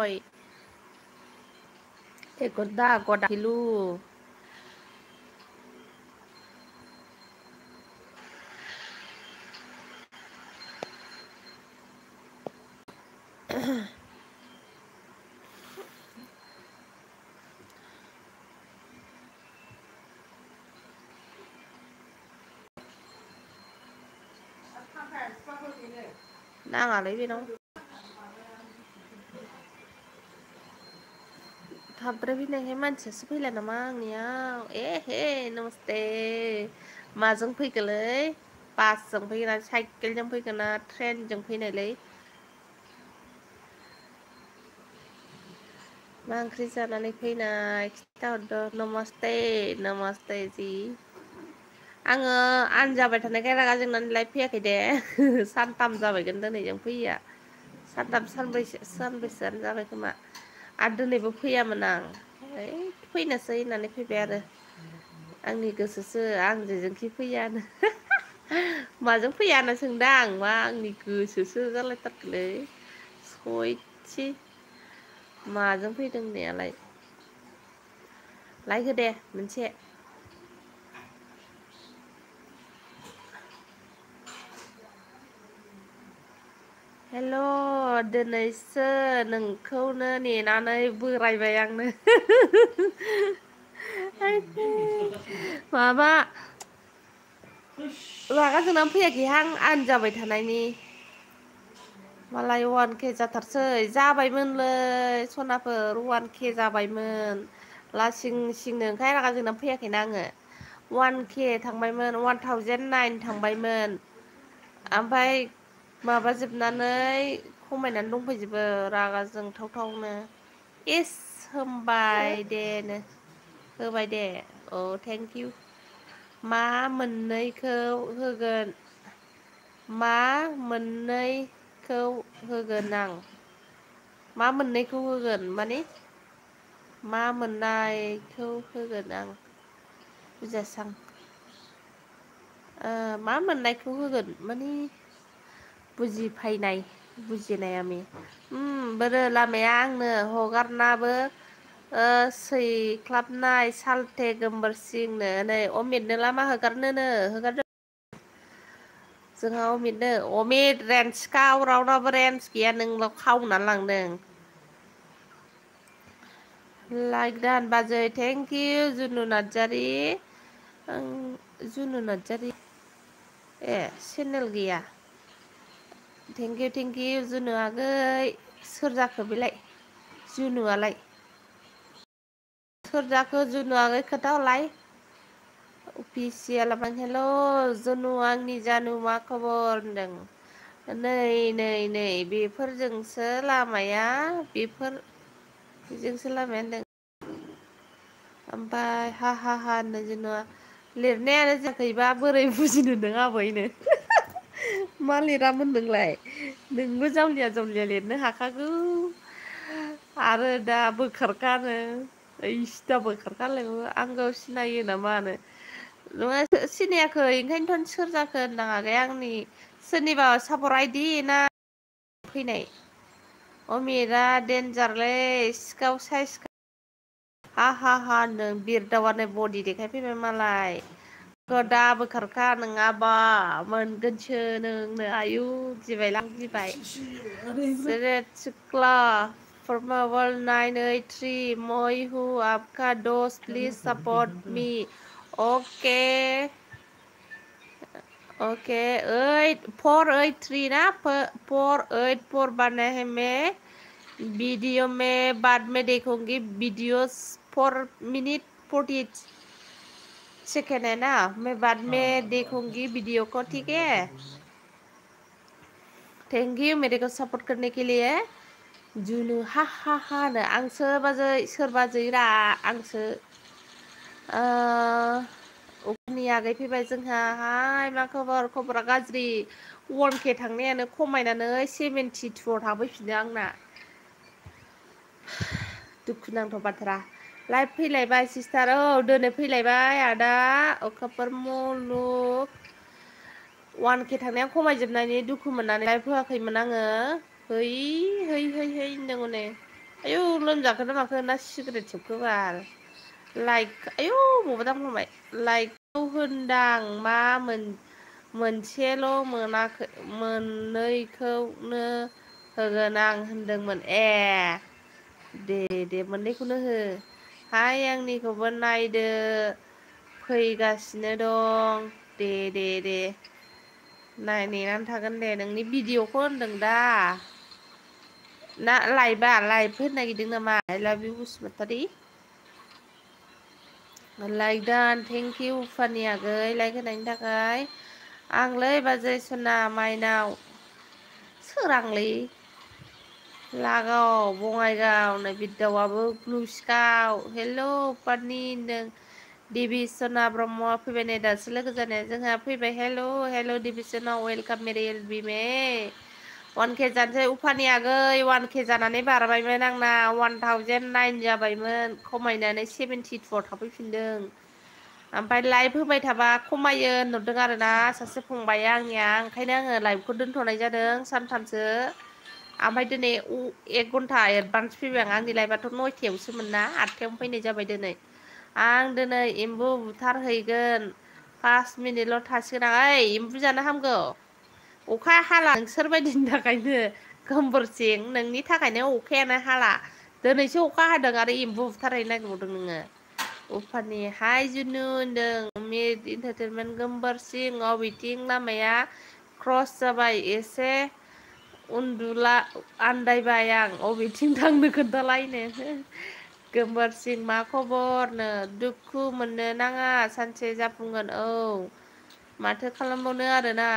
boy. Goda hilu. Đang lấy bên đâu? थाबद्राय मानसियासो फैला नामा आंनियाव हे नमस्ते माजों फैगोलै बासजों फैगोना साइकेलजों फैगोना ट्रेनजों फैनायलै मा ओंख्रि जानानै फैनाय खिथाहरद' नमस्ते जि आङो आन जाबाय थानायखाय रागा जोंनानै फैयाखै दे सानथाम जाबायगोन दिनैजों फैया सानथाम सानब्रैसोआनो जाबाय खोमा आरो दिनैबो फैयामोन आं फैनोसै होननानै फैबाय आरो आंनि गोसोसो आं जेजोंखि फैयानो माजों फैया होनना सोंदों आं मा आंनि गोसोसो जालायथारगोलै सयथि माजों फैदों होननायालाय लाइक हो दे मोनसे हेल' दिनैसो नोंखौनो नेनानै बोरायबाय आंनो माबा रागा जोंनानै फैयाखैहां आन जाबाय थानायनि मालाय 1K जाथारसै जाबायमोनलै सनाफोर 1K जाबायमोन लासिं सिंनो ओंखाय रागा जोंनानै फैयाखैना आङो 1K थांबायमोन 1009 थांबायमोन ओमफ्राय माबाजोबनानै खमायनानै दंफैजोबो रागा जोंथावथावनो इस होमबाय देनो होबाय दे औ थेंक इउ मा मोननैखौ होगोन मा मोननैखौ होगोन आं मा मोननैखौ होगोन माने मा मोननायखौ होगोन आं बुजायसां मा मोननायखौ होगोन माने बुजिनायामि बोरो लामाया आंनो हगारनाबो सैख्लाबनाय सालथे गोमबोरसिंनो नै अमितनो लामा हगारनोनो हगारदो जोंहा अमित रेन्सखा रावनाबो रेन्स गैया नोंल' खावनानै लांदों लाइक दान बाजै thank you Junu Narzary Junu Narzary channel गैया थेंक इउ जुनु आगै सोर जाखो बेलाय जुनुआलाय सोर जाखो जुनु आगै खोन्थाहरलाय अफिसियेल हेल' जुनु आंनि जानु मा खबर होनदों नै बेफोरजोंसो लामाया बेजोंसो लामाया होनदों ओमफ्राय हा होननो जुनुआ लिरनायानो जायाखैबा बोरै बुजिनो नों आबैनो मा लिरामोन नोंलाय नोंबो जावलिया लिरनो हाखागौ आरो दा बोखारखानो दा बोखारखालायबो आंखौ सिनायो ना मानो नङा सिनायाखै ओंखायनोथ' सोर जाखो होनदां आगै आंनि सोरनिबा सापर आइदि ना फैनाय अमितआ देन्जारलै सिखाव साइज हा होनदों बिरदावानो बडि देखायफैबाय मालाय दा बोखारखा नङाबा मोनगोनसो नोंनो आयु गिबाय सिख्ला फॉर्मल 983 मैं हूँ आपका दोस्त प्लीज सपोर्ट मी ओके 483 ना 484 बने हैं मैं वीडियो में बाद में देखूंगी वीडियोस 4 मिनट 48 सेकेंड है ना मैं बाद में देखूंगी वीडियो को ठीक है थैंक यू मेरे को सपोर्ट करने के लिए जुनु हा नो आंसो बाजै सोर बाजैरा आंसो अखनि आगै फैबाय जोंहा हाय मा खबरा गाज्रि 1K थांनायानो खमायनानै 72 आव थांफैफिनदों आंना दुखुनांथाव बाथ्रा लाइभ फैलायबाय सिस्टार दिनै फैलायबाय आदा अखाफोर मुलुग 1K थांनाया खमायजोबनायनि दुखु मोननानै लाइभ होआखैमोन आङो है होनदों हनै आयौ लोमजाखो ना माखो ना सिगारेट सोबखोबाल लाइक आयौ मबा दांफ्लांबाय लाइकखौ होनदां मा मोनसेल' मोनाखै मोननैखौनो होगोन आं होनदोंमोन दे मोननैखौनो हो हाय आंनिखौबो नायदो फैगासिनो दं दे नेनानै थागोन दे नोंनि भिडिअ'खौ होनदों दा ना लाइभ होनो नागिरदों नामा आइ लाभ इउ बसुमतारी लाइक दान थेंक इउ उफानि आगै लाइक होनायनि थाखाय आंलै बाजै सना माइनाव सोरांलै लागाव बङाइगाव नै बिरदावआबो ब्लुसकाव हेल' उफानि होनदों दिबिसना ब्रह्मआ फैबाय नै दासो लोगो जानाया जोंहा फैबाय हेल' दिबिसना वेलकाम मेरि एलबिमे 1K जानोसै उफानि आगै 1K जानानै बारबायमोन आंना 1009 जाबायमोन खमायनानै 72 थाफैफिनदों ओमफ्राय लाइभ होबाय थाबा खमायो होनहरदों आरोना सासे फंबाया आंनिया ओंखायनो आङो लाइभखौ दोनथ'नाय जादों सानथामसो ओमफ्राय दिनै 1 घन्टा एडभान्स फैबाय आंनि लाइफआथ' 9थायावसोमोन ना 8थायावनो फैनाय जाबाय दिनै आं दिनै एम्बु बुथारहैगोन 5 मिनिटल' थासिगोन आं ओइ एम्बु जानो हामगौ अखा हाला नोंसोरबायदिनि थाखायनो गोमबोरसिं नोंनि थाखायनो अखायानो हाला दिनैसो अखा हादों आरो एम्बु बुथारहैनो नागिरबावदों नोङो उफानि हाय जुनु होनदों मिट इन्टारटेनमेन्ट गोमबोरसिं अबेथिं लामाया क्रस जाबाय एसे उन्दुला आन्दायबाय आं अबेथिं थांनो खोन्थालायनो गोमबोरसिं मा खबरनो दुखु मोननो नाङा सानसे जाफुंगोन औ माथो खालामबावनो आरोना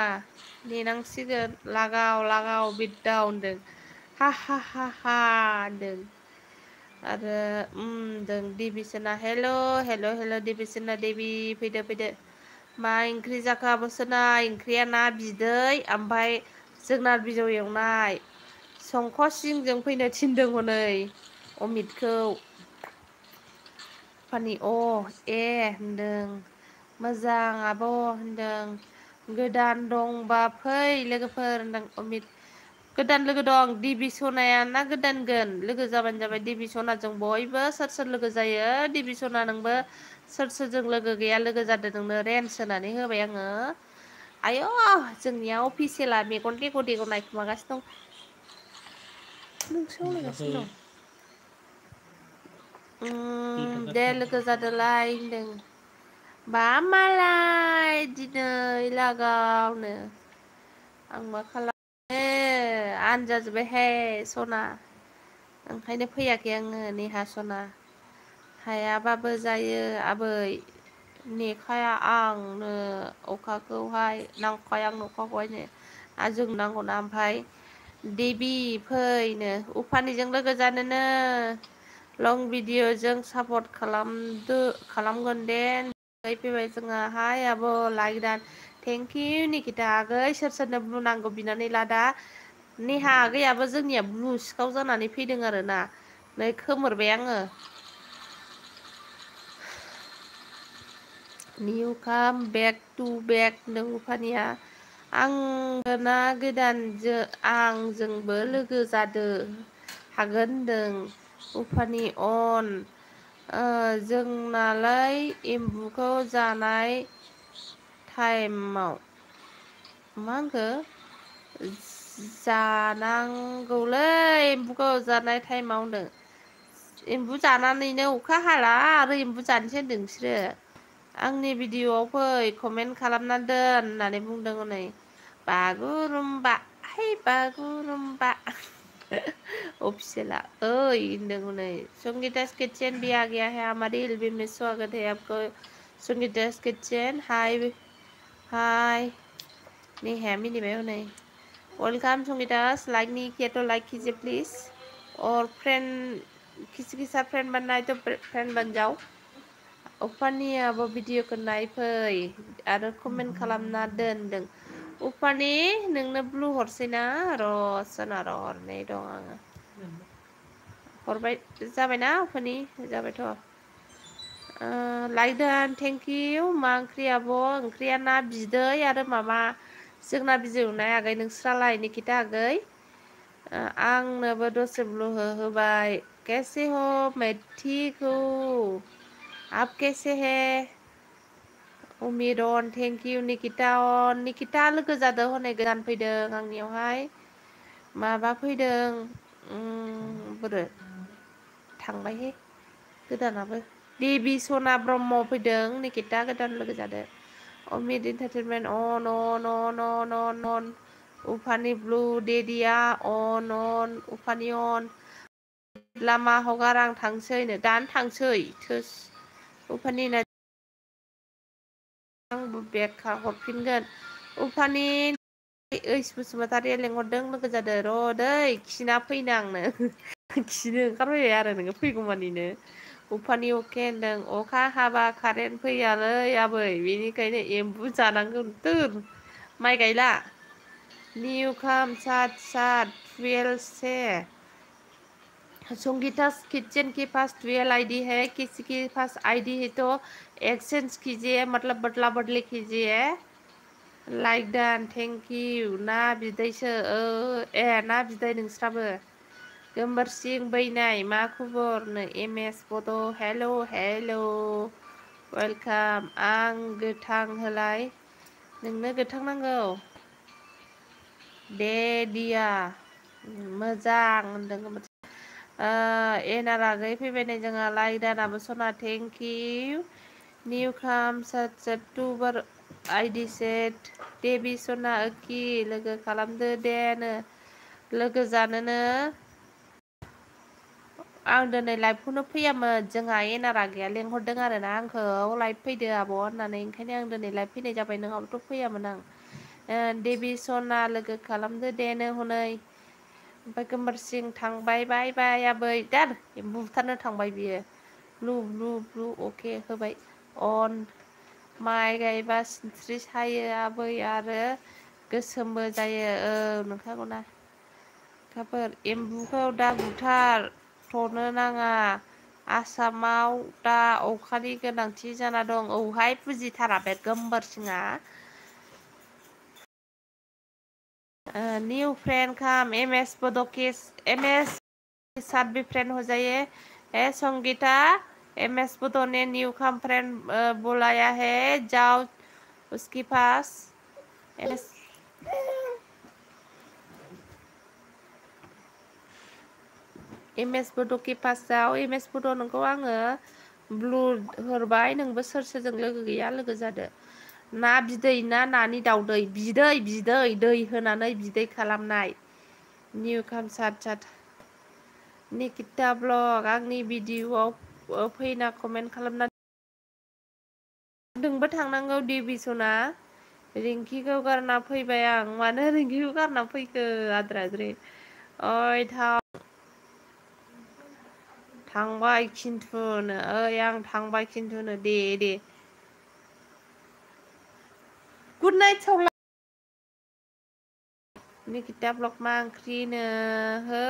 नेनांसिगोन लागाव बिरदाव होनदों हा होनदों आरो होनदों दिबिसना हेल' दिबिसना देबि फैदो मा ओंख्रि जाखो आब'सना ओंख्रिया ना बिदै ओमफ्राय जोगोनार बिजौ एवनाय संख' सिंजों फैनो थिनदों हनै अमितखौ फानि होनदों मोजां आब' होनदों गोदान दंबा फै लोगोफोर होनदों अमित गोदान लोगो दं दिबि सनाया ना गोदानगोन लोगो जाबानो जाबाय दिबि सनाजों बयबो सोर लोगो जायो दिबि सना नोंबो सोरजों लोगो गैया लोगो जादों नोंनो रेन्स होनानै होबाय आङो आय' जोंनिया अफिसियेला मेगन देग' नायखुमागासिनो दं नोंसो आवलायगासिनो दं दे लोगो जादोलाय होनदों बा मालाय दिनै लागावनो आं मा खालामनो आनजाजोब्बायहाय सना ओंखायनो फैयाखै आङो नेहा सना हायाबाबो जायो आबै नेखाया आंनो अखाखौहाय नांखाया आंनो अखाखौहायनो जोंनो नांगौना ओमफ्राय देबि फैनो उफानिजों लोगो जानोनो लं भिडिअ'जों सापर्ट खालामगोन दे फैबाय जोंहा हाय आब' लाइक दान थेंक इउ निकिता आगै सोरनो ब्लु नांगौ बिनानै लादा नेहा आगैयाबो जोंनिया ब्लु सिखाव जानानै फैदों आरोना नै खोमोरबाय आङो निउ काम बेक टु बेक नों उफानिया आंना गोदानजों आंजोंबो लोगो जादो हागोन होनदों उफानि जोंनालाय एम्बुखौ जानाय टाइमाव मा होनखो जानांगौलै एम्बुखौ जानाय टाइमाव होनदों एम्बु जानानैनो अखा हाला आरो एम्बु जानोसै होनदों नोंसोरो आंनि भिडिअ'आव फै कमेन्ट खालामना दोन होननानै बुंदों हनै बागुरुम्बा है बागुरुम्बा अफिसियेला ओइ होनदों हनै संगिता किचन भी आ गया है हमारी एलबी में स्वागत है आपको संगिता किचन हाय नेहाया मिनिबाय हनै वेलकाम संगिता लाइक नहीं किया तो लाइक कीजिए प्लीज और फ्रेंड किसी के साथ फ्रेंड बनना है तो फ्रेंड बन जाओ उफानियाबो भिडिअखौ नायफै आरो कमेन्ट खालामना दोनदों उफानि नोंनो ब्लु हरसैना र' सोनार हरनै दं आङो हरबाय जाबायना उफानि जाबायथ' लायदों थेंक इउ मा ओंख्रि आब' ओंख्रिया ना बिदै आरो माबा जोगोनार बिजौ एवनाय आगै नोंस्रालाय निकिता आगै आंनोबो दसे ब्लु होबाय। कैसे हो? मैं ठीक हूँ। आप कैसे है? उमिरन थेंक इउ। निकिता अन निकिता लोगो जादों हनै गोदान फैदों आंनियावहाय। माबा फैदों बोरो थांबायहे गोदानाबो। देबि सना ब्रह्म फैदों। निकिता गोदान लोगो जादों। अमित एन्टारटेनमेन्ट अन अन अन अन अन अन। उफानि ब्लु डेडिया अन उफानि अन। लामा हगार आं थांसैनो दानो थांसै थोस उफानि आंबो बेग हरफिनगोन। उफानि ओइस बसुमतारिया लेंहरदों लोगो जादों र' दै खिना फैनो आंनो। खिनो ओंखारबायबाय आरो नोङो फैगौमानिनो। उफानि अके होनदों अखा हाबा कारेन्ट फैयालै आबै बेनिखायनो एम्बु जानांगौ थोर माइ गायला। निउ काम सात सात 12 से संगीता किचन के पास 12 आईडी है। किसी के पास आईडी है तो एक्सचेंज कीजिए मतलब बदला बदली कीजिए। लाइक डान थेंक इउ। ना बिदैसो ए ना बिदै नोंस्राबो। गोमबोरसिं बैनाय मा खबरनो एम एस बड' हेल' हेल' वेलकाम। आं गोथां होलाय नोंनो गोथां नांगौ दे दिया मोजां होनदों। एनार आगै फैबाय नै जोंहा लाइक दानाबो सना थेंक इउ। निउ काम सत टु बार आइडि सेट देबि सना ओखि लोगो खालामदो देनो लोगो जानोनो। आं दिनै लाइभखौनो फैयामोन जोंहा एनारा गैया लेंहरदों आरोना आंखौ लाइभ फैदो आब' होननानै ओंखायनो आं दिनै लाइभ फैनाय जाबाय नङाबाथ' फैयामोन आं। देबि सना लोगो खालामदो देनो हनै। ओमफ्राय गोमबोरसिं थांबाय बाय बाय आबै दार एम्बु बुथारनो थांबाय बियो। ब्लु ब्लु ब्लु अके होबाय अन। माइ गायबा सिनस्रि सायो आबै आरो गोसोमबो जायो नंखागौना। खोथाफोर एम्बुखौ दा बुथारथ'नो नाङा। आसामाव दा अखानि गोनांथि जाना दं। औहाय बुजिथारा बे गोमबोरसिङा। न्यू फ्रेंड काम एम एस बड'केस एम एस साथ भी फ्रेंड हो जाइए। है संगीता एम एस बडो ने न्यू काम फ्रेंड बुलाया है जाओ उसके पास। एम एस बड' के पासआव एम एस बड' नोंखौ आङो ब्लु हरबाय नोंबो सोर सोरजों लोगो गैया लोगो जादो। ना बिदै ना नानि दाउदै बिदै बिदै दै होनानै बिदै खालामनाय। निउ काम सात सात निकिता ब्लग आंनि भिडिअआव फैना कमेन्ट खालामना नोंबो थांनांगौ देबि सना। रिंकिखौ गारना फैबाय आं मानो रिंकिखौ गारना फैखो आद्रा आद्रि ओइ थाव थांबाय खिन्थुनो ओइ आं थांबाय खिन्थुनो दे दे गुड नाइट सावला निकिता ब्लग मा ओंख्रिनो है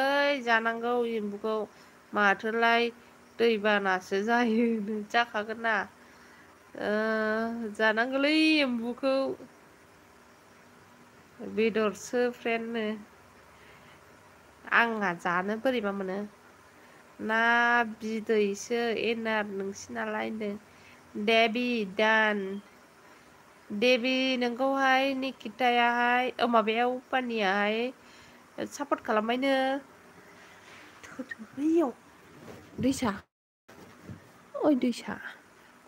जानांगौ एम्बुखौ माथोलाय दैबानासो जायो जाखागोन ना जानांगौलै एम्बुखौ बेदरसो फ्रेन्डनो आंहा जानो बोरैबा मोनो ना बिदैसो एनार नोंसिनालाय होनदों देबि दान देबि नोंखौहाय निकितायाहाय माबायाव पानियाहाय सापर्ट खालामबायनो बैयाव दैसा ओइ दैसा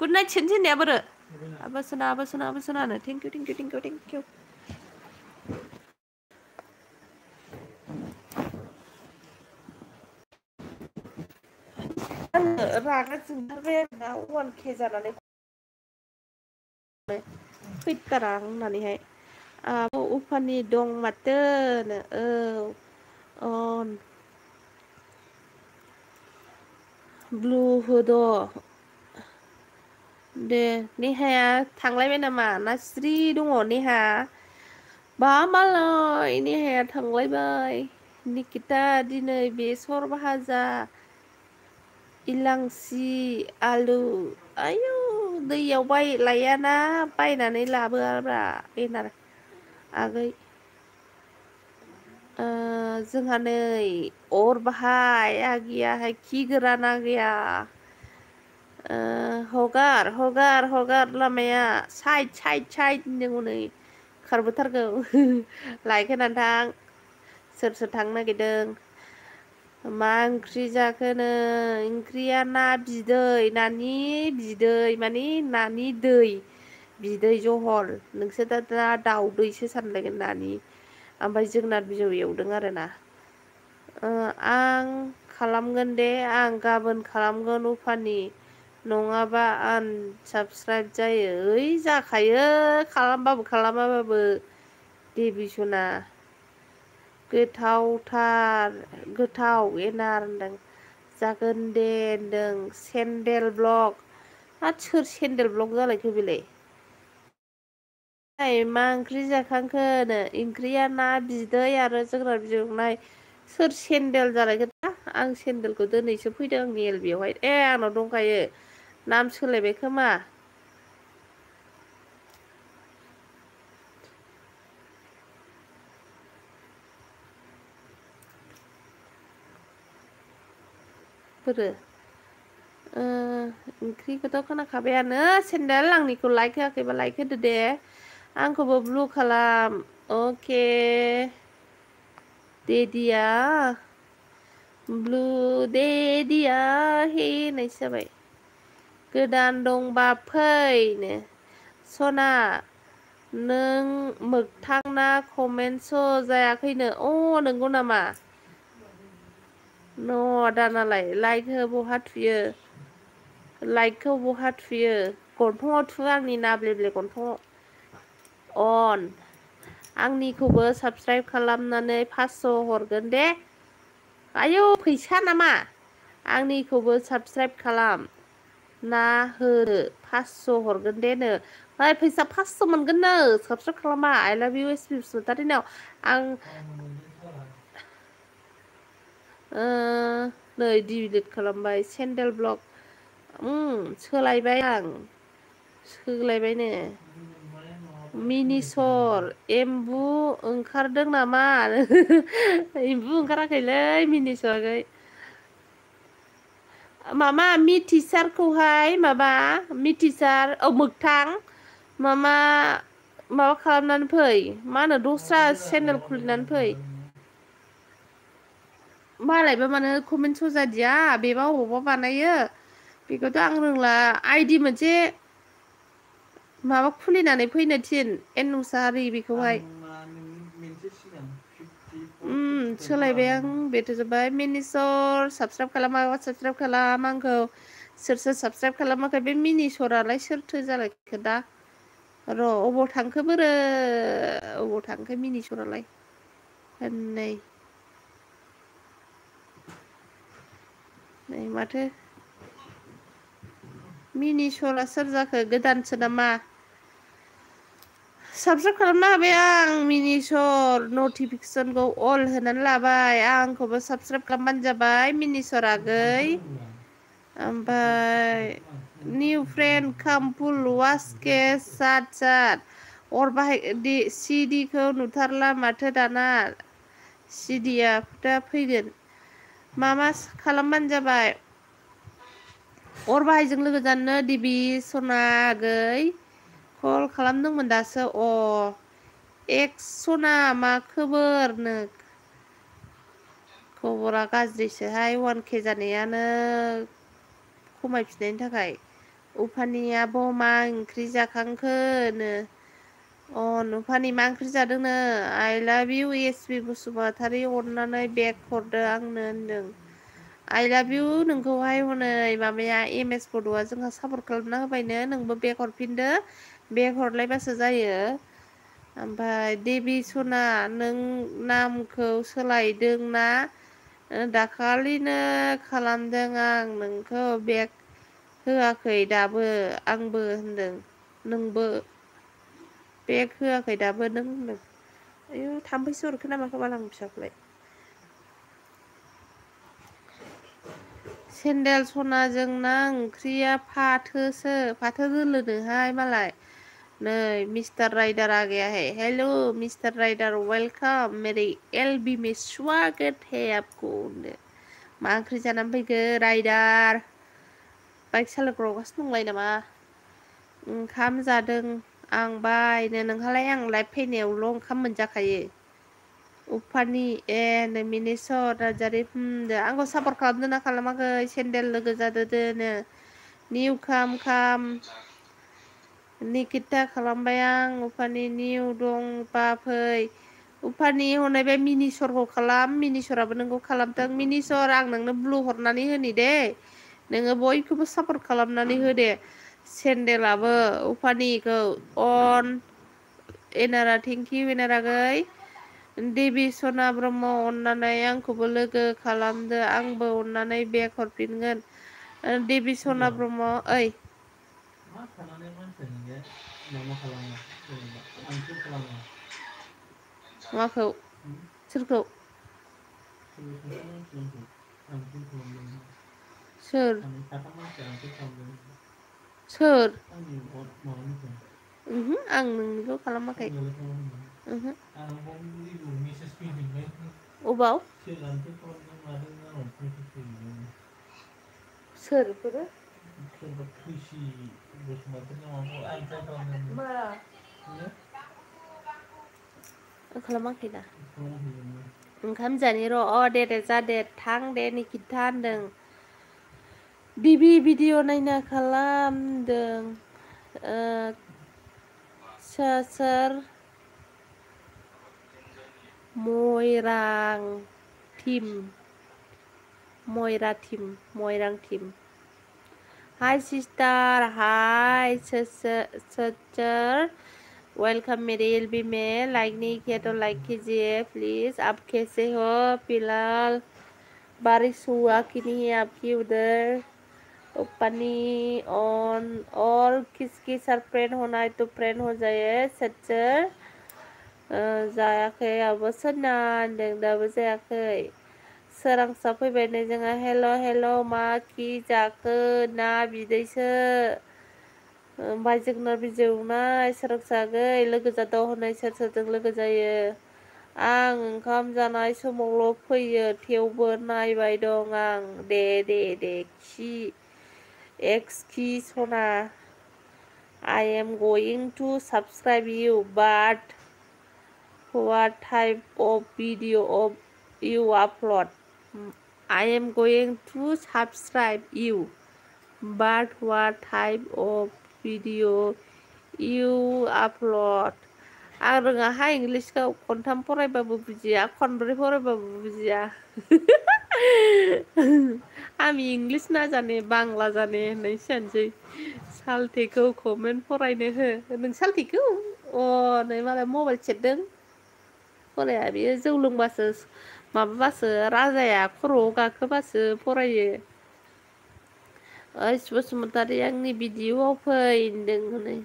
गुड नाइट सेनसै होननाया बोरो आबोसोना आबोसोना आबोसोनानो थेंकिउ थेंकिउ थेंकिउ थेंकिउ आङो रागा जोंथारबाय आरोना 1K जानानै फैथारा होननानैहाय आब' उफानि दं माथोनो औ ब्लु होद' दे नेहाया थांलायबाय नामा ना स्रि दङ नेहा बा मालाय नेहाया थांलायबाय निकिता दिनै बेसर भाजा इलांसि आलु आयौ दैयाव लायाना बायनानै लाबोआब्रा एनार आगै जोंहा नै अर बाहाय आगैयाहाय खि गोरान आगैया हगार हगार हगार लामाया साइड साइड साइड होनदों हनै खारबोथारगौ लाइक होनानै थां सोर सोर थांनो नागिरदों मा ओंख्रि जाखोनो ओंख्रिया ना बिदै नानि बिदै माने नानि दै बिदै जहल नोंसोर दा दाउदैसो सानलायगोन नानि ओमफ्राय जोगोनार बिजौ एवदों आरोना आं खालामगोन दे आं गाबोन खालामगोन उफानि नङाबा आनसाबस्क्राइब जायो ओइ जाखायो खालामबाबो खालामाबाबो देबिसना गोथावथार गोथाव एनार होनदों जागोन दे होनदों सेन्देल ब्लक सोर सेन्देल ब्लक जालायखो बेलाय मा ओंख्रि जाखांखोनो ओंख्रिया ना बिदै आरो जोगोनार बिजौ एवनाय सोर सेन्देल जालायखो दा आं सेन्देलखौ दिनैसो फैदों आंनि एल बि आवहाय आंनाव दंखायो नाम सोलायबाय खोमा बोरो ओंख्रिखौथ' खोनाखाबायानो सेन्देल आंनिखौ लाइक होआखैबा लाइक होदो दे आंखौबो ब्लु खालाम अके देदिया ब्लु देदिया हे होननायसो जाबाय गोदान दंबा फैनो सना नों मोगथांना कमेन्टस' जायाखैनो नंगौ नामा न दानालाय लाइक हो बहा थुयो लाइकखौ बहा थुयो गन्थंआव थु आंनि नाब्लेब्ले गन्थंआव अन आंनिखौबो साबसक्राइब खालामनानै 500 हरगोन दे आयौ फैसा नामा आंनिखौबो साबसक्राइब खालाम ना होनो 500 हरगोन देनो ओइ फैसा 500 मोनगोननो साबसक्राइब खालामा आइ लाभ इउ एस पि बसुमतारिनाव आं नै डिलिट खालामबाय सेन्देल ब्लक सोलायबाय आं सोलायबायनो मिनिसर एम्बु ओंखारदों नामा एम्बु ओंखाराखैलै मिनिसराखै माबा मिथिसारखौहाय माबा मिथिसार मोगथां माबा खालामनानै फै मा होनो दस्रा चेनेल खुलिनानै फै मालायबा मानो कमेन्ट स' जादिया बेबा अबावबा बानायो बेखौथ' आं रोंला आइदि मोनसे माबा खुलिनानै फैनो थिन मुसाहारि बेखौहाय सोलायबाय आं बेथ' जोब्बाय मिनिसर साबसक्राइब खालामाबा साबसक्राइब खालाम आंखौ सोर सोर साबसक्राइब खालामाखै बे मिनिसरालाय सोरथो जालायखो दा र' अबाव थांखो बोरो अबाव थांखो मिनिसरालाय नै नै माथो मिनिसरा सोर जाखो गोदानसो नामा साबसक्राइब खालामना होबाय आं मिनिसर नटिफिकेसनखौ अल होनानै लाबाय आंखौबो साबसक्राइब खालामबानो जाबाय मिनिसर आगै ओमफ्राय निउ फ्रेन्ड कामफुल वास केस सात अर बाहाय सिडिखौ नुथारला माथो दाना सिडिया दा फैगोन मा खालामबानो जाबाय अर बाहायजों लोगो जाननो दिबि सना आगै कल खालामदोंमोन दासो एक्सना मा खबरनो खबरा गाज्रिसोहाय 1K जानायानो खमायफिननायनि थाखाय उफानि आब' मा ओंख्रि जाखांखोनो नुफानि मा ओंख्रि जादोंनो आइ लाभ इउ एस बि बसुमतारी अननानै बेग हरदो आंनो होनदों आइ लाभ इउ नोंखौहाय हनै माबाया एम एस बड'आ जोंहा सापर्ट खालामना होबायनो नोंबो बेग हरफिनदो बेग हरलायबासो जायो ओमफ्राय देबि सना नों नामखौ सोलायदोंना दाखालिनो खालामदों आं नोंखौ बेग होआखै दाबो आंबो होनदों नोंबो बेग होआखै दाबो नों होनदों आयु थाम्फैसो अरखो ना माखो बाल आं फिसाखौलाय सेन्देल सनाजों ना ओंख्रिया फाथो दोलोनोहाय मालाय नहीं मिस्टर राइडर आ गया है। हेलो मिस्टर राइडर वेलकम, मेरे एलबी में स्वागत है आपको। मा ओंख्रि जानानै फैखो राइडार? बाइक सालायग्रावगासिनो दंलाय नामा? ओंखाम जादों आं बायनो। नोंहालाय? आं लाइभ फैनायावल' ओंखाम मोनजाखायो। उफानि ए मिनिसर नार्जारि आंखौ सापर्ट खालामदो ना खालामाखै? सेन्देल लोगो जादो दोनो। निउ खाम निकिता खालामबाय आं। उफानि निउ दंबा फै। उफानि हनै बे मिनिसरखौ खालाम। मिनिसराबो नोंखौ खालामथों। मिनिसर आं नोंनो ब्लु हरनानै होनि दे। नोङो बयखौबो सापर्ट खालामनानै हो दे। सेन्देलाबो उफानिखौ अन एनारा थेंकिउ एनारागै। देबि सना ब्रह्म अननानै आंखौबो लोगो खालामदो। आंबो अननानै बेक हरफिनगोन। देबि सना ब्रह्म ओइ माखौ? सोरखौ? सोर? सोर? आं नोंनिखौ खालामाखै। अबाव? सोर बेफोरो? खालामाखै दा। ओंखाम जानि र'। अ दे जादे थां दे निकिता होनदों। डिबि भिडिअ नायना खालामदों। सोर? मयरां टिम। हाय सिस्टार, हाय सिस्टर, वेलकम मेरे एलबी में। लाइक नहीं किया तो लाइक कीजिए प्लीज। आप कैसे हो फिलहाल? बारिश हुआ कि नहीं है आपकी उधर? पानी ऑन और किसकी सर फ्रेंड होना है तो फ्रेंड हो जाए। सिस्टर जायाखै आब' सोरना होनदों दाबो जायाखै। सोरांसा फैबाय नै जोंहा। हेल' मा खि जाखो? ना बिदैसो ओमफ्राय जोगोनार बिजौ एवनाय। सोरांसागै लोगो जादाव होनाय सोर सोरजों लोगो जायो? आं ओंखाम जानाय समावल' फैयो थेवबो नायबाय दं आं। दे खि सना। I am going to subscribe you, but what type of video you upload? I am going to subscribe you, but what type of video you upload? आं रोङाहाय इंलिसखौ। खनथाम फरायबाबो बुजिया, खनब्रै फरायबाबो बुजिया। आमी इंलिस ना जाने बांला जाने होननायसो जानोसै। सालथेखौ कमेन्ट फरायनो हो। नों सालथेखौ? नै मालाय मबाइल सेरदों। फराया बियो। जौ लोंबासो माबाबासो राजाया खर'आव गाखोबासो फरायो। ओइस बसुमतारी आंनि भिडिअ'आव फै होनदों हनै।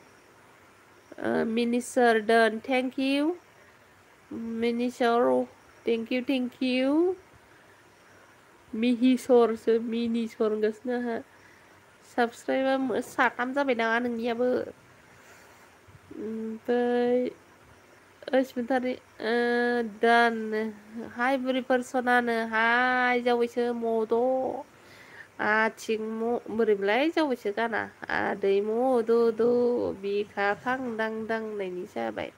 मिनिसर डन थेंक इउ। मिनिसर थेंक इउ। मिहिसरसो मिनिसर होनगासिनो आंहा। साबस्क्राइबा 3 जाबाय नामा नोंनियाबो? ओमफ्राय बसुमतारी दान। हाय बुरि पार्सनानो हाय जावैसो मद' आथिं बोरैमोनलाय जावैसो गाना आदै मद'द' बिखा खांदांदां होननायनि जाबाय।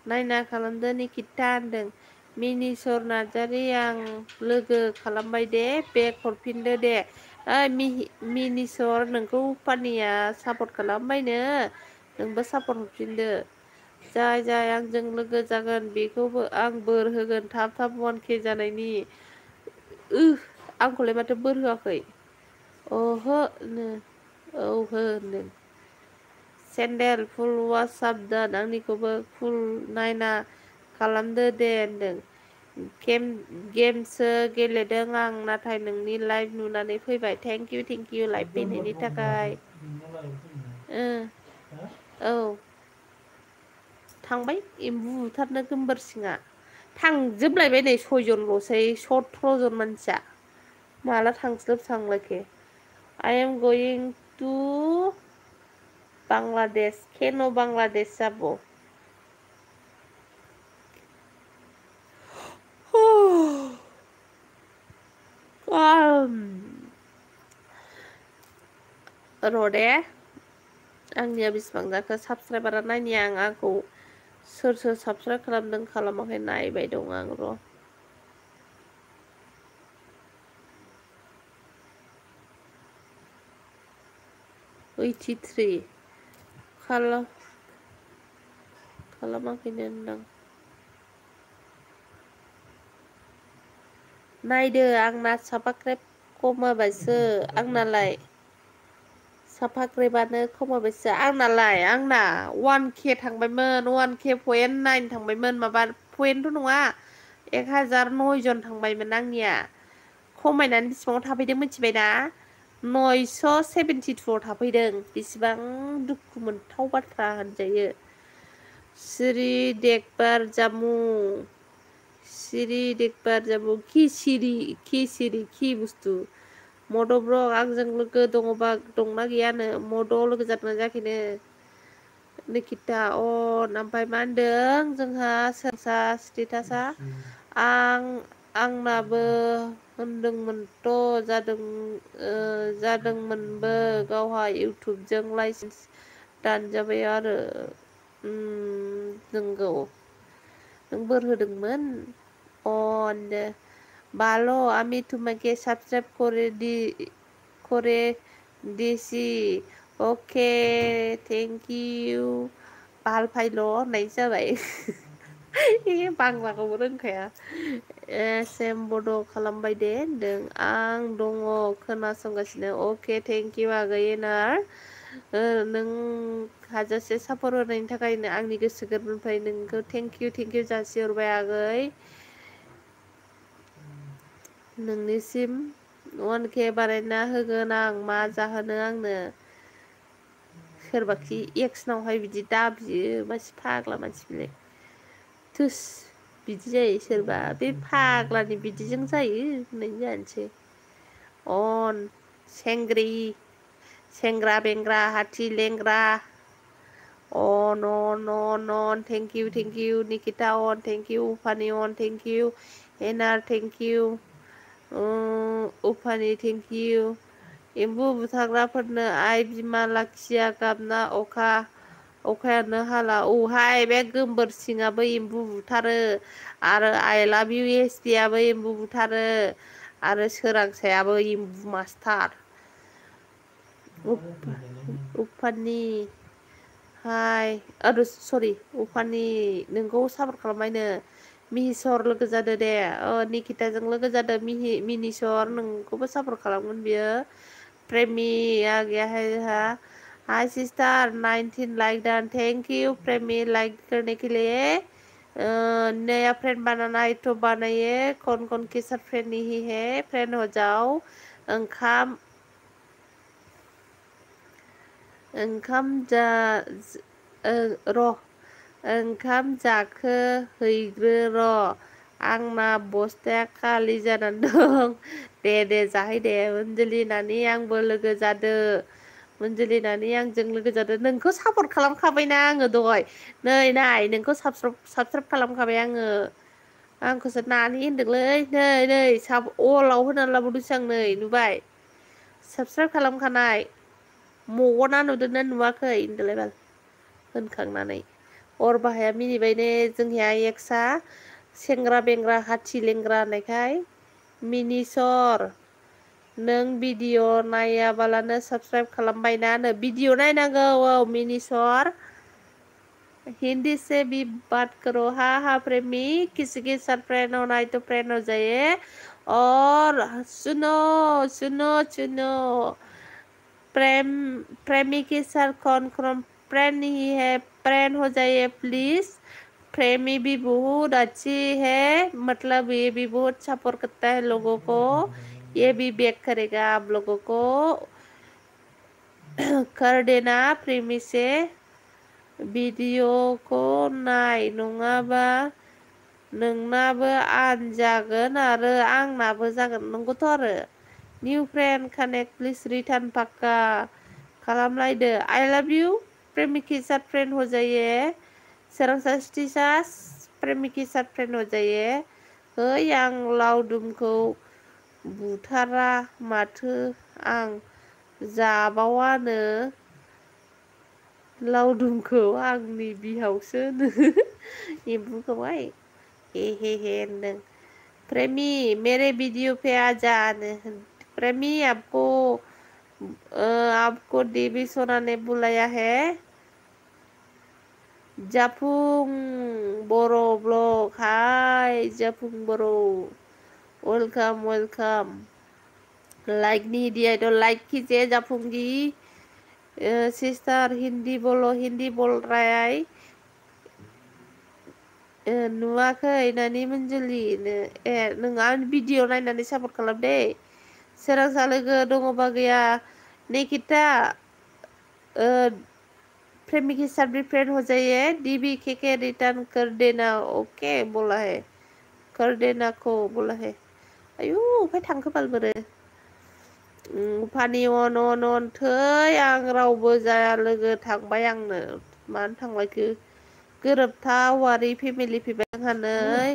नायना खालामदो निकिता होनदों। मिनिसर नार्जारि आं लोगो खालामबाय दे बेक हरफिनदो दे। मिनिसर नोंखौ उफानिया सापर्ट खालामबायनो, नोंबो सापर्ट हरफिनदो। जाय आंजों लोगो जागोन बेखौबो आं बोर होगोन थाब 1K जानायनि। आंखौलाय माथो बोर होआखै? ओहो औ हो होनदों। सेन्देल फुल वाट्सआप दोन आंनिखौबो फुल नायना खालामदो दे होनदों। गेमसो गेलेदों आं नाथाय नोंनि लाइभ नुनानै फैबाय। थेंक इउ लाइभ फैनायनि थाखाय। औ थांबाय एम्बु बुथारनो गोमबोरसिङा। थांजोबलायबाय नै 6 जनल'सै 17 जन मानसिया। माला थांस्लायखो? I am going to Bangladesh কেন বাংলাদেশ যাব र'दे आंनिया बेसेबां जाखो साबसक्राइबारा नायनि आं आंखौ सोर साबसक्राइब खालामदों खालामाखै नायबाय दं आं र' 83 खालामाखैनो होनदां नायदो आंना साबसक्राइब खमायबायसो आंनालाय साबसक्राइबानो खमायबायसो आंनालाय आंना 1K थांबायमोन 1K पइन्ट 9 थांबायमोन माबा पइन्टथ' नङा 1009 जन थांबायमोन आंनिया खमायनानै बेसेबाङाव थाफैदों मिथिबायना 972 थाफैदों बेसेबां दुखु मोनथाव बाथ्रा होनजायो सिरि देखबार जामु सिरि देखबार जामु खि बुस्थु मद' ब्रक आंजों लोगो दङबा दंना गैयानो मद'आव लोगो जादोंना जायाखैनो निकिता ओमफ्राय मा होनदों जोंहा सोरसा स्टेटासा आंनाबो होनदोंमोनथ' जादोंमोनबो गावहा इउटुबजों लाइसेन्स दानजाबाय आरो नंगौ नों बोर होदोंमोन होनदो ভালো আমি তোমাকে সাবস্ক্রাইব করে দিছি ओके थेंक इउ बाल फाइल' होननाय जाबाय बांलाखौबो रोंखाया सेम बड' खालामबाय दे होनदों आं दङ खोनासंगासिनो अके थेंक इउ आगै एनार नों हाजासे सापर्ट होनायनि थाखायनो आंनि गोसो गोरबोनिफ्राय नोंखौ थेंक इउ जासिहरबाय आगै नोंनिसिम 1K बारायना होगोन आं मा जाहोनो आंनो सोरबाखि एक्सनावहाय बिदि दाबियो मानसि फाग्ला मानसिफोरलाय थुस बिदि जायो सोरबा बे फाग्लानि बिदिजों जायो होननाय जानोसै सेंग्रा बेंग्रा हाथि लेंग्रा on thank you Nikita on thank you Ufani on thank you Enar thank you Ufani thank you एम्बु बुथारग्राफोरनो आइ बिमा लाखिया गाबना अखायानो हाला औहाय बे गोमबोर सिङाबो एम्बु बुथारो आरो आइ लाभ इउ एस आबो एम्बु बुथारो आरो सोरांसायाबो एम्बु मास्टार उफानि हाय सरि उफानि नोंखौ सापर्ट खालामबायनो मिहिसर लोगो जादो दे निकिताजों लोगो जादो मिनिसर नोंखौबो सापर्ट खालामगोन बियो प्रेमी आ गया है हाय sister 19 like Don thank you प्रेमी लाइक करने के लिए नया फ्रेंड बनाना है तो बनाइए कौन के साथ फ्रेंड नहीं है फ्रेंड हो जाओ ओंखाम जाखो हैग्रो र' आंना बस्थाया खालि जानानै दं दे जाहै दे मनजुलि नानि आंबो लोगो जादो मनजुलि नानि आंजों लोगो जादो नोंखौ सापर्ट खालामखाबायना आङो दहाय नाय नोंखौ साबसक्राइब खालामखाबाय आङो आंखौसो नानि होनदोंलै नै अलाव होनानै लाबावदोंसो आं नै नुबाय साबसक्राइब खालामखानाय मगना नुदोंना नुवाखै होनदोलाय बाल होनखांनानै अर बाहाया मिनिबाय ने जोंहा एक्सआ सेंग्रा बेंग्रा हाथि लेंग्रा होननायखाय मिनिसर नों भिडिअ नायाबालानो साबसक्राइब खालामबायना भिडिअ नायनांगौ मिनिसर हिंदी से भी बात करो हाँ प्रेमी किसी के साथ फ्रेंड होना है तो फ्रेंड हो जाइए और सुनो प्रेमी के साथ कौन फ्रेंड नहीं है फ्रेंड हो जाइए प्लीज प्रेमी भी बहुत अच्छी है मतलब ये भी बहुत सपोर्ट करता है लोगों को ये भी बैक करेगा आप लोगों को कर देना प्रेमी से भिडिअखौ नाय नङाबा नोंनाबो आन जागोन आरो आंनाबो जागोन नंगौथ' आरो new friend connect please return पाक्का खालामलायदो आई लाभ इउ प्रेमी के साथ फ्रेंड हो जाइए सोरांसा सिटि प्रेमी के साथ फ्रेंड हो जाइए है आं लावदुमखौ बुथारा माथो आं जाबावानो लावदुमखौ आंनि बिहावसो एम्बुखौहाय हे होनदों प्रेमी मेरे वीडियो पे आ जा प्रेमी आपको देवी सोना ने बुलाया है जाफुं बरो ब्लॉग हाय जाफुं बरो वेलकम लाइक नहीं दिया तो लाइक कीजिए जाफुंगी सिस्टर हिंदी बोल रहा है नुवाखै नानि मंजुलि नोंहा भिडिअ नायनानै सापर्ट खालाम दे सोरांसा लोगो दङबा गैया निकिता प्रेमी के साथ भी फ्रेंड हो जाइए डीबी के रिटर्न कर देना ओके बोला है कर देना को बोला है आयु ओमफ्राय थांखो बालबोरो फानि अन थै आं रावबो जाया लोगो थांबाय आंनो मानो थांबायखो गोरोबथावारि फेमिलि फैबाय आंहा नै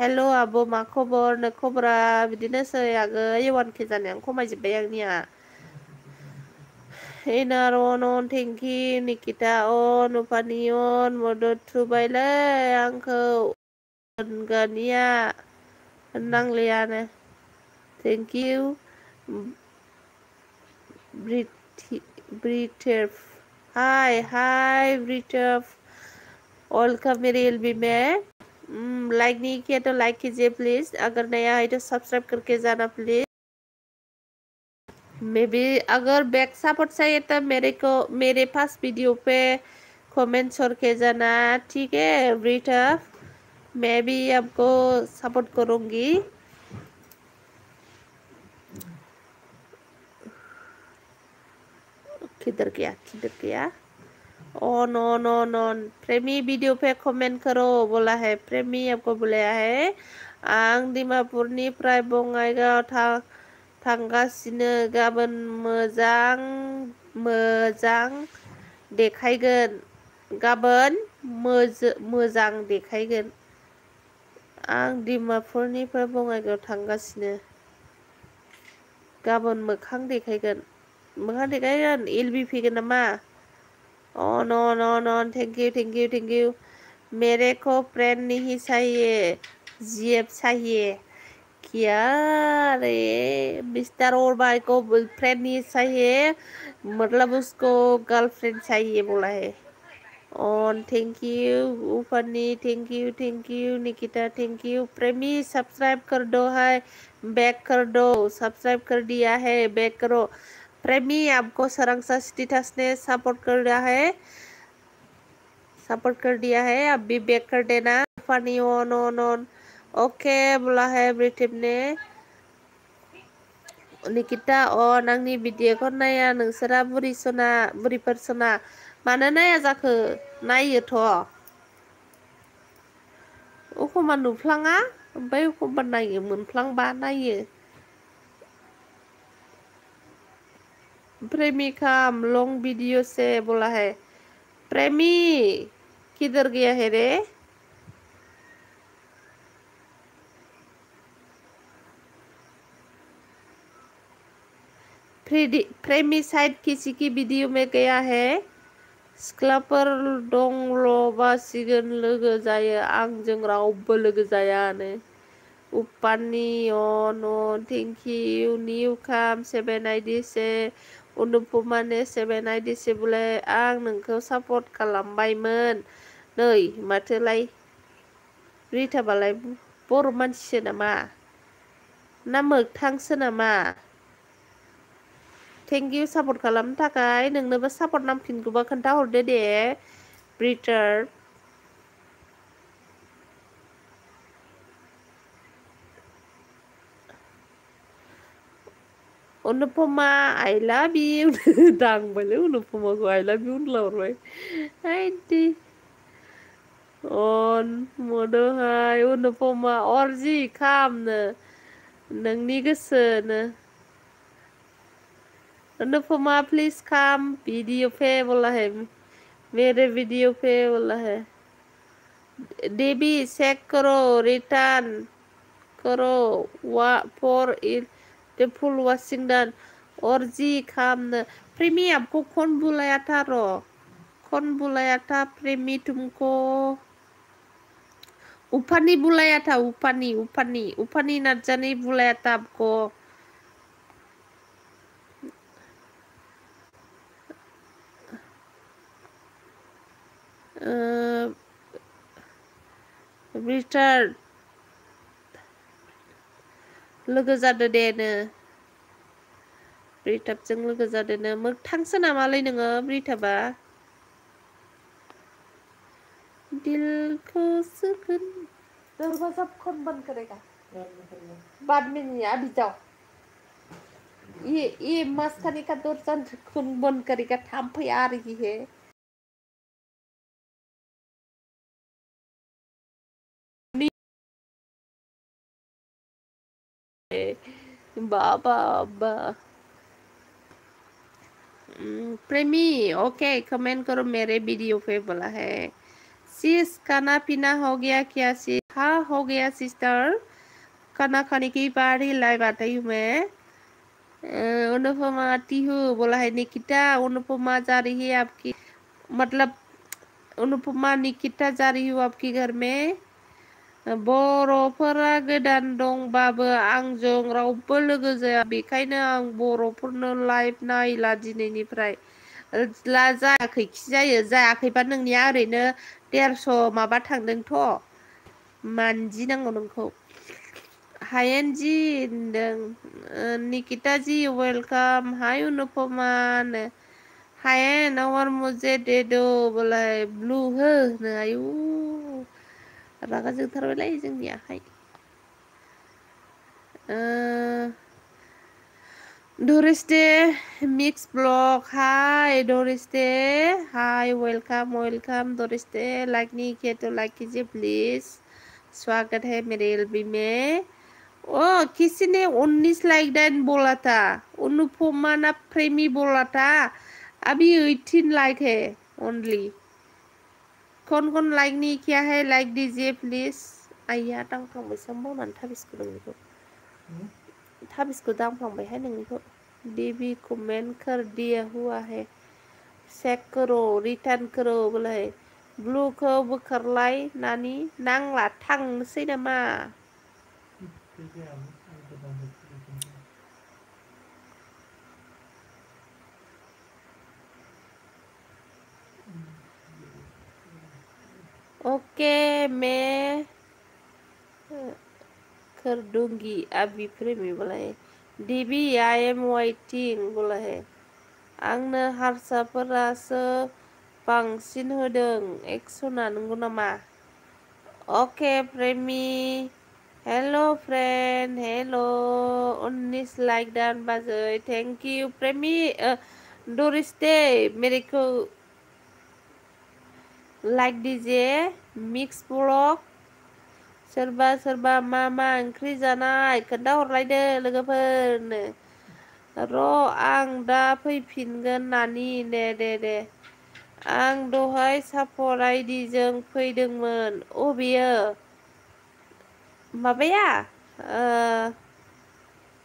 हेल' आब' मा खबर नो खबरा बिदिनोसै आगै 1K जानाया खमायजोब्बाय आंनिया एनार अन थेंक इउ निकिता अन उफानि अन मदद होबायलै आंखौ होनगोनिया होननांलियानो थेंक इउ ब्रिटेफ हाय ब्रिटेफ वेलकम मेरी एलबी में लाइक नहीं किया तो लाइक कीजिए प्लीज अगर नया है तो सब्सक्राइब करके जाना प्लीज मे बी अगर बैक सपोर्ट चाहिए तो मेरे पास वीडियो पे कमेंट छोड़ के जाना ठीक है ब्रिटेफ मैं भी आपको सपोर्ट करूंगी किधर गया ऑन प्रेमी वीडियो पे कमेंट करो बोला है प्रेमी आपको बुलाया है आं डिमापुरनिफ्राय बङाइगाव थांगासिनो गाबोन मोजां देखायगोन गाबोन मोजां देखायगोन आं डिमापुरनिफ्राय बङाइगाव थांगासिनो गाबोन मोखां देखायगोन एलबी फैगोन नामा ऑन थैंक यू मेरे को फ्रेंड नहीं चाहिए जीएफ चाहिए क्या रे मिस्टर और भाई को फ्रेंड नहीं चाहिए मतलब उसको गर्लफ्रेंड चाहिए बोला है ऑन थैंक यू ऊपरनी thank you Nikita thank you प्रेमी सब्सक्राइब कर दो है बैक कर दो सब्सक्राइब कर दिया है बैक करो प्रेमी आपको सरंगसा स्टेटस ने सपोर्ट कर दिया है अब भी बैक कर देना फनी ऑन ओके बोला है ब्रिटिप ने निकिता अन आंनि भिडिअखौ नाया नोंसोरा बुरिफोर सना मानो नाया जाखो नायोथ' एखमबा नुफ्लाङा ओमफ्राय एखमबा नायो मोनफ्लांबा नायो प्रेमी काम लॉन्ग वीडियो से बोला है प्रेमी किधर गया है रे प्रेमी साइड किसी की वीडियो में गया है सिख्लाफोर दंल'बासिगोन लोगो जायो आंजों रावबो लोगो जायानो उपानि अन थेंक इउ निउ काम 7 आइडि से अनुपमा ने 7 आइडि से बुलाय आं नोंखौ सापर्ट खालामबायमोन नै माथोलाय रिटाबालाय बर' मानसिसो नामा ना मोगथांसो नामा थेंक इउ सापर्ट खालामनो थाखाय नोंनोबो सापर्ट नांफिनगौबा खोन्थाहरदो दे ब्रिटार अनुपमा आई लाभ यू दांबायलै अनुपमाखौ आई लाभ यू होनलाहरबाय आइदि अन मदोहाय अनुपमा अरजि खामनो नोंनि गोसोनो अनुपमा प्लीज कम वीडियो पे बोला है मेरे वीडियो पे बोला है देवी चेक करो रिटर्न करो for it the full washing डन और जी खामने प्रेमी आपको कौन बुलाया था रो कौन बुलाया था प्रेमी तुमको उपानी बुलाया था उपानी नर्जानी बुलाया था आपको रिटार्ड लोगो जादो दे नो ब्रिटाबजों लोगो जादो नो मोगथांसो नामालै नोङो ब्रिटाबा दिल को सुकून दरवाजा कौन बंद करेगा बाद में नहीं अभी जाओ ये मस्तानी का दरवाजा कौन बंद करेगा थांफै आ रही है बाबा प्रेमी ओके कमेंट करो मेरे वीडियो पे बोला है सिस खाना पीना हो गया क्या सी हाँ हो गया सिस्टर खाना खाने की बारी लाइव आती हूँ मैं अनुपमा आती हूँ बोला है निकिता अनुपमा जा रही है आपकी मतलब अनुपमा निकिता जा रही हूँ आपके घर में बर'फोरा गोदान दंबाबो आंजों रावबो लोगो जाया बेखायनो आं बर'फोरनो लाइभ नायला दिनैनिफ्राय जायाखैखि जायो जायाखैबा नोंनिया ओरैनो 150 माबा थांदोंथ' मानजिनांगौ नोंखौ हायेनजी होनदों निकिता जी वेलकाम हाय अनुपमा हायेन और मुझे दे दो बोला है ब्लू हो आयु रागा जोंथारबायलै जोंनियाहाय डरिस्टे मिक्स ब्लग हाय डरिस्टे हाय वेलकम डरिस्टे लाइक नहीं किया तो लाइक कीजिए प्लीज स्वागत है मेरे एलबी में ओ किसी ने 19 लाइक डन बोला था अनुपमा ना प्रेमी बोला था अभी 18 लाइक है ओनली कौन लाइक नहीं किया है लाइक दीजिए प्लीज आइया दांफ्लांबाय सामबावनानै थाबिसखौ नोंनिखौ थाबिसखौ दांफ्लांबायहाय नोंनिखौ देवी कमेंट कर दिया हुआ है चेक करो रिटर्न करो बोला है ब्लू को बोखारलाय नानी नांला थांनोसै नामा ओके मैं कर दूंगी अभी प्रेमी बोला है देवी आई एम वेटिंग बोला है आंनो हारसाफोरासो बांसिन होदों एक्सना नंगौ नामा ओके प्रेमी हेलो फ्रेंड हेलो 19 लाइक डन बाजै थैंक यू प्रेमी डोरिस्टे मेरे को लाइक दीजिए मिक्स ब्लॉग सोरबा मा ओंख्रि जानाय खोन्थाहरलायदो लोगोफोरनो र' आं दा फैफिनगोन नानि दे आं दहाय सापर आइडिजों फैदोंमोन अबेयो माबाया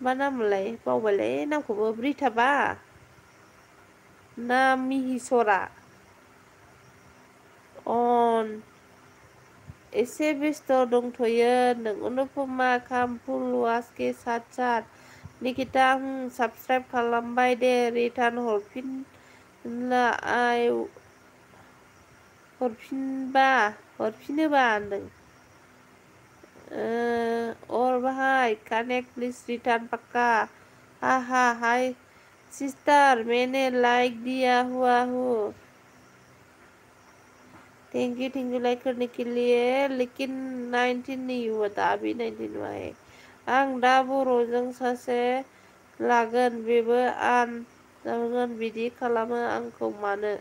मा नामलाय बावबायलै नामखौबो ब्रिटाबा ना मिहिसरा अन एसे बेस्थ दंथ'यो नों अनुपमा खाम फुल वास के साथ साथ निकिता साबस्क्राइब खालामबाय दे रिटार्न हरफिनोबा होनदों और भाई कनेक्ट प्लीज रिटर्न पक्का हा हाय सिस्टर मैंने लाइक दिया हुआ हूँ थैंक यू लाइक करने के लिए लेकिन 19 नहीं हुआ था अभी 19 हुआ है आं दा बर'जों सासे लागोन बेबो आन जागोन बिदि खालामो आंखौ मानो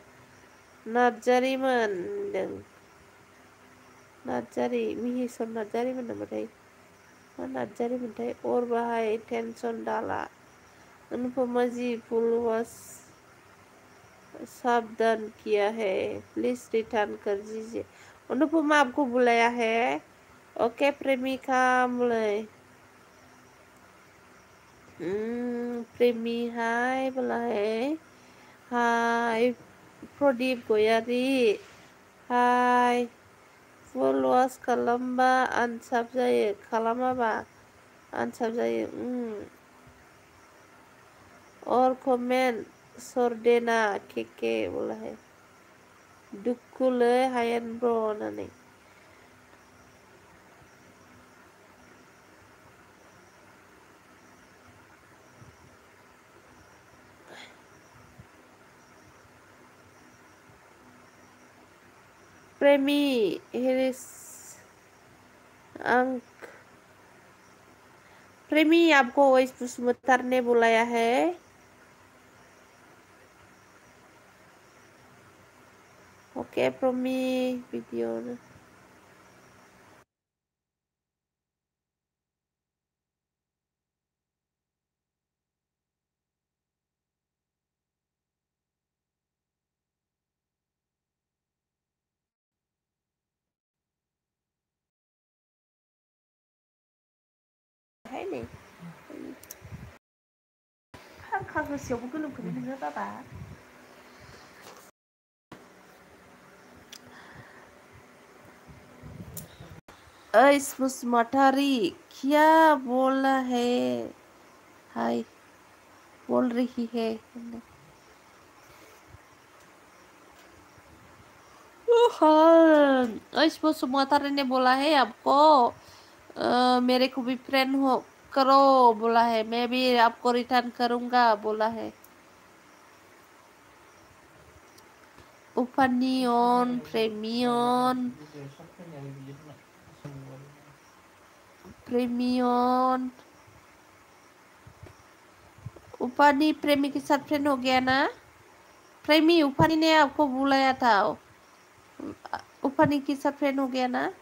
नार्जारिमोन होनदों नार्जारि मिहिसर नार्जारिमोन नामाथाय मा नार्जारिमोनथाय और बाहाय टेनसन दाला अनुपमा जी फुल वास सावधान किया है, प्लीज रिटर्न कर दीजिए। अनुपमा आपको बुलाया है। ओके प्रेमिका mulai प्रेमी हाय बोला है। हाय प्रदीप गयारी हाय फल'वार्स खालामबा आनसाब जायो, खालामाबा आनसाब जायो। और कमेन्ट सरदेना केके बोला है दुखुलै हायेन ब्र होननानै। प्रेमी हेरिस आं प्रेमी आपको वैस बसुमतार ने बुलाया है। ओके प्रेमी वीडियो है नहीं फांखा गोसोआवबो गोलोमखोनो नोङो बाबा। ऐस बसुमतारी क्या बोला है हाय बोल रही है। ऐस बसुमतारी ने बोला है आपको मेरे को भी फ्रेंड हो करो बोला है, मैं भी आपको रिटर्न करूंगा बोला है। ओपिनियन प्रेमियन प्रेमियन उपानी प्रेमी के साथ फ्रेंड हो गया ना। प्रेमी उपानी ने आपको बुलाया था, उपानी के साथ फ्रेंड हो गया ना।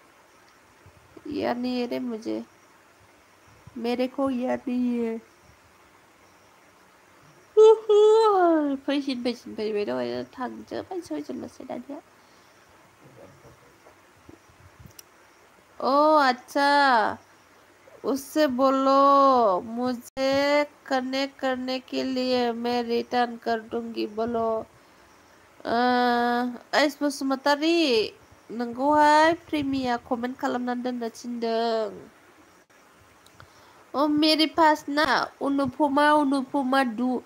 याद नहीं है रे मुझे, मेरे को याद नहीं है। फैसिन दहाय थांजोबाय सयजनल'सै दानिया। ओ अच्छा उससे बोलो मुझे कनेक्ट करने के लिए मैं रिटर्न कर दूंगी बोलो। ऐस बसुमतारी नोंखौहाय प्रेमिया कमेन्ट खालामनानै दोननो थिनदों। ओ मेरे पास ना अनुपमा 2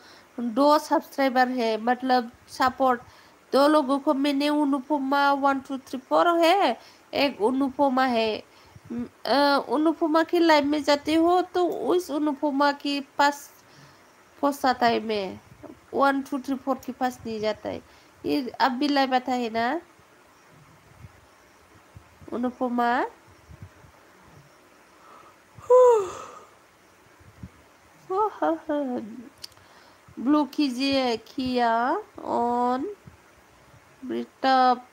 सब्सक्राइबर है, मतलब सपोर्ट 2 लोगों को मैंने अनुपमा 1 2 3 4 है, एक अनुपमा है। अनुपमा की लाइव में जाती हो तो उस अनुपमा के पास पोस्ट आता है, मैं 1 2 3 4 के पास नहीं जाता है। ये अब भी लाइव आता है ना अनुपमा। ब्लू कीजिए किया ऑन ब्रिटअप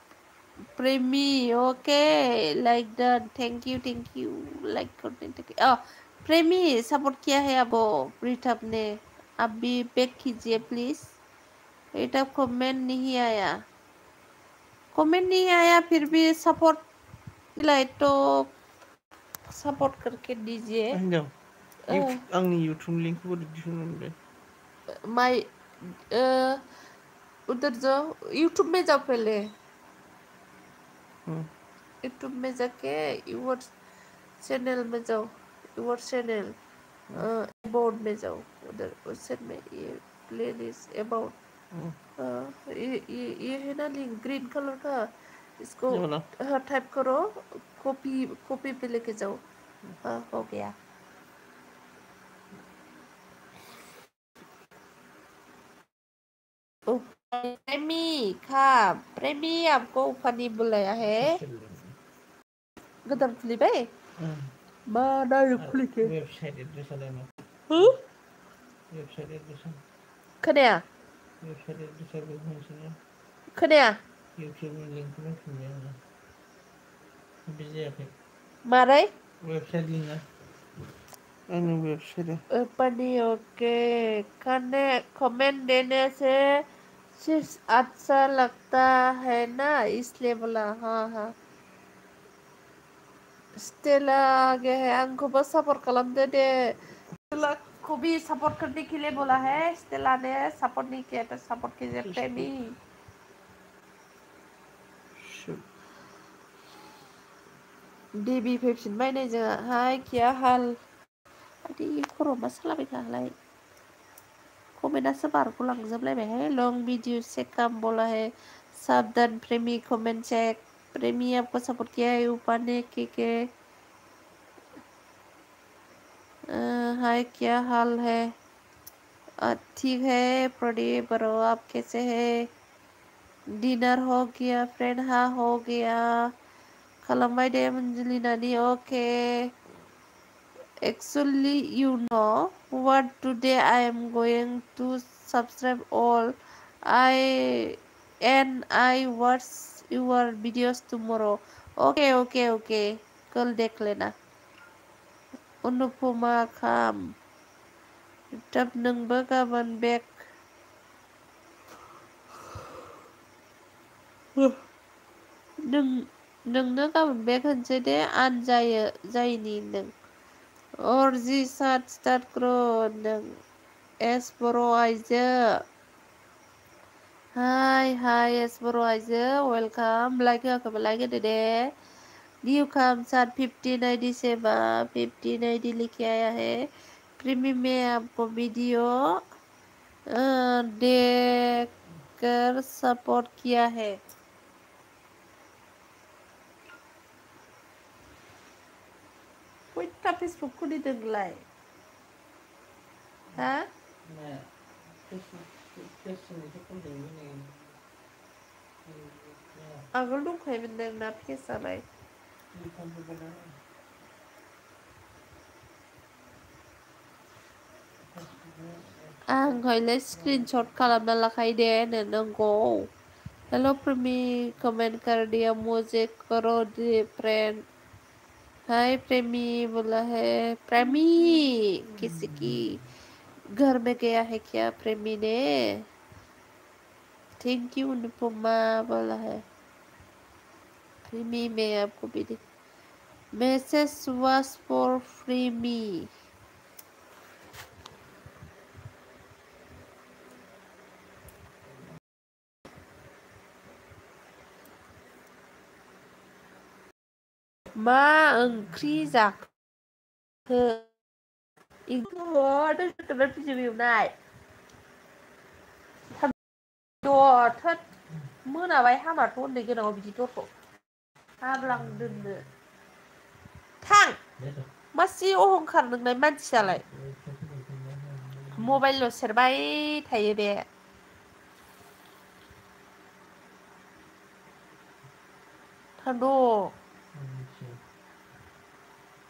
प्रेमी। Okay like that, thank you like करने के लिए। प्रेमी सपोर्ट किया है अब ब्रिटअप ने, आप भी बैक कीजिए प्लीज। ब्रिटअप कमेंट नहीं आया फिर भी सपोर्ट मिला तो सपोर्ट करके दीजिए। आंनि यूट्यूब लिंक को दिखाऊंगा। माय उधर जाओ, यूट्यूब में जाओ पहले। यूट्यूब में जाके यूर चैनल में जाओ, यूर चैनल अबाउट में जाओ, उधर उस में ये प्लेलिस्ट अबाउट ये है ना लिंक ग्रीन कलर का, इसको टाइप करो, कॉपी पे लेके जाओ। हो गया। प्रेमी आपको उपानी बुलाया है। गोदान खुलिबाय मा डाइरेक्ट खुलिखो वेबसाइट एड्रेस वेबसाइट एड्रेस खोनाया वेबसाइट एड्रेस खोनाया यूट्यूबनि लिंकखौ नायफिनबाय आङो बे जायाखै मारै वेबसाइट लिंकआ आंनि वेबसाइट उपानी ओके कमेंट देने से सिर्फ अच्छा लगता है ना इसलिए बोला हाँ हाँ स्टेला आगे है आंखौबो सपोर्ट खालामदो दे स्टेला को भी सपोर्ट करने के लिए बोला है स्टेला ने सपोर्ट नहीं किया तो सपोर्ट कीजिए प्रेमी देवी फैफिनबाय नै जोंहा हाय क्या हाल आदि खर' मा सालाबाय थालाय कमेन्टआसो बारग'लांजोबलायबायहाय लंग वीडियो से कम बोला है सावधान प्रेमी कमेंट चेक प्रेमी आपको सपोर्ट किया है ऊपर ने के हाय क्या हाल है ठीक है प्रदीप ब्रो आप कैसे हैं डिनर हो गया फ्रेंड हाँ हो गया खालामबाय दे मंजुली नानी okay actually you know what today I am going to subscribe all I and I watch your videos tomorrow okay कल देख लेना अनुपमा खाम तब नोंबो गाबोन बेक नोंनो गाबोन बेक होनसै दे आन जायनि नों अरजि स्टार्ट ग्र' नों एस बर' आइजो हाय एस बर' आइजो वेलकाम लाइक होआखैबा लाइक होदो दे न्यू कम सात 15 आईडी से 15 आईडी लेके आया है प्रीमियम में आपको वीडियो देकर सपोर्ट किया है खयथा फेसबुक खुलिदोंलाय हा आगोल दंखायोमोन नोंना फेसालाय आं हयले स्क्रीनशॉट खालामना लाखायो दे नंगौ हेलो प्रेमी कमेंट कर दिया मुझे करो दे फ्रेंड हाय प्रेमी बोला है प्रेमी किसी की घर में गया है क्या प्रेमी ने थैंक यू अनुपमा बोला है प्रेमी में आपको भी मैसेज वाज फॉर फ्री मी मा ओंख्रि जाखो इगनोर बिजिबिवनाय थोद मोनाबाय हामाथ' उन्दै गोनाङाव बिदि दरखौ हाब्लां दोननो थां मासि अहंखार नोंनाय मानसियालाय मबाइलल' सेरबाय थायो बे थांद'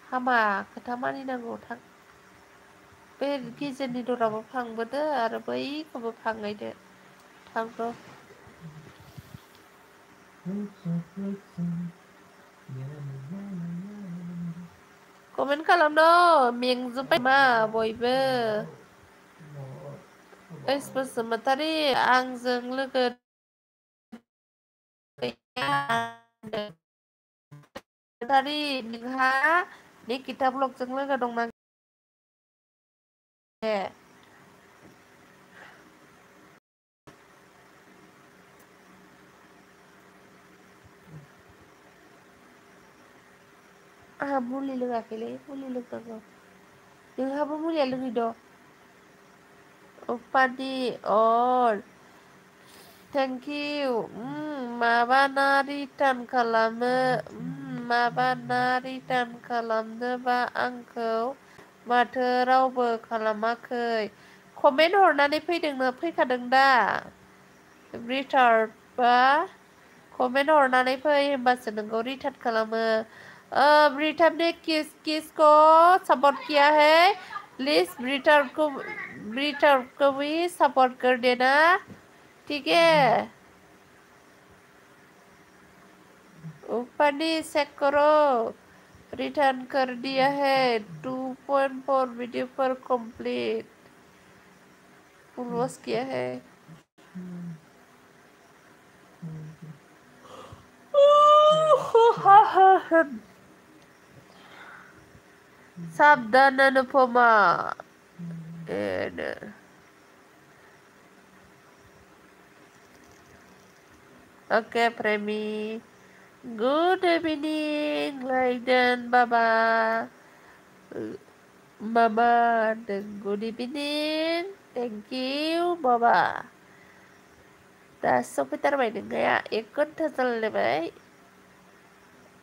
हामा खोथा मानिनांगौ थां बे गेजेरनि दराबो फांबोदो आरो बैखौबो फांहैदो थांद' कमेन्ट खालामद' मेंजोब्बाय मा बयबो ओइस बसुमतारी आंजों लोगो बसुमतारी नोंहा निकिता ब्लगजों लोगो दंना गैया आंहा मुलि लोङाखैलै मुलि लोंनांगौ नोंहाबो मुलिया लोङैद' उपानि अर थेंक इउ माबाना रिटार्न खालामो माबाना रिटार्न खालामनोबा आंखौ माथो रावबो खालामाखै कमेन्ट हरनानै फैखादों दा रिटार्न बा कमेन्ट हरनानै फै होमबासो नोंखौ रिटार्न खालामो ब्रिटान ने किसको सपोर्ट किया है प्लीज ब्रिटान को भी सपोर्ट कर देना ठीक है ऊपर चेक करो रिटर्न कर दिया है 2.4 वीडियो पर कंप्लीट फुल वॉच किया है Sabdan Anupama. And okay, Premi. Good evening, Laiden Baba. Mama, good evening. Thank you, Baba. दा सफैथारबाय नोंनिया एक घंटा चलने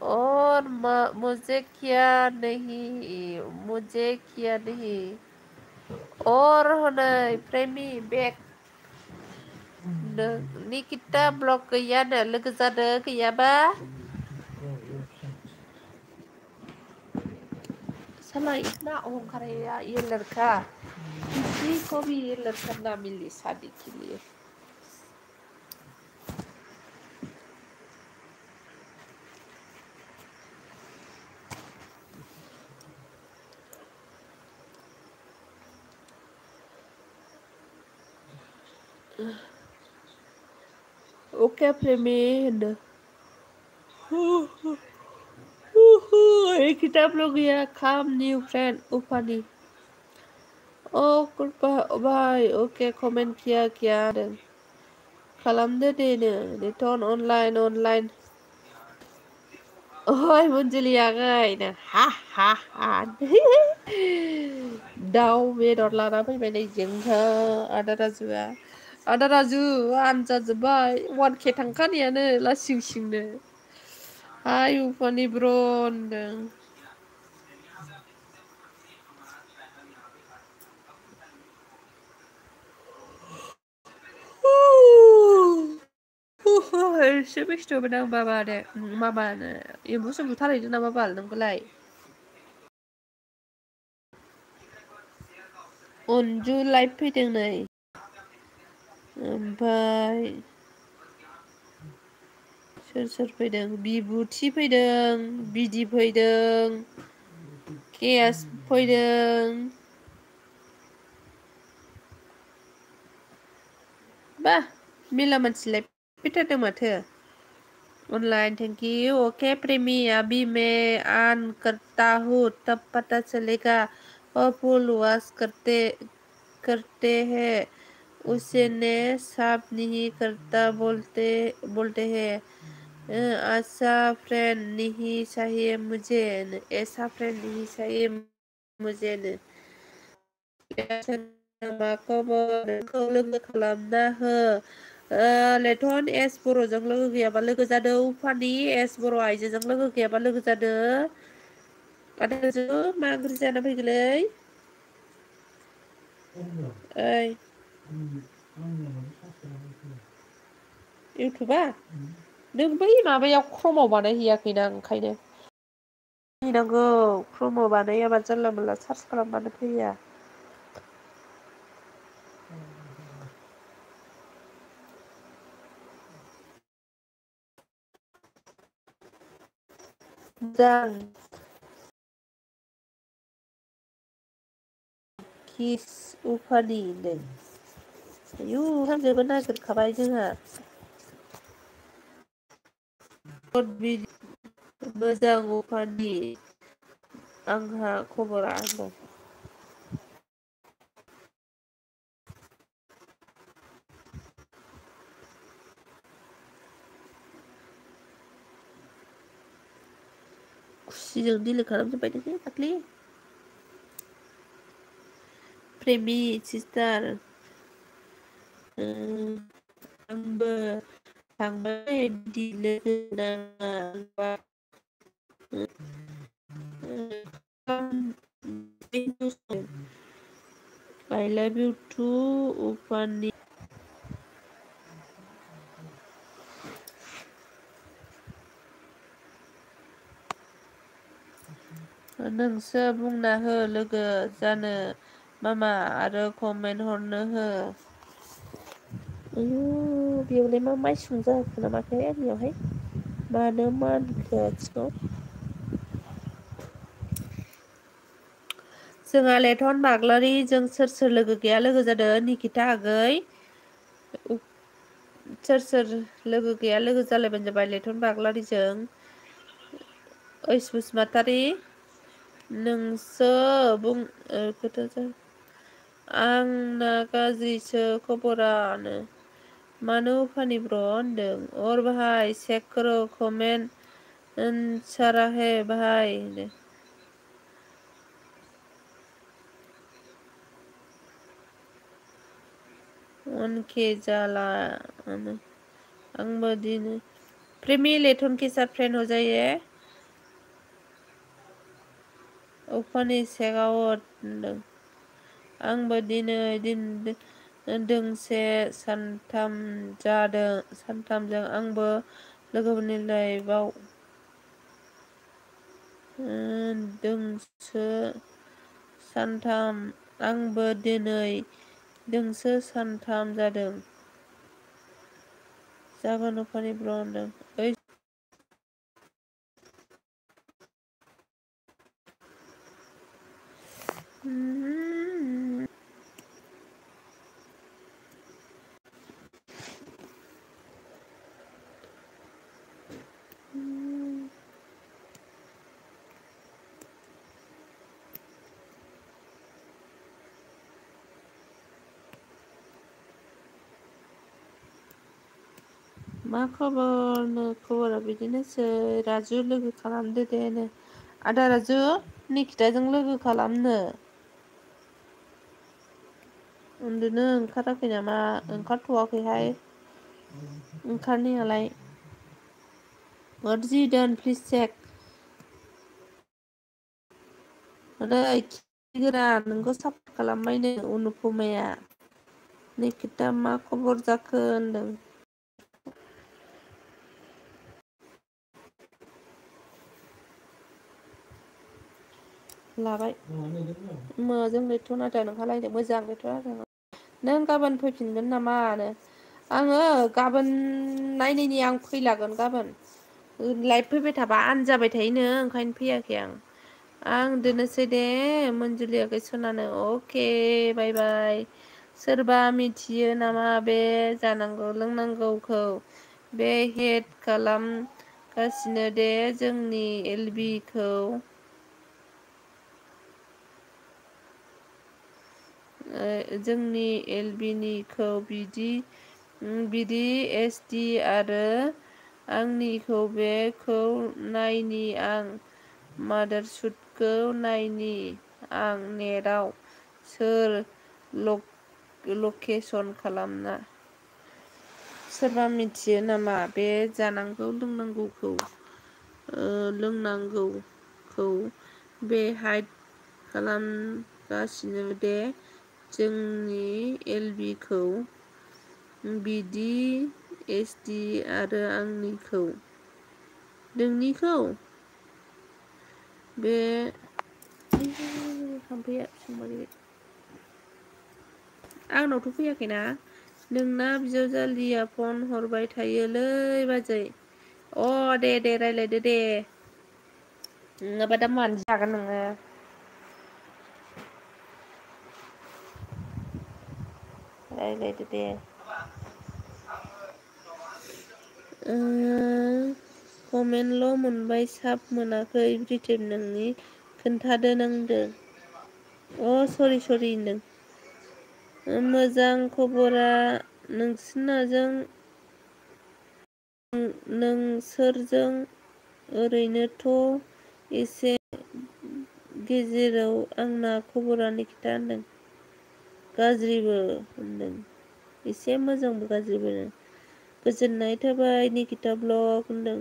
और मुझे किया नहीं और हनै प्रेमी बेग निकिता ब्लग गैयानो लोगो जादो गैयाबा साला इतना अहंकार है यार ये लड़का किसी को भी ये लड़का ना मिले शादी के लिए ओके प्रेमी किताब लोग गया काम न्यू फ्रेंड उपानी ओ भाई ओके कमेंट किया खालामदो दे रिटर्न ऑनलाइन ओइ मंजुलि आगै हा दाउ बेदर लाना फैबाय नै जोंहा आदा राजु आनजाजोब्बाय 1K थांखानायानो लासिं सिंनो हाय उफानि ब्र होनदों एसे बेस्थ'मोन आं माबानो एम्बु सेम्बु थारैनो नामा बाल नोंखौलाय अनजु लाइभ फैदों नै ओमफ्राय सोर फैदों बिबुथि फैदों बिदि फैदों केस फैदों बा मेला मानसि लाइभ फैथारदों माथो ऑनलाइन थैंक यू ओके प्रेमी अभी मैं ऑन करता हूँ तब पता चलेगा फुल वॉश करते हैं उसे ने साफ नहीं करता बोलते हैं ऐसा फ्रेंड नहीं चाहिए मुझे मुझे माखौबो लोगो खालामना हो लेथन एस बर'जों लोगो गैयाबा लोगो जादों उफानि एस बर' आइजोजों लोगो गैयाबा लोगो जादों आदाजों मा ओंख्रि जाना फैगोलै ओइ इउटुबा नों बै माबायाव क्रमाव बानायहैयाखैना ओंखायनो नांगौ क्रमाव बानायाबा जानला मोनला सार्च खालामबानो फैया मोजां किस उफानि नै आयु हामजोबो नागिरखाबाय जोंहा मोजां उफानि आंहा खबरा दं खुसिजों डिलिट खालामजोब्बाय नोङो दाख्लि प्रेमि सिस्टार आंबो थांबाय बिदि लोगो नाङा I love you too उफानि नोंसो बुंना हो लोगो जानो मामा आरो कमेन्ट हरनो हो आयु बेयावलाय मा माइसुं जाखो नामाथाय आंनियावहाय मानो मानखो आथिङाव जोंहा लेथन बाग्लारि जों सोर लोगो गैया लोगो जादों निकिता आगै सोर लोगो गैया लोगो जालायबानो जाबाय लेथन बाग्लारिजों ओइस बसुमतारी नोंसो बुं खोथा आंना गाज्रिसो खबरानो मानो उफानि ब्र होनदों और भाई चेक करो कमेंट सारा है भाई उनके जाला आंबो दिन प्रेमी लेटन के साथ फ्रेंड हो जाइए उफानि सेगाव होनदों आंबो दिनै दोंसे सानथामजों आंबो लोगोफोरनि लाइफआव दोंसो सानथाम आंबो दिनै दोंसो सानथाम जादों जागोन उफानि ब्र होनदों ओइ मा खबरनो खबरा बिदिनोसै राजु लोगो खालामदो दे नो आदा राजु निखिताजों लोगो खालामनो उन्दुनो ओंखाराखै नामा ओंखारथ'वाखैहाय ओंखारनायालाय What is it done please check नै खि गोरान नोंखौ सापर्ट खालामबायनो अनुपमाया निखिता मा खबर जाखो होनदों लाबाय मोजां बेथ' नाथाय नोंहालायदों मोजां बेथ' नों गाबोन फैफिनगोन नामा आङो गाबोन नायनायनि आं फैलागोन गाबोन लाइभ फैबाय थाबा आनजाबाय थायोनो ओंखायनो फैयाखै आं दोननोसै दे मन्जुलियाखै सनानो अके बाय बाय सोरबा मिथियो नामा बे जानांगौ लोंनांगौखौ बे हेड खालामगासिनो दे जोंनि एलबिखौ जोंनि एलबिनिखौ बिदि एसडि आरो आंनिखौ बेखौ नायनि आं मादारसुटखौ नायनि आं नेटआव सोर लकेसन खालामना सोरबा मिथियो नामा बे जानांगौ लोंनांगौखौ बे हाइड खालामगासिनो दे जोंनि एलबिखौ बिदि एसडि आरो आंनिखौ नोंनिखौ बे थाम्फैया संबाय आंनावथ' फैयाखैना नोंना बिजावजालिया फन हरबाय थायोलै बाजै दे रायलायदो दे नङाबा दा मानो जागोन नोङो रायलायदो दे कमेन्टल' मोनबाय साब मोनाखै ब्रिटेन नोंनि खोन्थादो नोंदो सरि होनदों मोजां खबरा नोंसोरजों ओरैनोथ' एसे गेजेराव आंना खबरा निखिता होनदों गाज्रिबो होनदों एसे मोजांबो गाज्रिबो गोजोननाय थाबाय निखिता ब्लग होनदों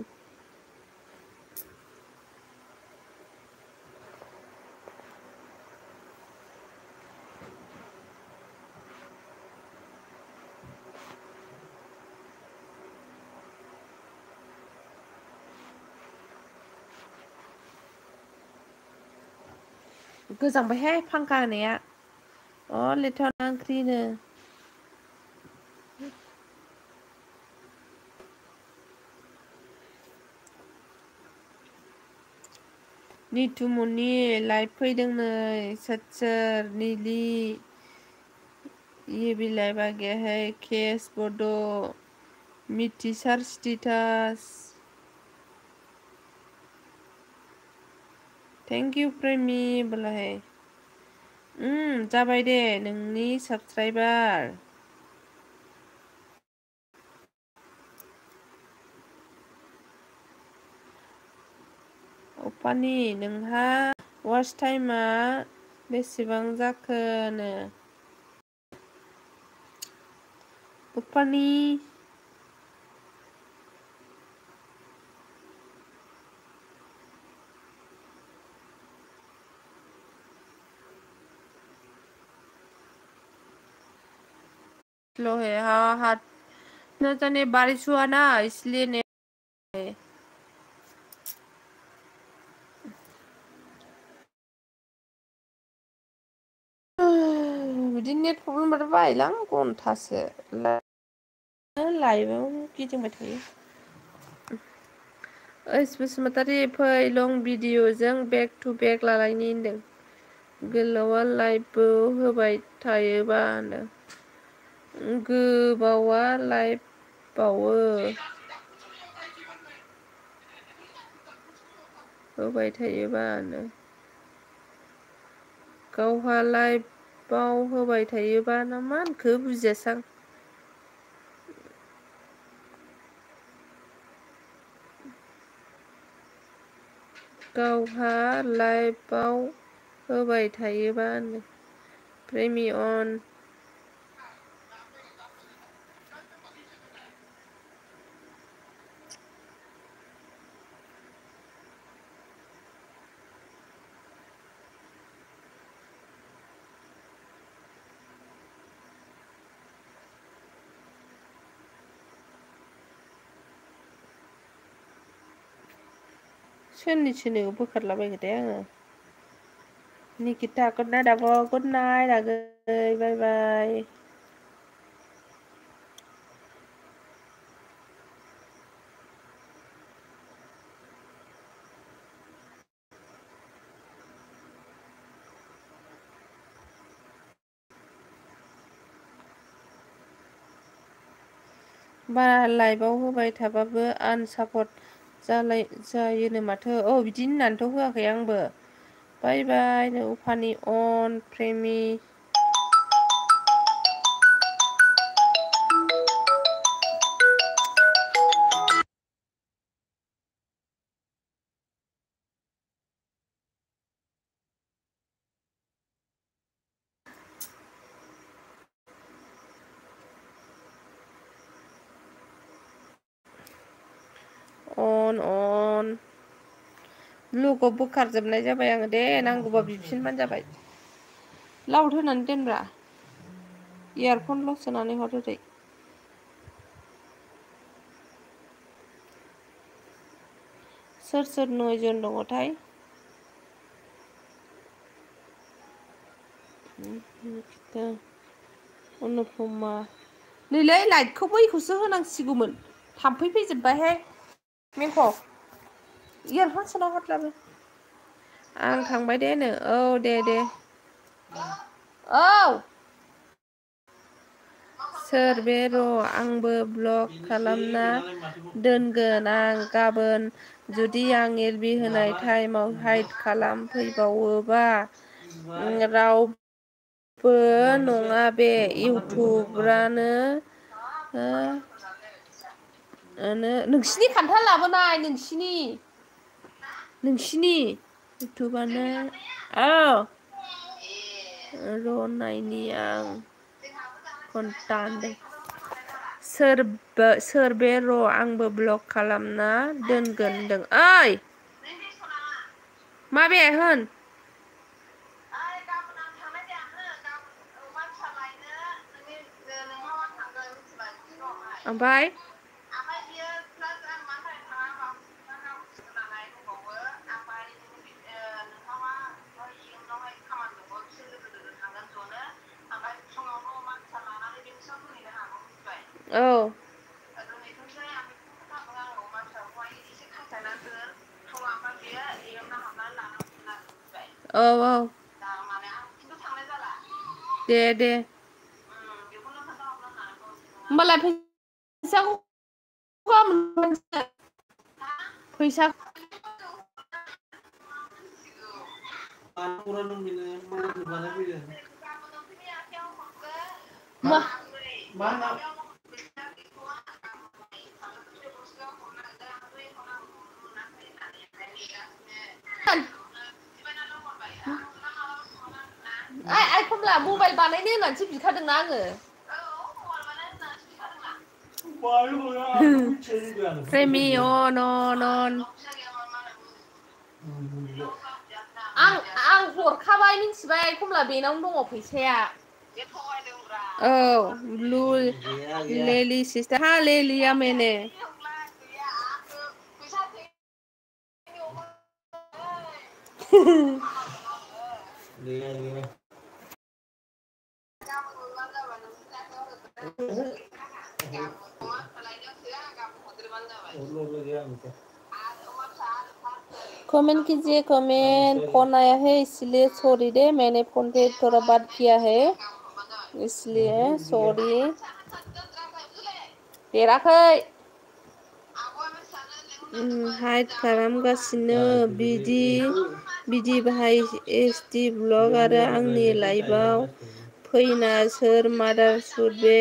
गोजांबायहाय फांखा होनाया लेथावना ओंख्रिनो निथुमनि लाइभ फैदों नै सोर निलि ये भी लाइव आ गया है केस बडो मिथिसार स्टेटास थेंक इउ प्रेमि बोलाय जाबाय दे नोंनि साबसक्राइबार अपानि नोंहा वाच टाइमा बेसेबां जाखोनो अपानि स्लो है हाँ हाथ न जाने बारिश हुआ ना इसलिए नहीं बिदि नेट प्रब्लेम बाथ' बायोलां घन्टासो लाइभआव गिदिंबाय थायो ओइस बसुमतारी फै लं भिडिअजों बेक टु बेक लालायनि होनदों गोलावा लाइभबो होबाय थायोबा होनदों गोबावा लाइभबावो होबाय थायोबा होनदों गावहा लाइभआव होबाय थायोबा ना मा होनखो बुजियासां गावहा लाइभआव होबाय थायोबा होनदों प्रेमि अन सोरनिखौ बोखारलाबायखो दे आङो निकिता गुड नाइट आब' गुड नाइट आगै बाय बाय बारा लाइभआव होबाय थाबाबो आनसापर्ट जायोनो माथो बिदि होननानैथ' होआखै आंबो बाय बाय नो उफानि अन प्रेमि अन ब्लुखौ बोखारजोबनाय जाबाय आङो दे नांगौबा बिफिनबानो जाबाय लाउड होनानै दोनब्रा इयारफनल' सोनानै हर ओरै सोर सोर नयजन दङथाय अनुपमा नैलै लाइटखौ बैखौसो होनांसिगौमोन थाम्फै फैजोबबायहाय मेंख' इयारफन सोना हरब्लाबो आं थांबाय दे नो दे सोर बे र' आंबो ब्लक खालामना दोनगोन आं गाबोन जुदि आं एलबि होनाय टाइमाव हाइड खालामफैबावोबा रावबो नङा बे इउटुबारानो नोंसिनि खान्थाल लाबोनाय नोंसिनि इउटुबानो र' नायनि आं घन्टा होनदों सोर बे र' आंबो ब्लक खालामना दोनगोन होनदों ओइ माबे होन ओमफ्राय औ औ दे होमबालाय फैसाखौ फैसा मा आइ कमला मबाइल बानायनो होननानैसो बिखादोंना आङो प्रेमि अन अन अन आं हरखाबाय मिथिबाय कमला बेनावनो दङ फैसाया औ ब्लू लेली सिस्टर हाँ ले लिया मैंने कमेंट कीजिए कमेंट फोन आया है इसलिए सॉरी दे मैंने फोन पे थोड़ा बात किया है इसलिए सॉरी देराखै हाइड खालामगासिनो बिदि बाहाय एसडि ब्लग आरो आंनि लाइभआव फैना सोर मादार सुट बे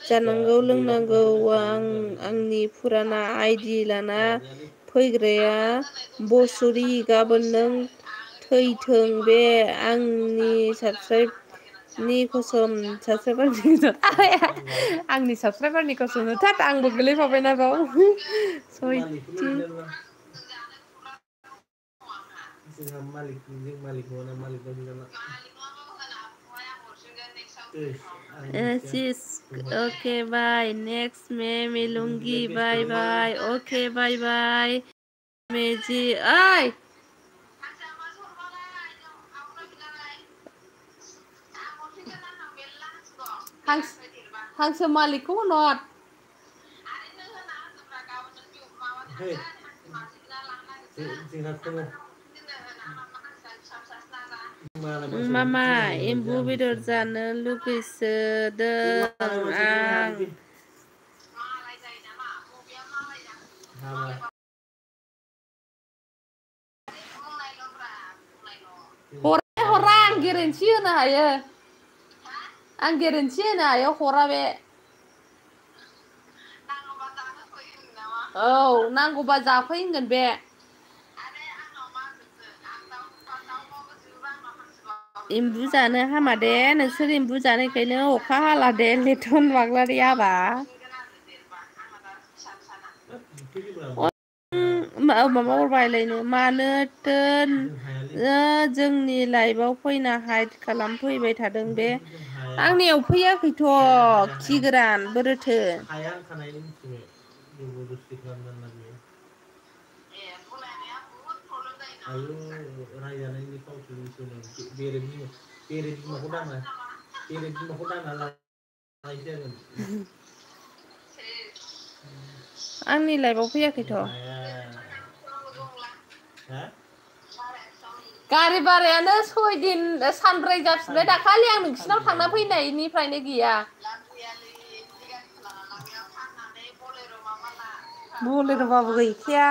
जानांगौ लोंनांगौ आंनि फुराना आइडि लाना फैग्राया बसुरि गाबोन नों थैथों बे आंनि साबस्क्राइबनि कसम आंनि साबस्क्राइबारनि कसम थात आंबो गोलैफाबायना बाव सयथि ओके बाय नेक्स्ट में मिलूंगी बाय बाय ओके बाय बाय मेजी ओइ हांसो मालिकखौ होनहर मामा एम्बु बेदर जानो लुगैसोदों आं हरा आं गेरेन्थि होनो हायो आं गेरेन्थि होनो हायो हरा बे औ नांगौबा जाफै होनगोन बे एम्बु जानो हामा दे नोंसोर एम्बु जानायखायनो अखा हाला दे लेथन बाग्लारि हाबा माबा हरबायलायनो मानोथो जोंनि लाइभआव फैना हाइड खालामफैबाय थादों बे आंनियाव फैयाखैथ' खि गोरान बोरोथो आंनि लाइभआव फैयाखैथ' गारि भारायानो 6 दिन सानब्रै जाफिनबाय दाखालि आं नोंसिनाव थांना फैनायनिफ्रायनो गैया बलेर'बाबो गैखाया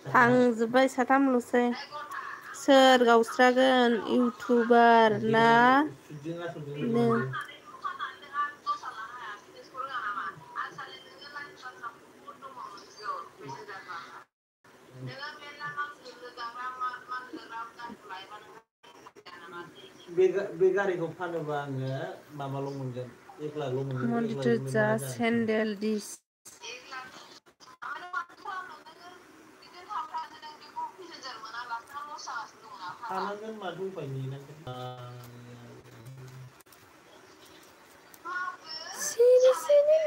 थांजोब्बाय साथामल'सै सोर गावस्रागोन इउटुबार ना बे गारिखौ फानोबा आङो माबाल' मोनगोन 1 लाखल' मोनगोन सेन्डेल दिस थानांगोन माथो उफाय नेनांगोन सिरि सिरि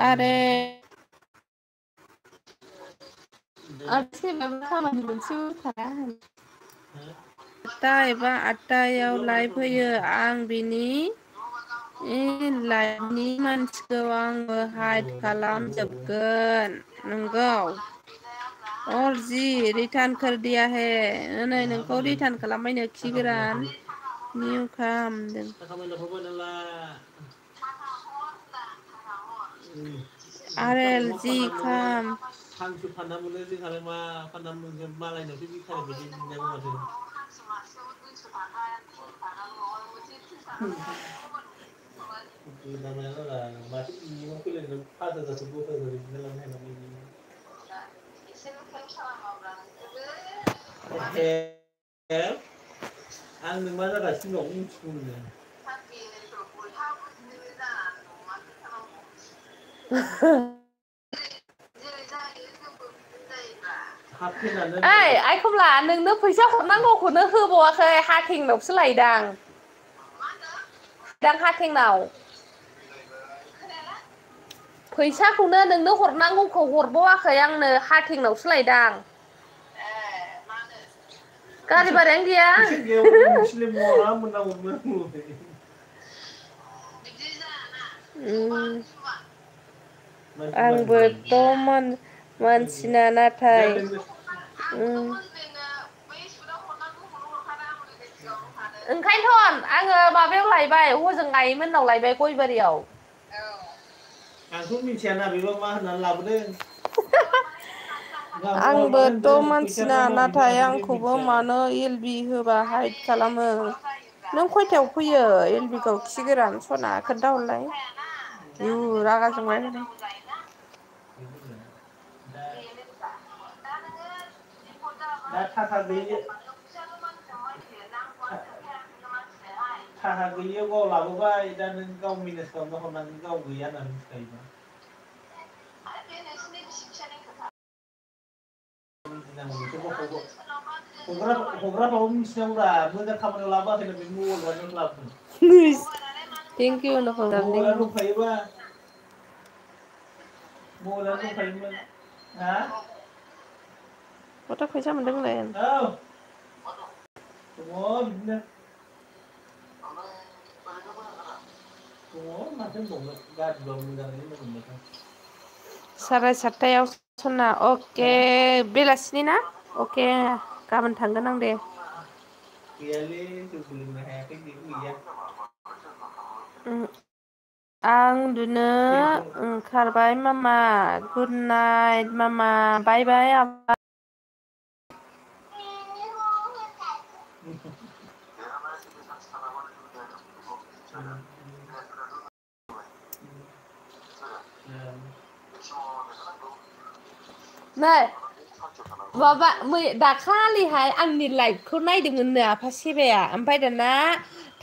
आरे खामानि मोनसेबो थाया 8टा एबा 8टायाव लाइभ होयो आं बिनि लाइभनि मानसिखौ आङो हाइड खालामजोबगोन नंगौ और जी रिटार्न कर दिया है नै नोंखौ रिटार्न खालामबायनो खि गोरान निउ खालामदों RLG खाम हांसो फानना मोनो जोंहालाय मा फानना मोनो मालायनावसो बिखारि बायदि नुनांगौ माथो माथो बिनियाव फैलायनानै 5,000 10,000 बिदिनो लांनो हायामोन आंनो मा जागासिनो दं मिथिगौ नोङो ओइ आइखमला नोंनो फैसा हरनांगौखौनो होबावाखै हाथिंनावसो लायदां हाथिंनाव फैसाखौनो नोंनो हरनांगौखौ हरबावाखै आंनो हाथिंनावसो लायदां गारि भारायानो गैया आंबोथ' मानसिना नाथाय ओंखायनोथ' आङो माबायाव लायबाय हजों आइमोननाव लायबाय गयबारियाव आंथ' मिथियाना बेबा मा होननानै लाबोदों आंबोथ' मानसिना नाथाय आंखौबो मानो एलबि होबा हाइद खालामो नों खयथायाव फैयो एलबिखौ खि गोरान सना खोन्थाहरलाय आयु रागा जोंबाय दा थाखा गैयियाव गाव लाबोबाय दा नों गाव मेनेज खालामना हरनांगोन गाव गैया होननानै मिथिखायोबा हग्राबाबो मिथिनांगौरा मोजां खामानियाव लाबोआखैनो बे मंगलबारनियावसो लाबोदों थेंक इउ मबाइला दंखायोबा मबाइला दंखायोमोन हा गथ' फैसा मोनदों होनलाय दङ बिदिनो दङ माथो होनबावनो गाज्रिबाबो मोजाङैनो मोनबाय 7:30 सना अके बेलासिनि ना अके गाबोन थांगोन आं दे गैयालै जौबो लोंनो हायाखै जेबो गैया आं उन्दुनो ओंखारबाय मामा गुड नाइट मामा बाय बाय नै माबा दाखालिहाय आंनि लाइभखौ नायदोंमोननो आफा सेबाया ओमफ्राय दाना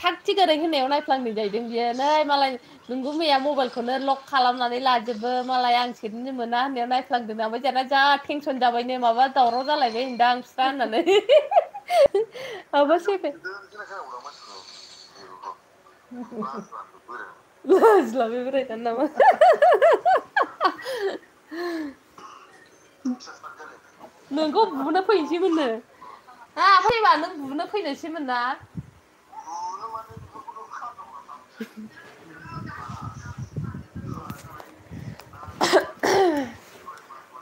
थाग थिग ओरै होनायाव नायफ्लांनाय जाहैदों बियो नै मालाय नोंगौ मैया मबाइलखौनो लक खालामनानै लाजोबो मालाय आं सेरनो मोना होननायाव नायफ्लांदों ओमफ्राय दाना जा टेनसन जाबायनो माबा दावराव जालायबाय होनदां बिस्रा होननानै माबा सेबे लाजिलाबाय बोरायना नामा नोंखौ बुनो फैनोसैमोननो फैबा नों बुनो फैनोसैमोन ना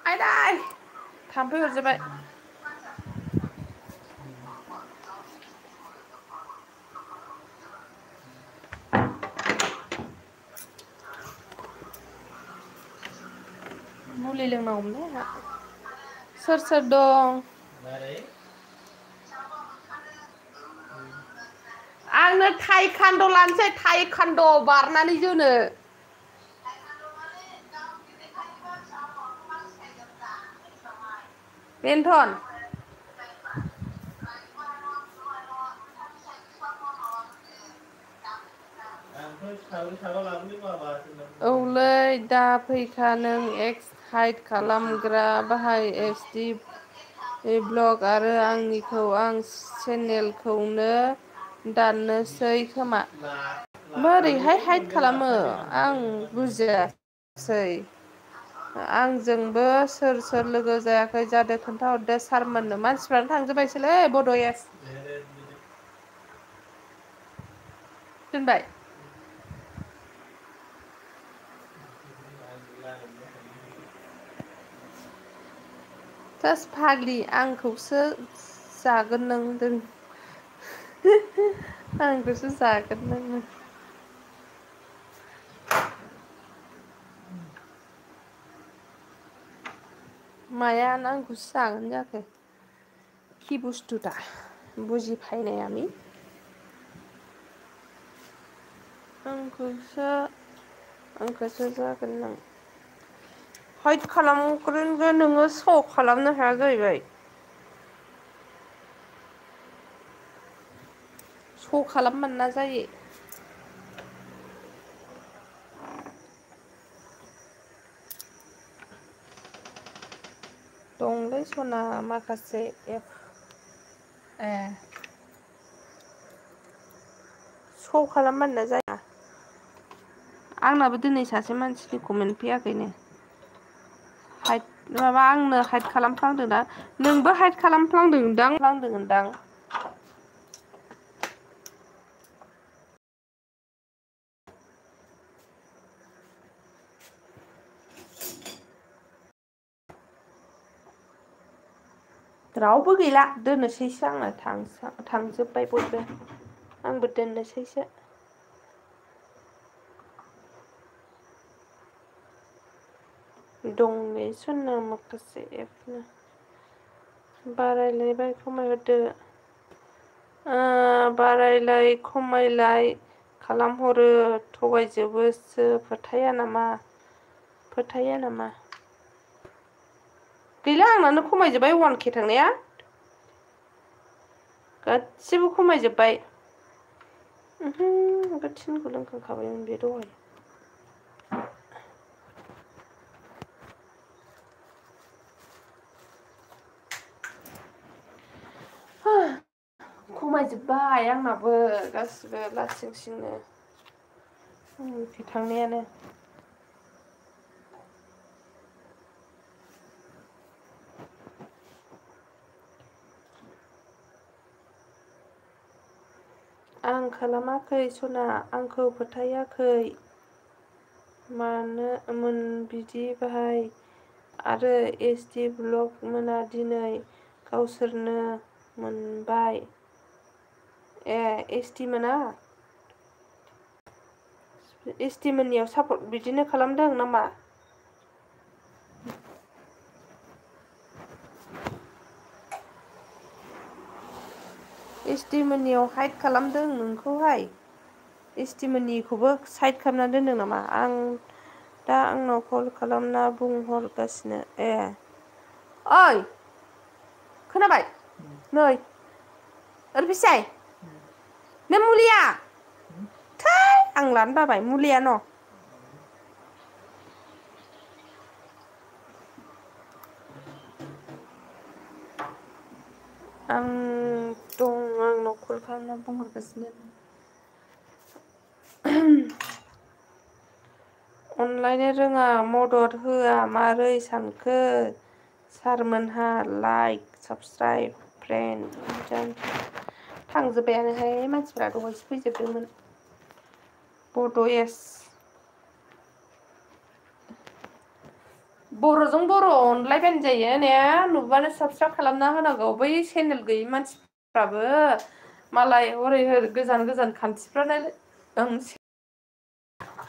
आयदै थाम्फै अरजोबबाय मुलि लोंनांगौमोनलै आंहा सोर सोर दं आंनो थाइखान्द' लानोसै थाइखान्द' बारनानै जोनो बेनोथन औलै दा फैखा नों एक्स हाइड खालामग्रा बाहाय एसडि ब्लग आरो आंनिखौ आं चेनेलखौनो दाननोसै खोमा बोरैहाय हाइड खालामो आं बुजियासै आंजोंबो सोर सोर लोगो जायाखै जादों खोन्थाहरदो सारमोननो मानसिफ्रानो थांजोबबायसोलै बड' एस दोनबाय जास्ट फाग्लि आंखौसो जागोन नोंदों आंखौसो जागोन नोङो माया नांगौसो जागोन जाखो कि बुस्थु दा बुजिफायनाय आमी आंखौसो जागोन नों हाइद खालामग्रोनबो नोङो स' खालामनो हाया जाहैबाय स' खालामबानो जायो दंलै सना माखासे एप स' खालामबानो जाया आंनाबो दिनै सासे मानसिनि कमेन्ट फैयाखैनो हाइद माबा आंनो हाइद खालामफ्लांदों दा नोंबो हाइद खालामफ्लांदोंदां रावबो गैला दोननोसैसो आंना थांजोब्बाय बयबो आंबो दोननोसैसो दंनै सना माखासे एपनो बारायलायबाय खमायहरदो बारायलाय खमायलाय खालामहरो थगायजोबोसो फोथाया नामा गैला आंनानो खमायजोब्बाय 1K थांनाया गासिबो खमायजोब्बाय थिनखौ लोंखांखाबायमोन बे दहाय खमायजोब्बाय आंनाबो गासिबो लासिं सिंनो थांनायानो आं खालामाखै सना आंखौ फोथायाखै मानो बिदि बाहाय आरो SD ब्लग मोना दिनै गावसोरनो मोनबाय SD मोना SD मोननियाव सापर्ट बिदिनो खालामदों नामा SD मोननियाव हाइद खालामदों नोंखौहाय SD मोननिखौबो साइड खालामना दोनदों नामा आं दा आंनाव कल खालामना बुंहरगासिनो ओइ खोनाबाय नै ओरै फैसाय नों मुलिया थै आं लानो बाबाय मुलिया न' आं दं आंनाव कल खालामना बुंहरगासिनो अनलायनो रोङा मदद होआ मारै सानखो सारमोनहा लाइक साबसक्राइब फ्रेन्ड थांजोब्बायानोहाय मानसिफ्रा दहायसो फैजोबदोंमोन बड' बर'जों बर' अनलायबानो जायो ने नुबानो साबसक्राइब खालामना होनांगौ बै चेनेल गैयि मानसिफ्राबो मालाय हरै गोजान गोजान खान्थिफ्रानो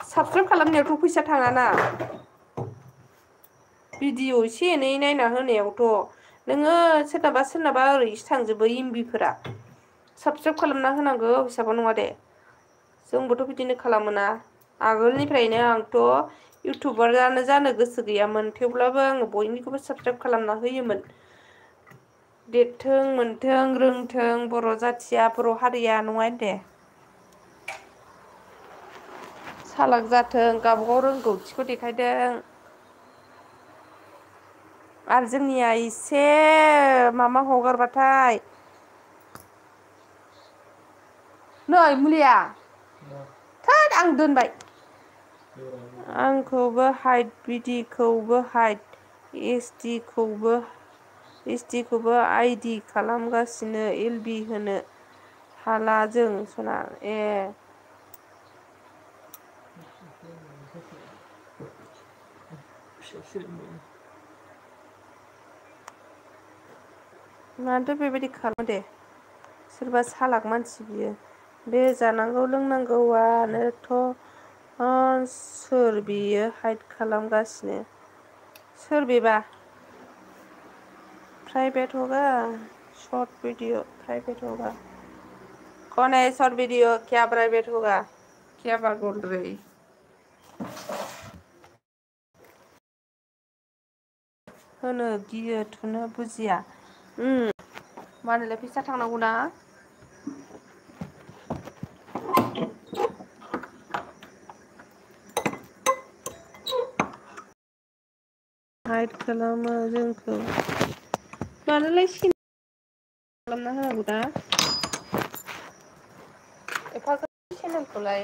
साबसक्राइब खालामनायावथ' फैसा थाङाना भिडिअ एसे एनै नायना होनायावथ' नोङो सोरनाबा ओरैसो थांजोबो एमबिफोरा साबसक्राइब खालामना होनांगौ हिसाबाव नङा दे जोंबोथ' बिदिनो खालामोना आगोलनिफ्रायनो आंथ' इउटुबारानो जानो गोसो गैयामोन थेवब्लाबो आङो बयनिखौबो साबसक्राइब खालामना होयोमोन देरथों मोनथों रोंथों बर' जाथिया बर' हारिया नङा दे सालाक जाथों गावबागाव रोंगौथिखौ देखायदों आरो जोंनिया एसे माबा हगारबाथाय नै मुलिया थोद आं दोनबाय आंखौबो हाइद बिदिखौबो हाइद एसटिखौबो आइदि खालामगासिनो एलबि होनो हाला जों सना मानोथो बेबायदि खालामो दे सोरबा सालाक मानसि बियो बे जानांगौ लोंनांगौआनोथ' सोर बियो हाइद खालामगासिनो सोर बेबा प्राइवेट होगा शॉर्ट वीडियो प्राइवेट होगा कौन है शॉर्ट वीडियो क्या प्राइवेट होगा क्या बात बोल रही होनो गियो थुनो बुजिया मानोलाय फैसा थांनांगौ ना हाइड खालामो जोंखौ मानोलाय सिन खालामना होनांगौ दा एफा चेनेलखौलाय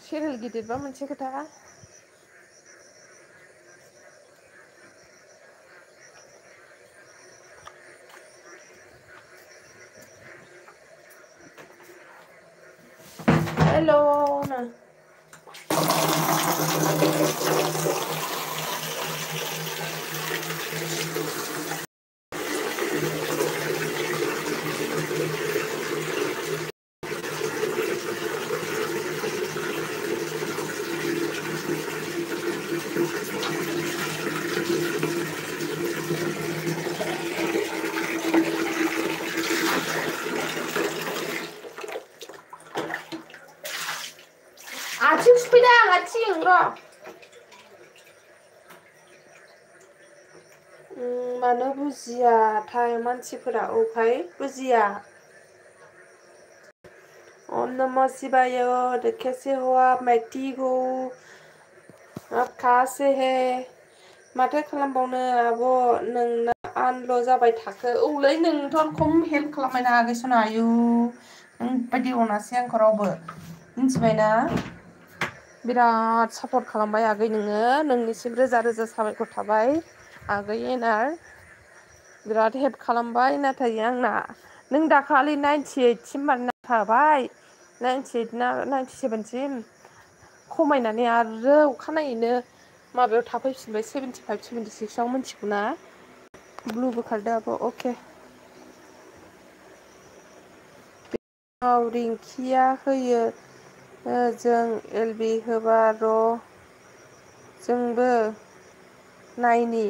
चेनेल गिदिरबा मोनसे खोथा हेलौ नो आथिं सुफैदां आथिं र' मानो बुजियाथाय मानसिफोरा औहाय बुजिया ओम नमः शिवाय कैसे हो आप मैं ठीक हूँ आप कहाँ से है माथो खालामबावनो आब' नोंना आनल' जाबाय थाखो औलै नोंथ' खम हेल्प खालामबायना आगैसना आयु नोंबायदि अनासै आंखौ रावबो मिथिबायना बिराद सापर्ट खालामबाय आगै नोङो नोंनिसिम रोजा रोजा साबायखर थाबाय आगै एनार बिराद हेल्प खालामबाय नाथाय आंना नों दाखालि 98सिम मानो थाबाय 98 ना 97सिम खमायनानै आरो अखानायैनो माबायाव थाफैफिनबाय 75 76आव मिथिगौ ना ब्लुबो खारदो आब' अके औ रिंकिया होयो जों एलबि होबा र' जोंबो नायनि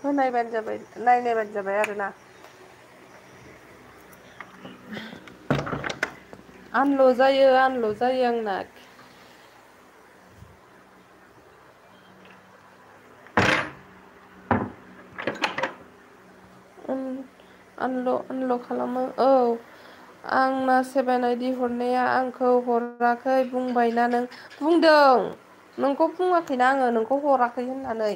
नायनायबानो जाबाय आरोना आनल' जायो आंना आनल' खालामो औ आंना 7 आइडि हरनाया आंखौ हराखै बुंबायना नों बुंदों नोंखौ बुङाखैना आङो नोंखौ हराखै होननानै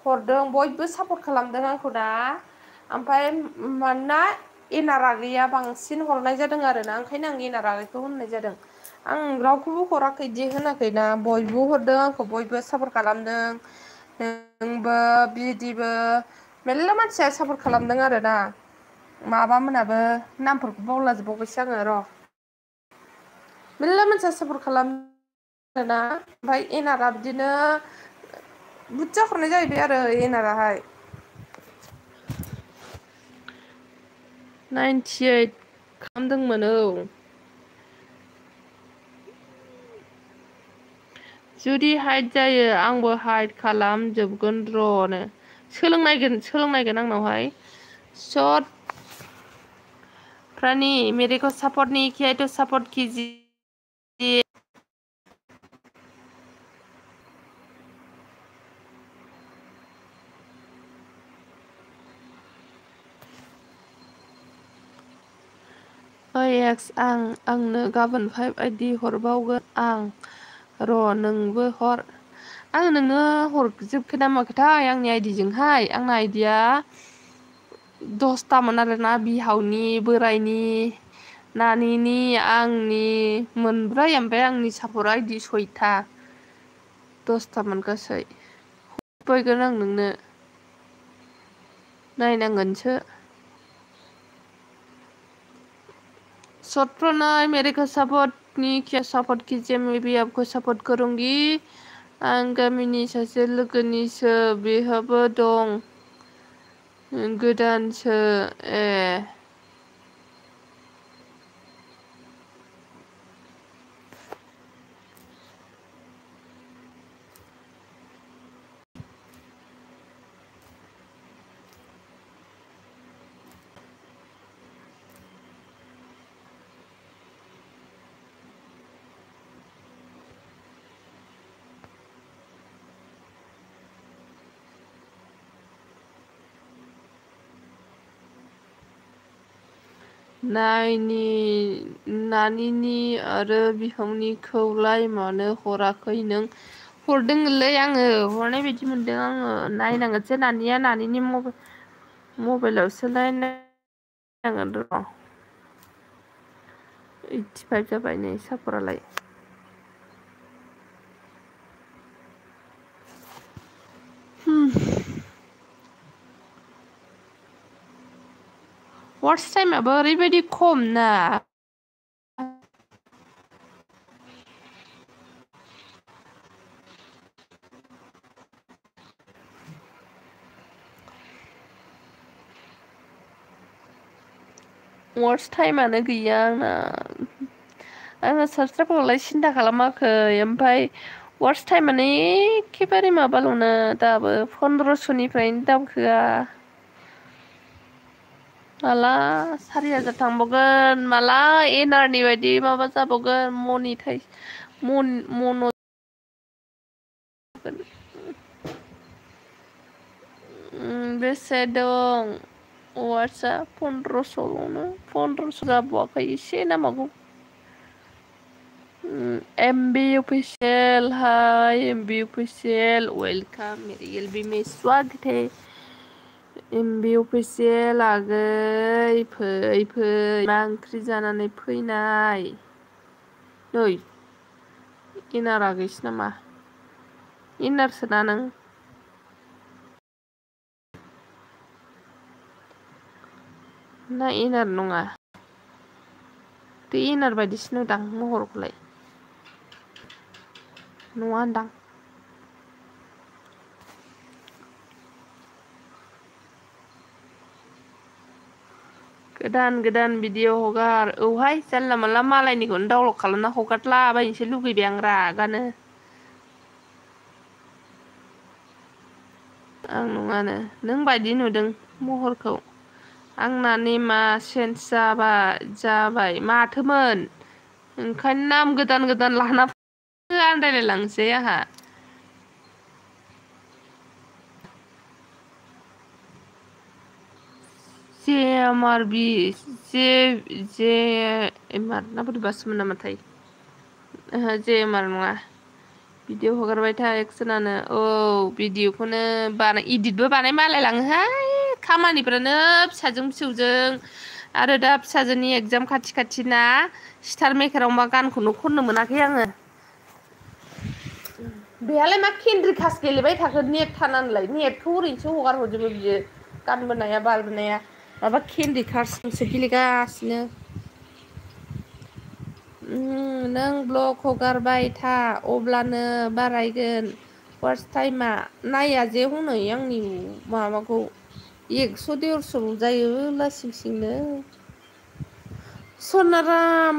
हरदों बयबो सापर्ट खालामदों आंखौ दा ओमफ्राय मानोना एनार आगैया बांसिन हरनाय जादों आरोना ओंखायनो आं एनार आगैखौ होननाय जादों आं रावखौबो हराखै इदि होनाखैना बयबो हरदों आंखौ बयबो सापर्ट खालामदों नोंबो बिदिबो मेर्ला मानसिया सापर्ट खालामदों आरोना माबा मोनाबो नामफोरखौ बावलाजोबबावबायसो आङो र' मेर्ला मानसिया सापर्ट खालामदों आरोना ओमफ्राय एनारा बिदिनो बुरजा हरनाय जाहैबाय आरो एनाराहाय 98 खालामदोंमोन औ जुदि हाइट जायो आंबो हाइट खालामजोबगोन र'नो सोलोंनायगोन आंनावहाय शॉर्ट प्राणी मेरे को सपोर्ट नहीं किया तो सपोर्ट कीजिए एक्स आंनो गाबोन 5 आइडि हरबावगोन आं र' नोंबो हर आं नोंनो हरजोबखो ना माखोथाय आंनि आइडिजोंहाय आंना आइडिया 10थामोन आरोना बिहावनि बोरायनि नानिनि आंनि मोनब्रै ओमफ्राय आंनि सापर्ट आइडि 6था 10थामोन गासै हरबायगोन आं नोंनो नायनांगोनसो शॉर्ट प्रणय मेरे को सपोर्ट नहीं किया सपोर्ट कीजिए मैं भी आपको सपोर्ट करूंगी आं गामिनि सासे लोगोनिसो बेहाबो दं गोदानसो नानिनि आरो बिहावनिखौलाय मानो हराखै नों? हरदोंलै आङो हरनाय बायदि मोनदों आङो नायनांगोनसो नानिनि मबाइलावसो नायनांगोन र' 85 जाबाय नै सापरालाय वाट्स टाइमाबो ओरैबायदि खम ना वाट्स टाइमानो गैया आङो साबसक्राइबखौलाय सिन्था खालामाखै ओमफ्राय वाट्स टाइमानो एखेबारे माबाल'नो दाबो 1500निफ्रायनो दावखोआ माला 4000 थांबावगोन माला एनारनि बायदि माबा जाबावगोन मन बेसे दं वाट्सआ 1500 जाबावाखै एसे नांबावगौ MB ऑफिशियल हाय MB ऑफिशियल वेलकम मेरे एलबी में स्वागत है MB ऑफिशियल आगै फै मा ओंख्रि जानानै फैनाय नै इनार आगैसो नामा इनारसोना नों ना इनार नङा बे इनार बायदिसो नुदां महरखौलाय नङा होनदां गोदान भिडिअ हगार औहाय जानला मानला मालायनिखौनो डाउनलड खालामना हगारलाबायनोसो लुगैबाय आं रागानो आं नङानो नों बायदि नुदों महरखौ आंना नेमा चेन्ज जाबाय माथोमोन ओंखायनो नाम गोदान लाना आन्दायलायलांसै आंहा JMR ना बोरैबासोमोन नामाथाय JMR नङा भिडिअ हगारबाय था एक्सनानो औ भिडिअखौनो इदिटबो बानाय मालायलाङोहाय खामानिफ्रानो फिसाजों आरो दा फिसाजोनि एगजाम खाथि ना स्टार मेकाराव मा गानखौनो खननो मोनाखै आङो बेहालाय मा केन्ड्रि कास गेलेबाय थाखो नेट थानानैलाय नेटखौ ओरैनोसो हगार हरजोबो बियो गानबोनाया बारबोनाया माबा केन्डि क्रासजोंसो गेलेगासिनो नों ब्लग हगारबाय था अब्लानो बारायगोन वाट्स टाइमा नाया जे हनै आंनि माबाखौ 100-150 जायो लासिंसिंनो सनाराम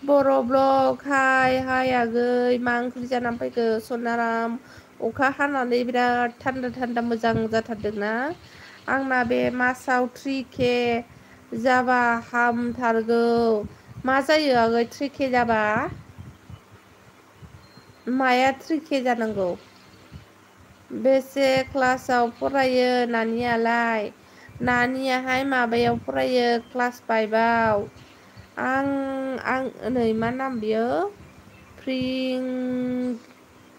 बर' ब्लग हाय आगै मा ओंख्रि जानानै फैखो सनाराम अखा हानानै बिराद थान्दा मोजां जाथारदोंना आंना बे मासाव 3K जाबा हामथारगौ मा जायो आगै 3K जाबा माया 3K जानांगौ बेसे क्लासाव फरायो नानियाहाय माबायाव फरायो क्लास 5आव आं नै मा नाम बियो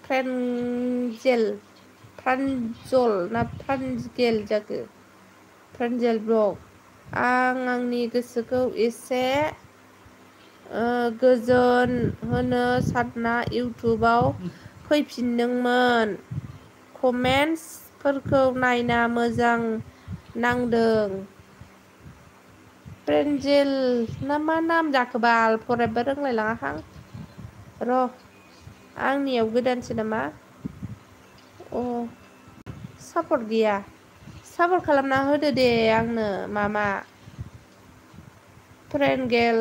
प्रान्जल ना प्रान्जल जाखो प्रान्जल ब्लग आं आंनि गोसोखौ एसे गोजोन होनो सानना इउटुबाव फैफिनदोंमोन कमेन्टसफोरखौ नायना मोजां नांदों प्रेन्जेल ना मा नाम जाखोबाल फरायबा रोंलायलाङाहां र' आंनियाव गोदानसो नामा सापर्ट गैया सापर्ट खालामना होदो दे आंनो मामा प्रेन्जेल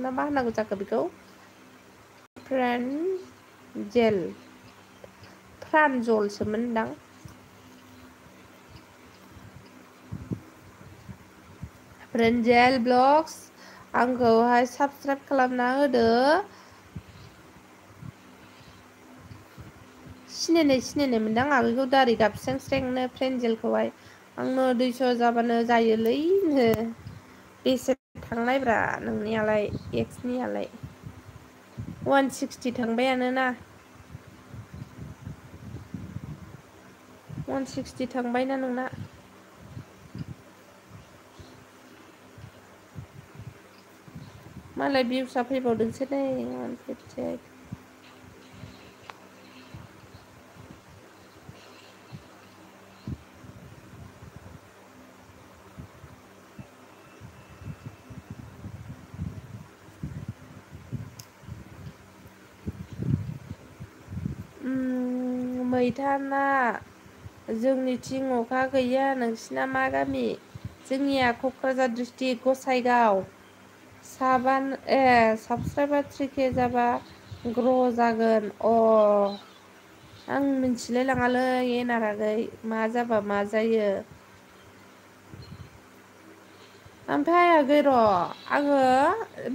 ना मा होनांगौ जाखो बेखौ प्रान्जलसोमोनदां प्रेन्जेल ब्लग्स आंखौहाय साबस्क्राइब खालामना होदो सिनायनाय मोनदां आगैखौ दारि गाबस्रें प्रेन्जेलखौहाय आंनो 200 जाबानो जायोलैनो बेसे थांनायब्रा नोंनियालाय एक्सनियालाय 160 थांबायानोना 160 थांबायना नोंना मालाय भिउसा फैबावदोंसो नै 158 मैथा ना जोंनिथिं अखा गैया नोंसिना मा गामि जोंनिया Kokrajhar district Gossaigaon subscriber 3K जाबा ग्र' जागोन आं मिन्थिलाय लाङालै एनारागै मा जाबा मा जायो ओमफ्राय आगै र' आङो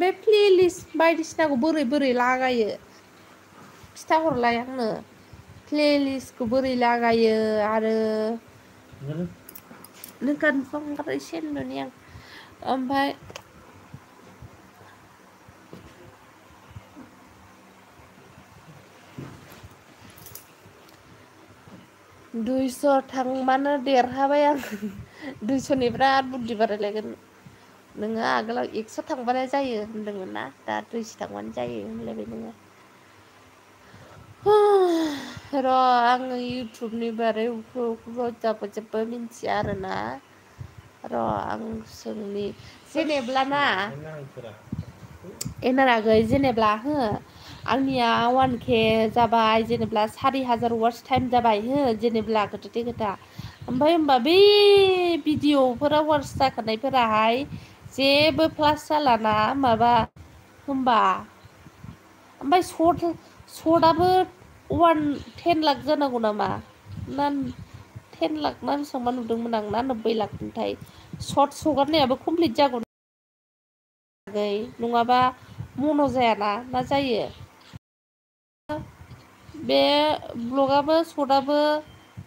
बे प्लेलिस्ट बायदिसिनाखौ बोरै लागायो खिथाहरलाय आंनो प्लेलिस्टखौ बोरै लागायो आरो नों कनफार्म एसे नुनि आं ओमफ्राय 200 थांबानो देरहाबाय आं 200नि बिराद बुद्धि बारायलायगोन नोङो आगोलाव 100 थांबानो जायो होनदोंमोन ना दा 200 थांबानो जायो होनलायबाय नोङो र' आङो इउटुबनि बारै जेबो मिन्थिया आरोना र' आं सोंनि जेनेब्ला ना एनारागै जेनेब्ला हो आंनिया 1K जाबाय जेनेब्ला 4000 वाच टाइम जाबाय हो जेनेब्ला खोथा ओमफ्राय होमबा बै भिडिअफोरा वार्स जाखानायफोराहाय जेबो प्लास जालाना माबा होमबा ओमफ्राय सर्टआबो 10 लाख जानांगौ नामा ना 10 लाख ना बेसेबांबा नुदोंमोन आं ना 90 लाखमोनथाय सर्टस हगारनायाबो कमप्लिट जागौ नङाबा मन' जायाना ना जायो बे ब्लगआबो सर्टआबो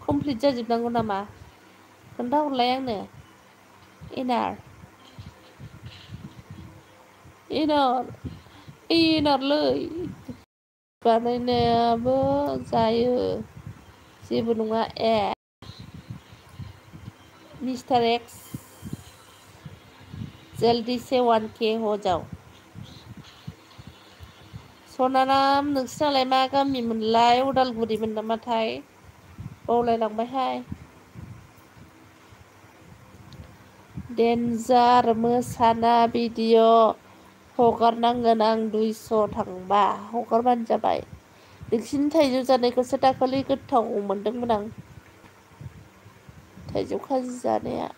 कमप्लिट जाजोबनांगौ नामा खोन्थाहरलाय आंनो एनारलै बानायनायाबो जायो जेबो नङा मिस्टार एक्स जल्दी से 1K हो जाओ सनाराम नोंसिनालाय मा गामिमोनलाय उदालगुरिमोन नामाथाय बावलायलांबायहाय डेन्जार मोसाना भिडिअ हगारनांगोन आं 200 थांबा हगारबानो जाबाय नोंसिनि थाइजौ जानायखौसो दाखालि गोथाव मोनदोंमोन आं थाइजौ खाजि जानाया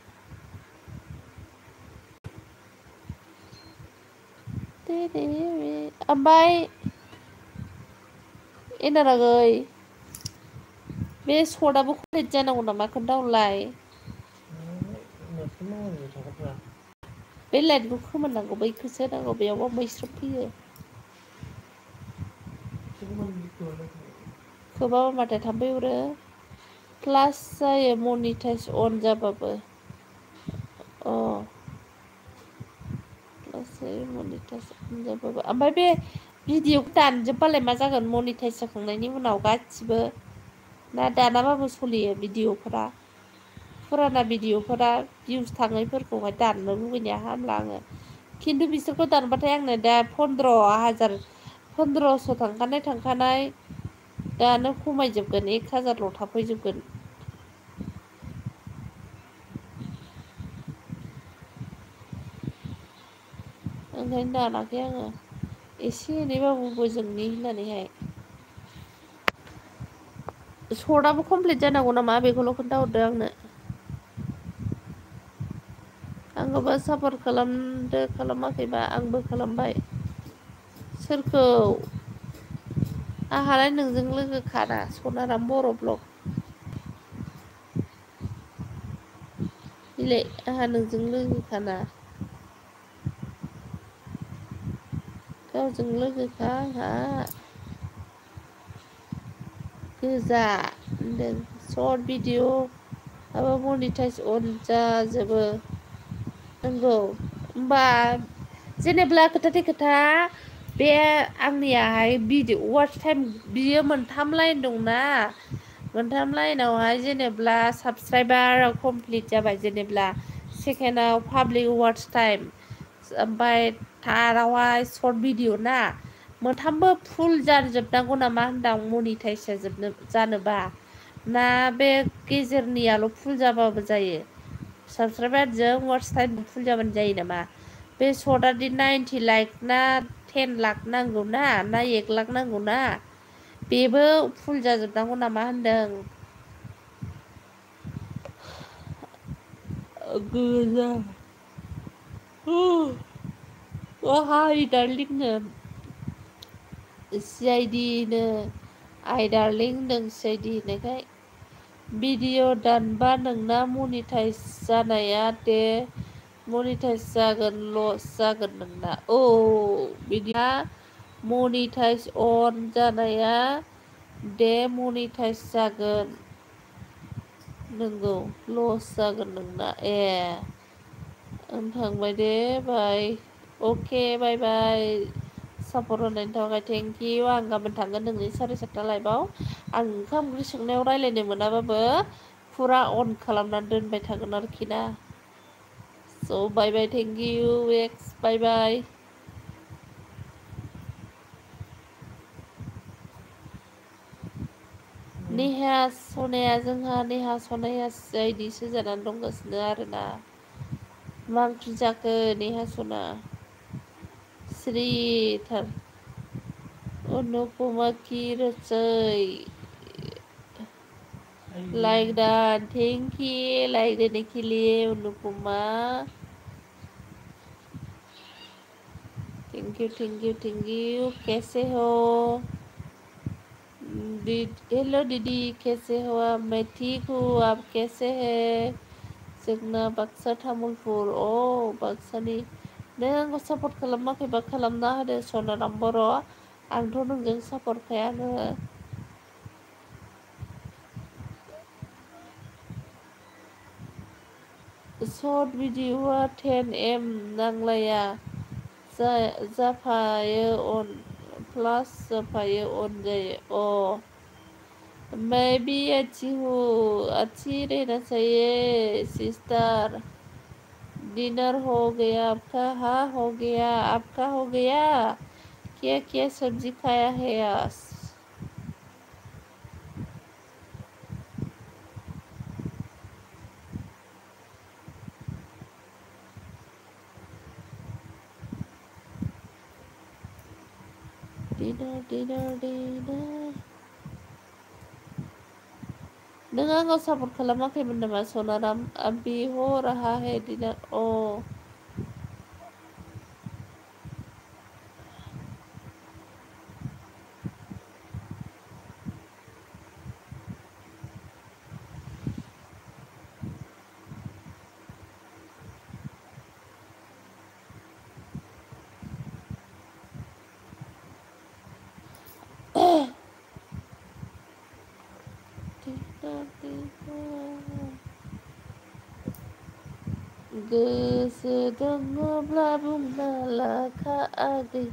ओमफ्राय एनारागै बे सर्टआबो कमप्लिट जानांगौ नामा खोन्थाहरलाय बे लाइटखौ खोमोरनांगौ बैखौसो नांगौ बेयावबा मैस्रोम फैयो खोबाबा माथो थाम्फै अरो प्लास जायो मनिटाइज अन जाबाबो ओमफ्राय बे भिडिअखौ दानजोबबालाय मा जागोन मनिटाइज जाखांनायनि उनाव गासिबो ना दानाबाबो सोलियो भिडिअफोरा फुराना भिडिअफोरा भिउस थाङैफोरखौहाय दाननो लुबैनाया हामला आङो खिन्थु बिसोरखौ दानबाथाय आंनो दा 1500 थांखानाय दानो खमायजोबगोन 1000ल' थाफैजोबगोन ओंखायनो दानाखै आङो एसे एनैबाबो बोजोंनि होननानैहाय सर्टआबो कमप्लिट जानांगौ नामा बेखौल' खोन्थाहरदो आंनो आंखौबो सापर्ट खालामदो खालामाखैबा आंबो खालामबाय सोरखौ आंहालाय नोंजों लोगोखाना सनाराम बर' ब्लग बिलाय आंहा नोंजों लोगोखाना गावजों लोगोखा आंहा गोजा होनदों सर्ट भिडिअ माबा मनिटाइज अन जाजोबो नंगौ होमबा जेनेब्ला खोथा बे आंनियाहाय भिडिअ वाच टाइम बियो मोनथाम लाइन दंना मोनथाम लाइनावहाय जेनेब्ला साबसक्राइबार कमप्लिट जाबाय जेनेब्ला सेकेन्डआव पाब्लिक वाच टाइम ओमफ्राय थार्डआवहाय सर्ट भिडिअ ना मोनथामबो फुल जाजोबनांगौ नामा होनदां मनिटाइस जानोबा ना बे गेजेरनियाल' फुल जाबाबो जायो साबसक्राइबारजों वाच टाइम फुल जाबानो जायो नामा बे सर्टआदि 90 लाख ना 10 लाख नांगौ ना 1 लाख नांगौ ना बेबो फुल जाजोबनांगौ नामा होनदों गोजा हाय डार्लिंनो CID नो आइ डार्लिं होनदों CID होननायखाय भिडिअ दानबा नोंना मनिटाइज जानाया दे मनिटाइज जागोन लस जागोन नोंना बिदिया मनिटाइज अन जानाया दे मनिटाइज जागोन नंगौ लस जागोन नोंना आं थांबाय दे बाय अके बाय बाय सापर्ट होनायनि थाखाय थेंक इउ आं गाबोन थांगोन नोंनि 7:30 लाइभआव आं ओंखाम ओंख्रि संनायाव रायज्लायनो मोनाबाबो फुरा अन खालामनानै दोनबाय थागोन आरोखि ना स' बाय बाय थेंक इउ एक्स बाय बाय नेहा सनाया जोंहा नेहा सनाया CIDसो जानानै दंगासिनो आरोना मा ओंख्रि जाखो नेहा सना श्रीथार अनुपमा की रसोई like that thank you like देने के लिए अनुपमा थैंक यू कैसे हो हेलो दीदी कैसे हो आप मैं ठीक हूँ आप कैसे हैं जोंना बाक्सा तामुलपुर बाक्सानि नों आंखौ सापर्ट खालामाखैबा खालामना होदो सनाराम बर' आंथ' नोंजों सापर्ट खायानो सर्ट भिडिअआ 10M नांलाया जाफायो अन प्लास जाफायो अन जायो मैं भी अच्छी हूँ अच्छी रहना चाहिए सिस्टर डिनर हो गया आपका हाँ हो गया आपका हो गया क्या क्या सब्जी खाया है आज डिनर नों आंखौ सापर्ट खालामाखैमोन नामा सनाराम अभी हो रहा है डिनर गोसो दङब्ला बुंना लाखा आगै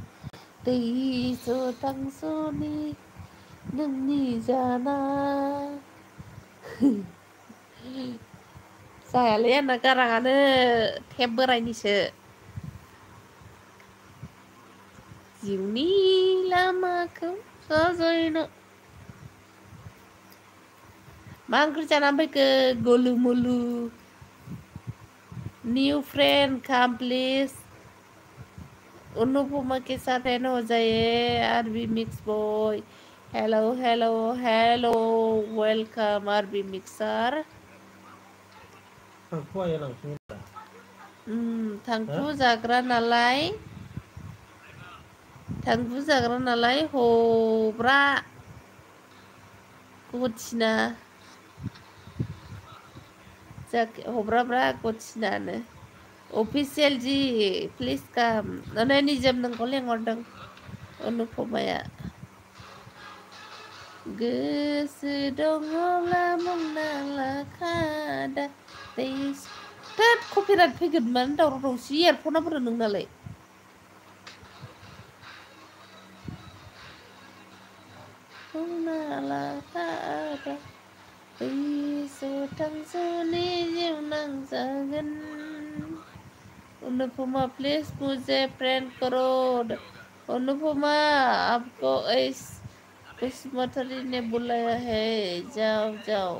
दैस' थांस'नि नोंनि जाना जायालै आंना गाराङानो टेप बोरायनिसो जिउनि लामाखौ साजायनो मा ओंख्रि जानानै फैखो गलु मुलु new friend come please Anupama के साथ एन हो जाइए RB mix boy hello hello hello welcome RB mixer थांखु जाग्रा नालाय हब्रा गथिना हब्राब्रा गथिनानो अफिसियेल जी प्लिज काम नै निजोम नोंखौ लेंहरदों अनुपमाया गोसो दङब्ला बुंना लाखादा थोद कपिराइट फैगोन मानो दावराव दावसि इयारफना बोरो नोंनालाय बुंना लाखादा थांस'नि जिउ नांजागोन अनुपमा प्लीज मुझे फ्रेंड करो अनुपमा आपको इस बसुमतारी ने बुलाया है जाओ जाओ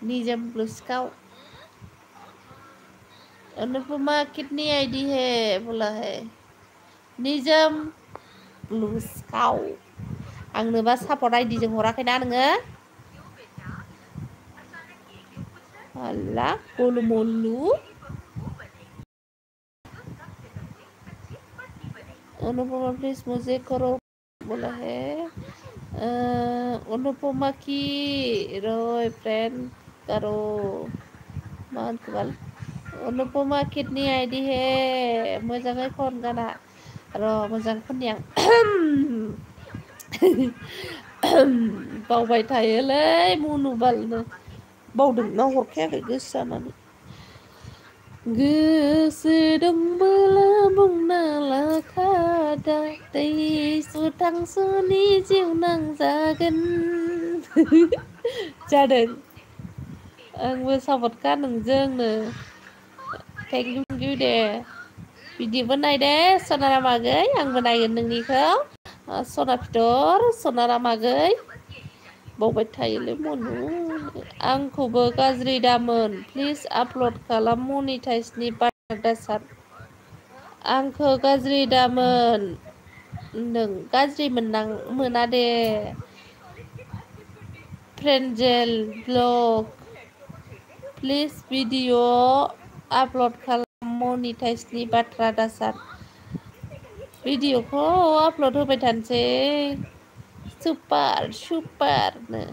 निजम ब्लूस्काउ अनुपमा कितनी आईडी है बोला है निजम ब्लूस्काउ आंनोबा सापर्ट आईडी जों हराखैना नोङो अल्लाह गोलमोलु अनुपमा प्लीज मुझे करो बोला है अनुपमा की रोय फ्रेंड करो मानकबाल अनुपमा कितनी आईडी है मोजाङै खन गाना र' मोजां खननि आं बावबाय थायोलै मनुबालनो बावदों ना हरखायाखै गोसो जानानै गोसो दंबोला बुंना लाखादा थांस'नि जिउ नांजागोन जादों आंबो सापर्टखा नोंजोंनो थेंक इउ दे बिदिबो नाय दे सनाराम आगै आंबो नायगोन नोंनिखौ सना फिथर सनाराम आगै बावबाय थायोलै मनु आंखौबो गाज्रि दामोन प्लिज आपल'ड खालाम मनिटाइजनि बाथ्रा दासान आंखौ गाज्रि दामोन नों गाज्रि मोना दे फ्रेन्जेल ब्लग प्लिज भिडिअ आपल'ड खालाम मनिटाइजनि बाथ्रा दासान भिडिअखौ आपल'ड होबाय थानोसै सुपारनो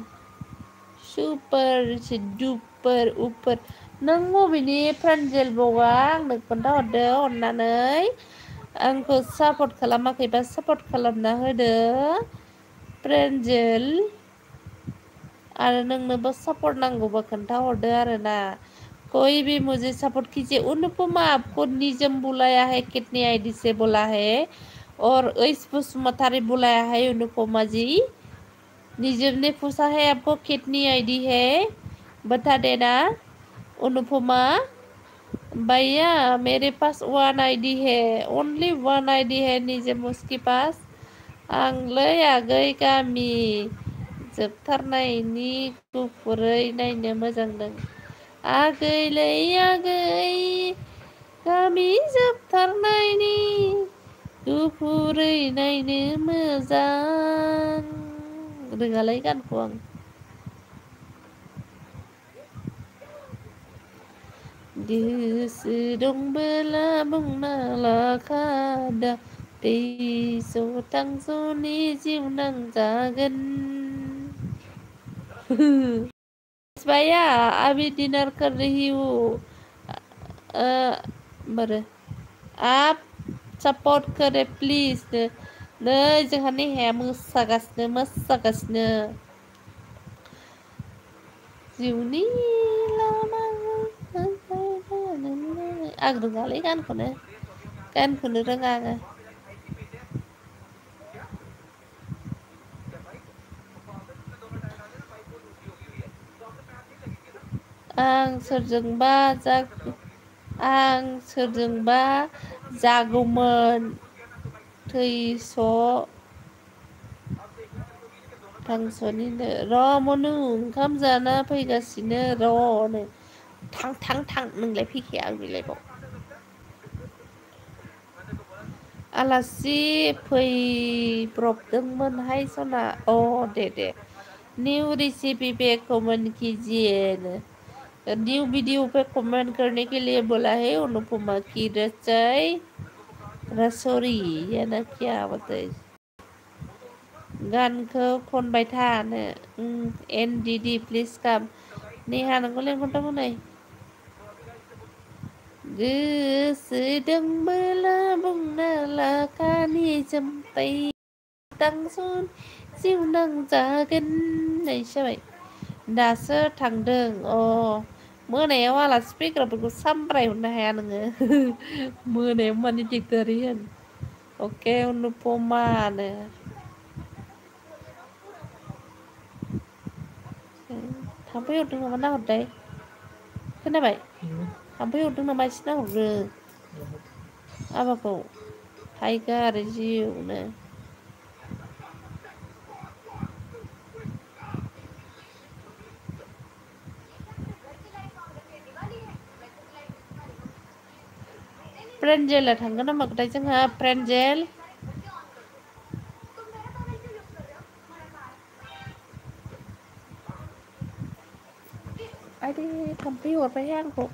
सुपार दुपार उपार नों बबेनि फ्रेन्जेल ब्लगा आंनो खोन्थाहरदो अननानै आंखौ सापर्ट खालामाखैबा सापर्ट खालामना होदो फ्रेन्जेल आरो नोंनोबो सापर्ट नांगौबा खोन्थाहरदो आरोना कोई भी मुझे सपोर्ट कीजिए अनुपमा आपको निजम बुलाया है कितनी आईडी से बोला है और इस बसुमतारी बुलाया है अनुपमा जी निजम ने पूछा है आपको कितनी आईडी है बता देना अनुपमा भैया मेरे पास 1 आईडी है ओनली 1 आईडी है निजम उसके पास आंलै आगै गामि जोबथारनायनि गुफुरै नायनो मोजां नों आगैलै आगै गामि जोबथारनायनि गुफुरै नायनो मोजां रोङालै गानखौ आं गोसो दंबोला बुंना लाखादा थांस'नि जिउ नांजागोन भैया अभी डिनर कर रही हूँ आप सपोर्ट करे प्लिज नै जोंहा नेहाया मोसागासिनो जिउनि लामा आं रोङालै गानखौनो रोङा आङो आं सोरजोंबा जागौमोन थांस'निनो र' मनु ओंखाम जाना फैगासिनो र'नो थां नोंलाय फैखाया आं बिलाइबाव आलासि फैब्रबदोंमोनहाय सना they knew recipe Pay comment कीजिए न्यू वीडियो पे कमेंट करने के लिए बोला है अनुपमा की रसोरी या ना क्या बताए गानखौ खनबाय थानो एनडिडि प्लिज काम नेहा नोंखौ लेंहरदोंमोन नै गोसो दंबोला बुंना लाखानि जोमबाय थांसन जिउ नांजागोन होननायसो जाबाय दासो थांदों मोनायाव आलासि फैग्राफोरखौ सामब्रायहरनो हाया नोङो मोनायाव माने दिगदारि होन अके अनुपमानो थाम्फै हरदों नामा नाहरदाय खोनाबाय थाम्फै हरदों नामा एसे नाहरग्रो आबाखौ टाइगार जिउनो प्रेन्जेला थांगोन नामाथाय जोंहा प्रेन्जेल आरे थाम्फै हरबायहाय आंखौ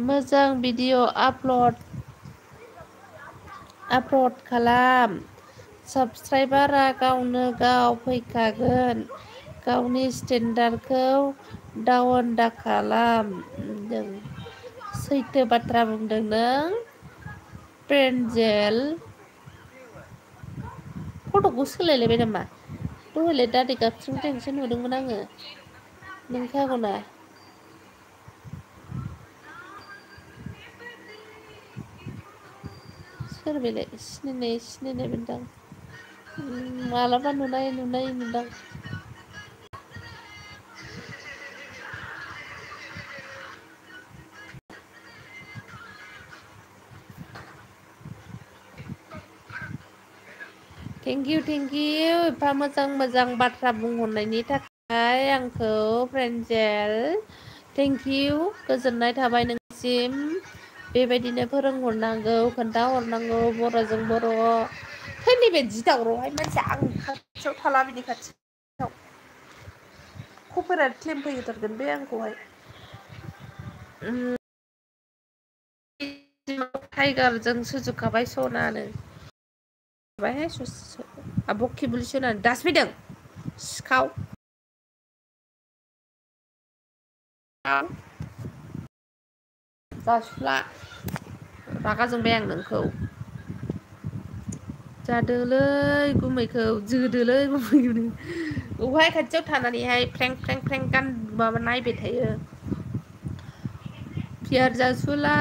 मोजां भिडिअ आपल'ड खालाम साबस्क्राइबारा गावनो गाव फैखागोन गावनि स्टेन्डार्डखौ डाउन दाखालाम सैथो बाथ्रा बुंदों नों प्रेन्जेल फट'खौ सोलायलायबाय नामा दहायलाय दादै गाबस्रिवथेंसो नुदोंमोन आङो नोंखागौना सोर बेलाय सिनायनाय मोनदां मालाबा नुनाय नुदां थेंक इउ एफा मोजां बाथ्रा बुंहरनायनि थाखाय आंखौ प्रेन्जेल थेंक इउ गोजोननाय थाबाय नोंसिम बेबायदिनो फोरोंहरनांगौ खोन्थाहरनांगौ बर'जों बर' फै नैबे जि दावरावहाय मानसिया आं खाथियाव थाला बिनि खाथियाव कपिराइट क्लेम फैथारगोन बे आंखौहाय टाइगारजों सुजुखाबाय सनानो माबाहाय आब' खिबुलसोना दासो फैदों सिखाव जासुला रागा जोंबाय आं नोंखौ जादोलै गुमैखौ जोदोलै गुमैखौ अहाय खाथियाव थानानैहाय फ्रें गान माबा नायबाय थायो पियार जासुला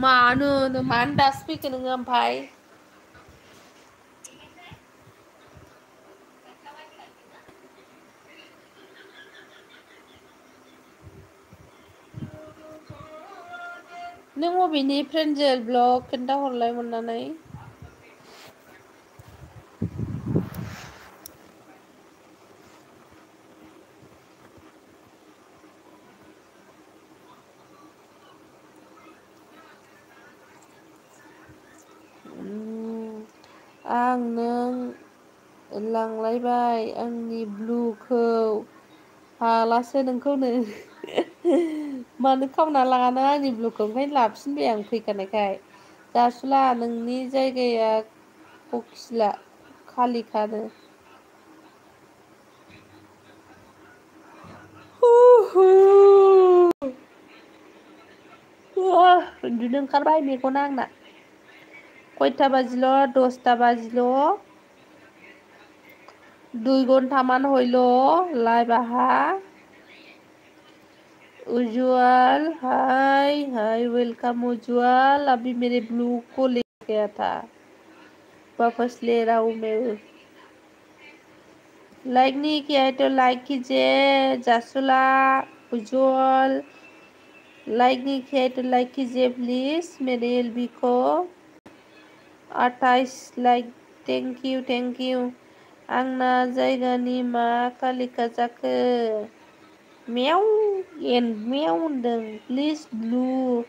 मानो दासो फैखो नोङो ओमफ्राय नों अबेनि प्रेन्जेल ब्लग खोन्थाहरलाय अननानै आं नों लांलायबाय आंनि ब्लुखौ हालासो नोंखौनो मानो खावना लाङानो आंनि ब्लुखौ ओंखायनो लाफिनबाय आं फैखानायखाय जासुला नोंनि जायगाया बखिला खालिखानो उन्दुनो ओंखारबाय मेगना आंना खयथा बाजिल' 10ता बाजिल' 2 घन्टामान हइल लाइव आहा उज्जवल हाय वेलकम उज्जवल अभी मेरे ब्लू को ले गया था वापस ले रहा हूँ मैं लाइक नहीं किया है तो लाइक कीजिए जासुला उज्जवल लाइक नहीं किया है तो लाइक कीजिए प्लीज मेरे एलबी को 28 लाइक थैंक यू आंना जायगानि मा कालिका जाखो मेव मेव होनदों please blue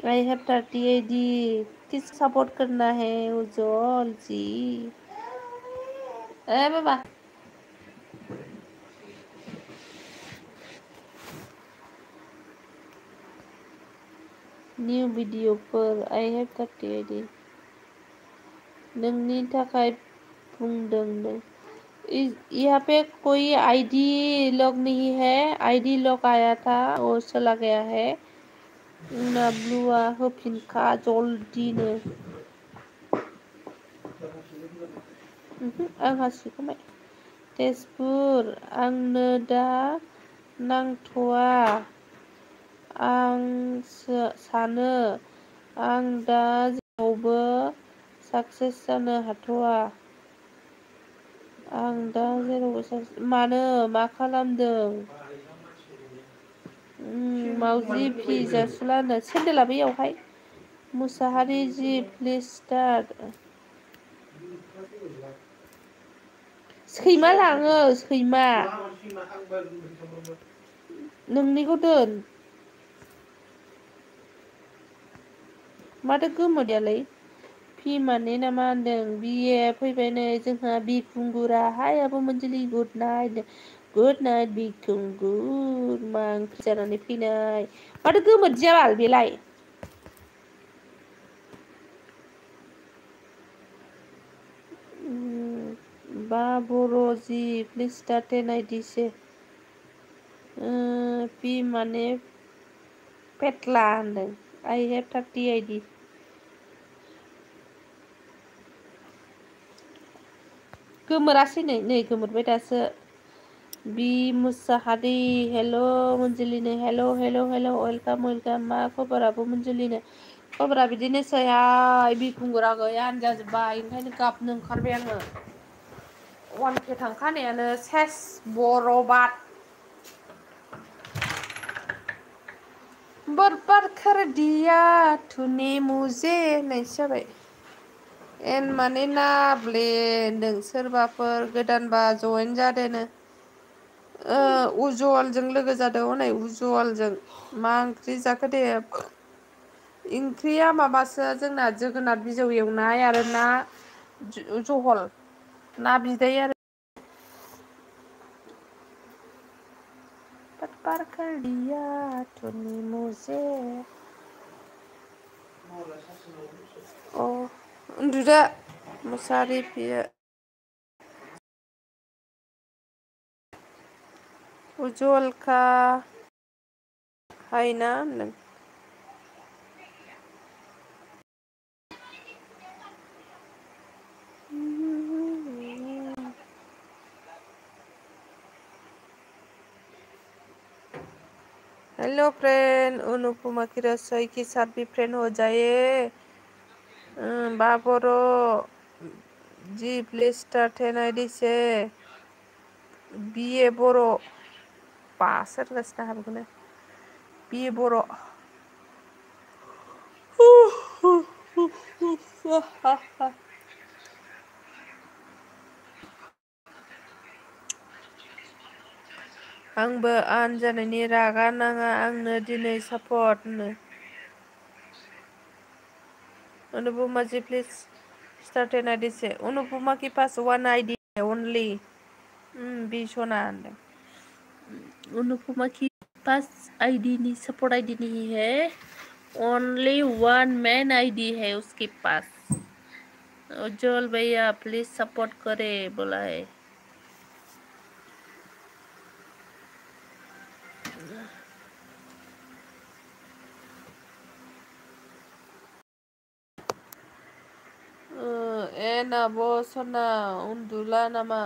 I have 30 ID किस सपोर्ट करना है उज्जवल जी ए बाबा न्यू भिडिअफोर आई हैव 30 आईडी नोंनि थाखाय बुंदों नों यहाँ पे कोई आईडी लॉग नहीं है आईडी लॉग आया था वो चला गया है ना ब्लूआ होफिनखा जल्दिनो आं हासिगोमाय तेजपुर आंनो दा नांथ'आ आं सानो आं दा जेरावबो साक्सेस जानो हाथ'आ आं दा जेरावबो मानो मा खालामदों मावजि फि जासुलानो सेन्देला बैयावहाय मुसाहारि जि प्लिज स्टार्ट सैमा लाङो सैमा नोंनिखौ दोन माथो गोमोदियालाय फि माने ना मा होनदों बिए फैबाय नै जोंहा बिखुंगुरा हाय आब' मोनजलि गुड नाइट बिखुंगुर मा ओंख्रि जानानै फैनाय माथो गोमोरदिया बाल बेलाय बा बर' जि प्लिज स्टार्ट एन आइडि से पि माने पेटला होनदों आइ हेभ 30 आइडि गोमोरासै नै गोमोरबाय दासो बि मुसाहारि हेल' मनजिलिनो हेल' वेलकाम मा खबर आब' मनजिलिनो खबरा बिदिनोसै हाय बिखुंगुरा गैया होनजाजोब्बाय ओंखायनो गाबनो ओंखारबाय आङो 1K थांखानायानो सेस बरबाद बरबाद कर दिया तूने मुझे होननायसो जाबाय एन माने ना ब्ले होनदों सोरबाफोर गोदानबा जयेन जादोनो उजवालजों लोगो जादों हनै उजवालजों मा ओंख्रि जाखो दे ओंख्रिया माबासो जोंना जोगोनार बिजौ एवनाय आरो ना जहल ना बिदै आरो बरबाद कर दिया तूने मुझे अ उन्दुदो मुसाहारि फियो उज्जवल का है ना होनदों हेलो फ्रेंड अनुपमा की रसोई के साथ भी फ्रेंड हो जाए बाबरो जी प्लीज स्टार्ट एन आइडि से बिए बर' पास होगासिनो हाबगोन बिए बर' आंबो आन जानायनि रागा नाङा आंनो दिनै सापर्ट होनो अनुपमा जी प्लीज स्टार्ट एन आइडि से अनुपमा के पास 1 आइडि है ओनली बी सोना अनुपमा की पास आईडी नहीं सपोर्ट आईडी नहीं है ओनली 1 मैन आईडी है उसके पास उज्जवल भैया प्लीज सपोर्ट करे बोला है आब' सना उन्दुआ नामा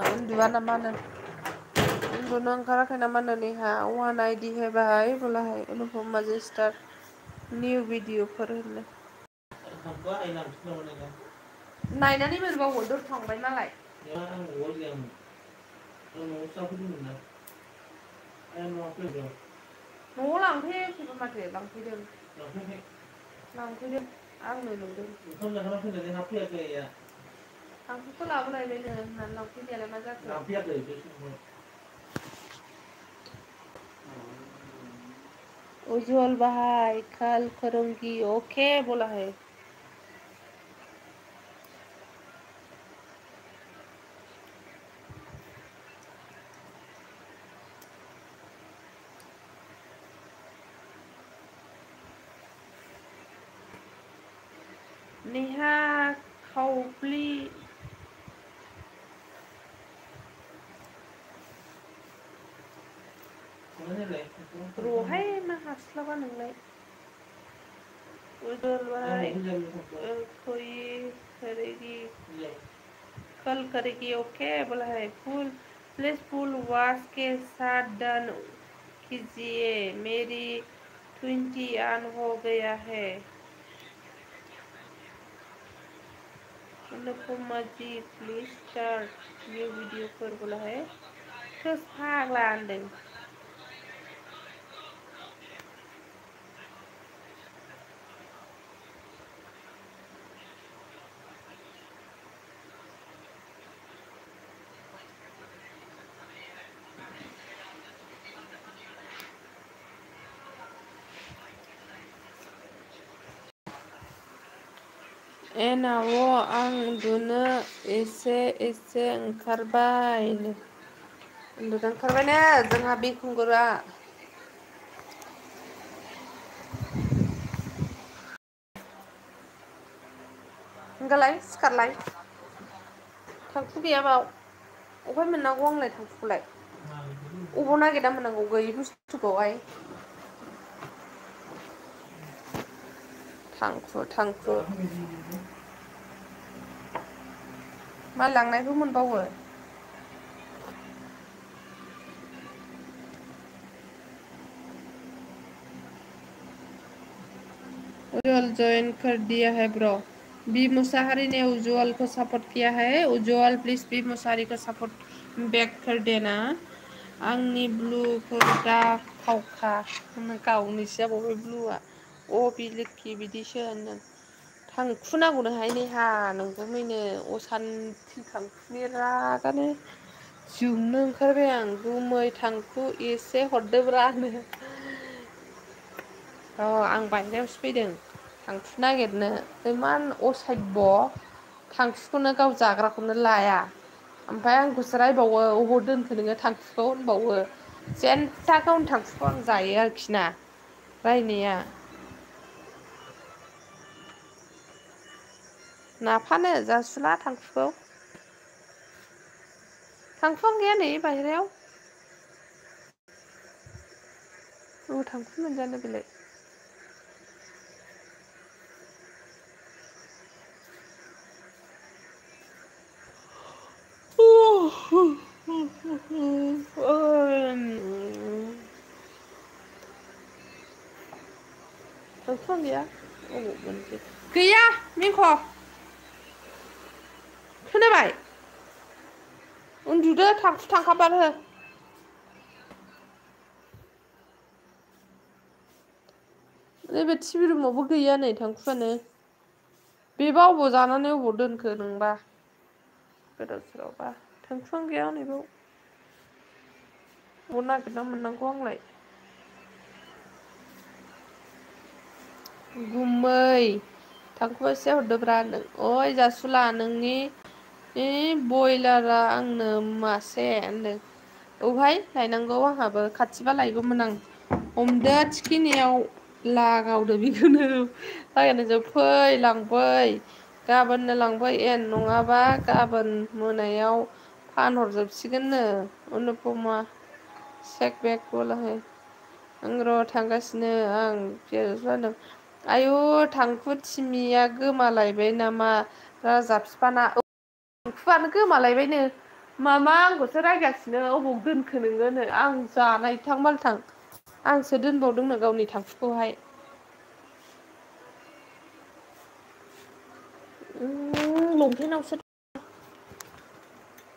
उन्दुनो ओंखाराखै नामा नेहा 1 आइडि है भाई बोला है अनुपमा जी स्टार्ट निउ भिडिअफोर होनो नायनानै मोनबावो दोनखांबाय मालाय न'आव लांफैयाखैबो माथो लांफैदों आंनो नुदों आंखौथ' लाबोलायबायनो होननानै लांफैनायालाय मा जाखो उज्जवल भाई कल करूंगी ओके बोला है नेहा खावफ्ली र'हाय मा हास्लाबा नोंलाय उज्जवल भाई कोई करेगी कल करेगी ओके बोला है फुल प्लीज फुल वॉश के साथ डन कीजिए, मेरी 20 ऑन हो गया है। अनुपमा जी प्लीज स्टार्ट न्यू वीडियो फोर बोला है। तो फाग्ला होनदों। एनाव आं उन्दुनो एसे ओंखारबाय। उन्दुनो ओंखारबाय ने जोंहा बिखुंगुरा। होनगालाय सिखारलाय। थांखु गैया बाव। अबहाय मोननांगौ आंलाय थांखुखौलाय? अबाव नागिरना मोननांगौ गैयि बुस्थुखौहाय? थांखु। मा लांनायबो मोनबावो? उज्जवल ज्वाइन कर दिया है ब्रो। बी मुसाहारी ने उज्जवल को सपोर्ट किया है। उज्जवल प्लीज बी मुसाहारी को सपोर्ट बैक कर देना। आंनि ब्लूखौ दा खावखा। गावनिसो जाबावबाय ब्लुआ। अ बिलोखि बिदिसो होनदों। थांखु नांगौनोहाय नेहा नोंगुमैनो असान्थि थांखुनि रागानो जोंनो ओंखारबाय आं। गुमै थांखु एसे हरदोब्रा नो। आं बायहेरायावसो फैदों थांखु नागिरनो। इमान असभ्य थांखुखौनो गाव जाग्राखौनो लाया। ओमफ्राय आंखौसो रायबावो अबाव दोनखो नोङो थांखुखौ होनबावो। जेन्था गावनि थांखुखौ आं जायो आरोखि ना रायनाया। नाफानो जासुला थांखुखौ। थांखुआनो गैया नै बाहेरायाव। अबाव थांखु मोनजानो बेलाय। थांखुआनो गैया अबाव मोनसै। गैया मिंख' खोनाबाय? उन्दुदो थांखु थांखाबार हो। नैबे टिभि रुमावबो गैया नै थांखुआनो। बेबा अबाव जानानै अबाव दोनखो नोंबा गोदाव सोरावबा। थांखुआनो गैया नैबाव। अबाव नागिरना मोननांगौ आंलाय। गुमै थांखु एसे हरदोब्रा होनदों। ओइ जासुला नोंनि बयलारा आंनो मासे होनदों। औहाय लायनांगौ आंहाबो खाथिबा लायगौमोन आं। हमदो थिखिनियाव लागावदो बेखौनो लागायनायजों फै लांफै। गाबोननो लांफै एन नङाबा गाबोन मोनायाव फानहरजोबसिगोननो अनुपमा सेक बेक बोला है। आं र' थांगासिनो आं जादों। आयु थांखु थिमिया गोमालायबाय नामा राजा फिफाना। थांखुआनो गोमालायबायनो। मामा आंखौसो रायगासिनो अबाव दोनखो नोङोनो आं जानायथां मालथां। आंसो दोनबावदोंनो गावनि थांखुखौहाय। लंपेन्टावसो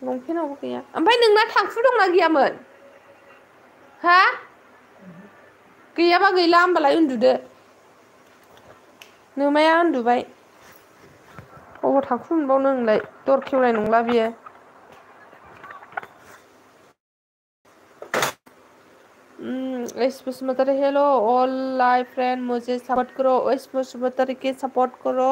लंपेन्टावबो गैया। ओमफ्राय नोंना थांखु दंना गैयामोन? हा गैयाबा गैला होमबालाय उन्दुदो। नोमाया उन्दुबाय। अबाव थांखु मोनबावनो नोंलाय दर खेवनाय नंला बियो। S Basumatary hello all live friend मुझे सपोर्ट करो। एस बसुमतारी के सपोर्ट करो।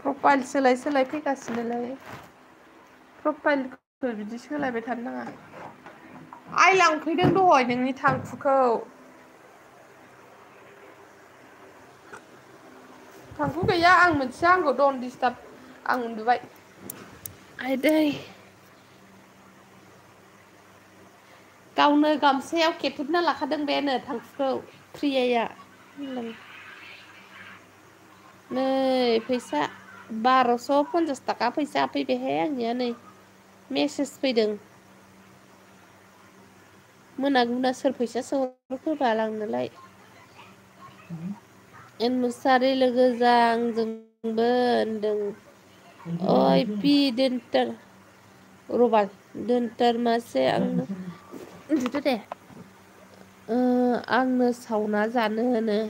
प्रफाइल सोलाय सोलाय फैगासिनोलाय। प्रफाइलखौ बिदि सोलायबाय थानो नाङा। आइ लांफैदों दहाय नोंनि थांखुखौ। थांखु गैया आं मोनथिया आंखौ डन डिस्टार्ब आं उन्दुबाय। आयदै गावनो गामसायाव खेथेबना लाखादों बेनो थांखुखौ प्रियाया। नै फैसा 1250 थाखा फैसा फैबायहाय आंनिया नै मेसेज फैदों मोनागुना सोर फैसा सोहरखोबाल आंनोलाय एन मुसारि लोगो जा आंजोंबो होनदों ओइ पि दोनथार रबार दोनथार मासे आंनो उन्दुदो दे आंनो सावना जानो होनो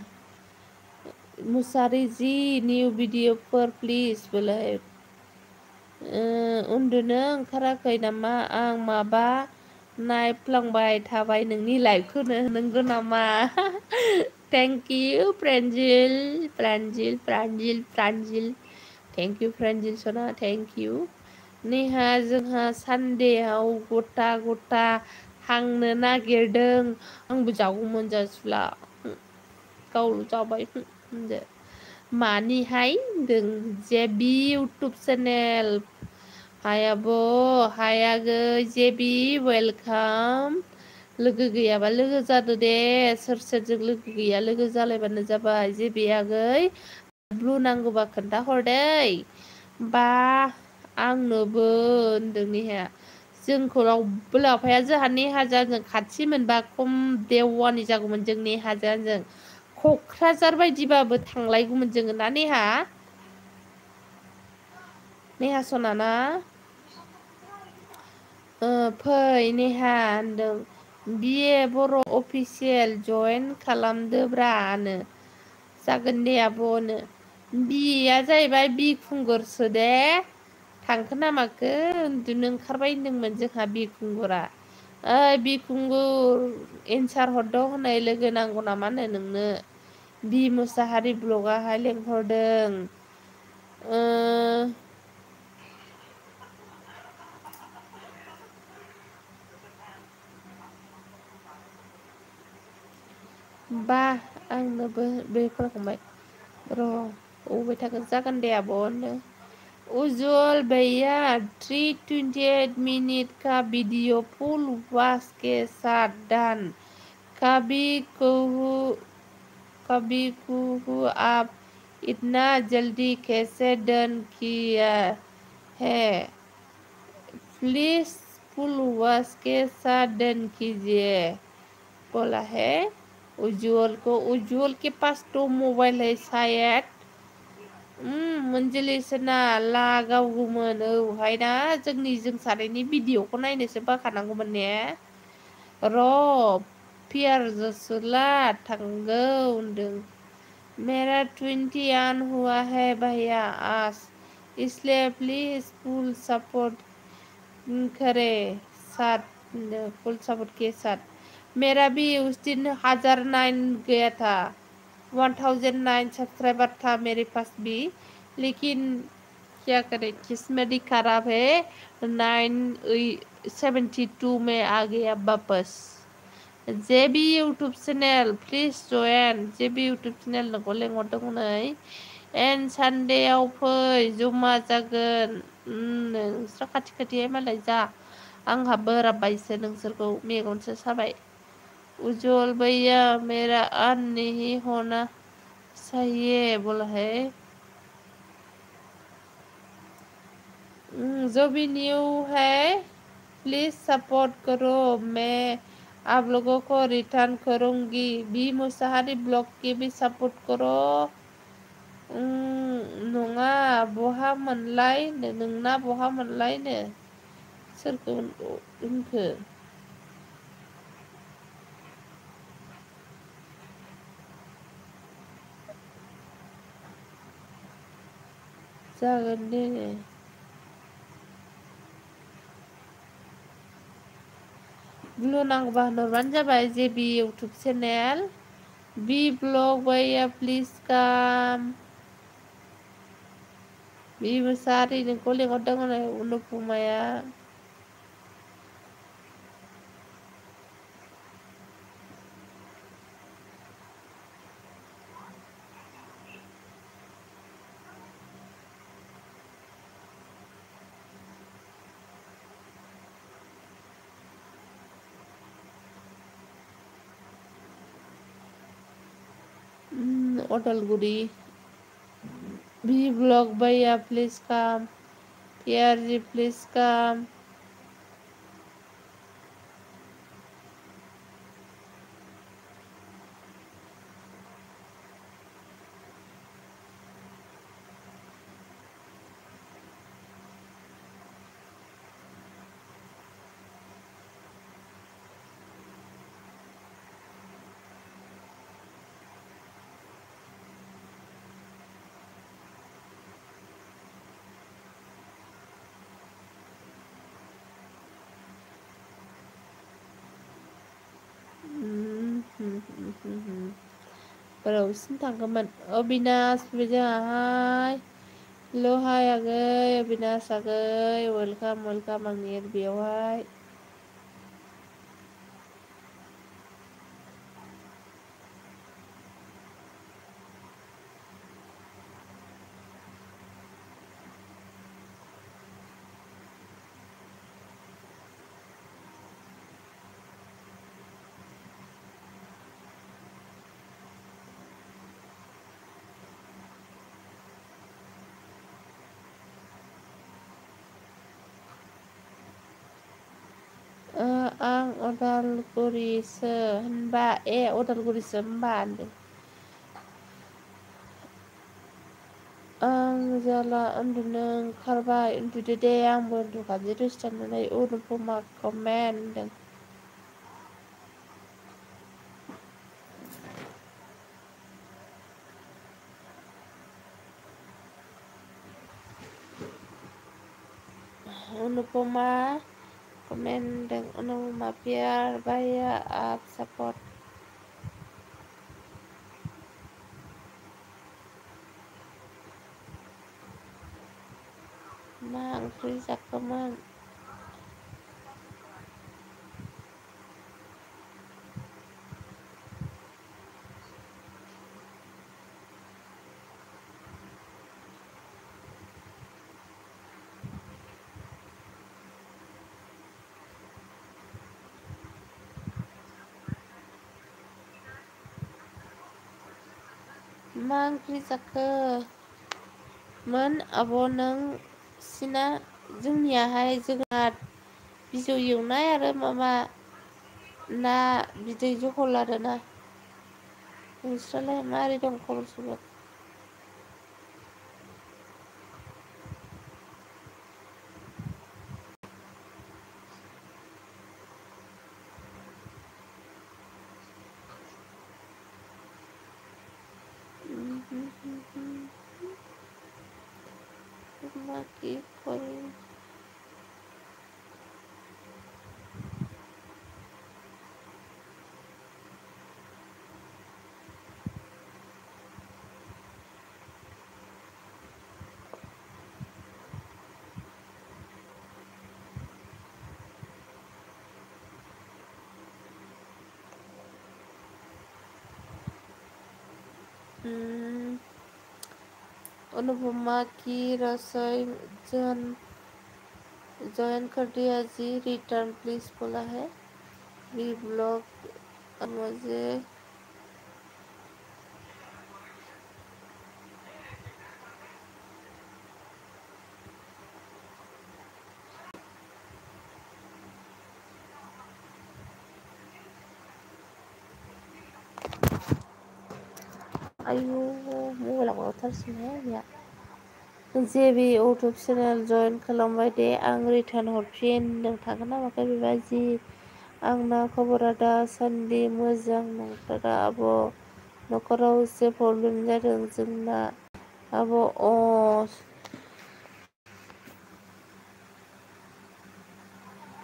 मुसारि जि निउ भिडिअफोर प्लिज बोलाय उन्दुनो ओंखाराखै नामा आं माबा नायफ्लांबाय थाबाय नोंनि लाइफखौनो नंगौ नामा थेंक इउ प्रान्जिल प्रान्जिल प्रान्जिल प्रान्जिल थेंक इउ प्रान्जिल सना थेंक इउ नेहा जोंहा सानदेआव गथा गथा हांनो नागिरदों आंबो जागौमोन जासुला गावल' जाबाय होनदो मानिहाय होनदों जेबि इउटुब चेनेल हाय आब' हाय आगै जेबि वेलकाम लोगो गैयाबा लोगो जादो दे सोर सोरजों लोगो गैया लोगो जालायबानो जाबाय जेबि आगै ब्लु नांगौबा खोन्थाहरदै बा आंनोबो होनदों नेहाया जोंखौ रावबो लाफाया जोंहा नेहाजों खाथि मोनबा खम देवानि जागौमोन जों नेहाजों आंजों क'क्राझार बायदिबाबो थांलायगौमोन जोङो ना नेहा नेहा सना ना फै नेहा होनदों बिए बर' अफिसियेल जइन खालामदोब्रानो जागोन दे आब'नो बिएआ जाहैबाय बिखुंगुरसो दे थांखो ना माखो उन्दुनो ओंखारबाय होनदोंमोन जोंहा बिखुंगुरा ओइ बिखुंगुर एन्सार हरद' होननाय लोगो नांगौ नामानो नोंनो बि मुसाहारि ब्लगाहाय लेंहरदों बा आंनोबो बे फरायखांबाय र' अबाय थागोन जागोन दे आब'नो उज्जवल भैया 3:28 मिनट का वीडियो फुल वॉच के साथ डन कभी कहूँ आप इतना जल्दी कैसे डन किया है प्लीज फुल वॉच के साथ डन कीजिए बोला है उज्जवल को उज्जवल के पास तो मोबाइल है शायद मंजलि सोना लागावगौमोन औहाय ना जों सानैनि भिडिअखौ नायनोसो बाखानांगौमोन ने र' पियार जसुला थांगौ होनदों मेरा 20 आन हुआ है भैया आज इसलिए प्लीज फुल सपोर्ट करे साथ फुल सपोर्ट के साथ मेरा भी उस दिन 1009 गया था 1009 सब्सक्राइबर था मेरे पास भी लेकिन क्या करें किस्मत खराब है 972 में आ गया वापस JB YouTube channel please join JB YouTube channel नोंखौ लेंहरदों नै एन सानदेआव फै जमा जागोन नोंस्रा खाथि खाथिहाय मालाय जा आंहा बोराबबायसो नोंसोरखौ मेगनसो साबाय उज्जवल भैया मेरा अन नहीं होना चाहिए बोला है जो भी न्यू है प्लीज सपोर्ट करो मैं आप लोगों को रिटर्न करूंगी बी मुसाहारी ब्लॉग की भी सपोर्ट करो नङा बहा मोनलायनो नोंना बहा मोनलायनो सोरखौ होनखो जागोन दे ब्लु नांगौबा होनहरबानो जाबाय जेबि इउटुब चेनेल बी ब्लॉग भैया प्लीज काम बि मुसाहारि नोंखौ लेंहरदों अनुपुमाया Udalguri B block Bhaiya, please come. PRG, please come. Barusan tangkaman. Binas bijahai. Hello, hi agay. Binas agay. Welcome, welcome ang beawai. Ang Odalguri sehenba Odalguri semba ande. Ang jala unduneng karba undude de ang bondu kajiris tanai udupuma komen. Unupuma komen dan unupuma piar baya up support. Mang krisak kemang. Mang krisak ke man abonang sina जोंनियाहाय जोगोनार बिजौ एवनाय आरो माबा ना बिदै जहल आरोना नोंस्रालाय मारै दं खबर सबर मा কি করি अनुपमा की रसोई ज्वाइन कर दिया जी रिटर्न प्लीज बोला है वी ब्लॉग मुझे आयु मबाइलाव गावथारसिनहाय आंनिया जेबि इउटुब चेनेल जइन खालामबाय दे आं रिटार्न हरफिन थागोन ना माखो बेबायदि आंना खबरा दासान्दि मोजां नंथारा आब' न'खराव एसे प्रब्लेम जादों जोंना आब'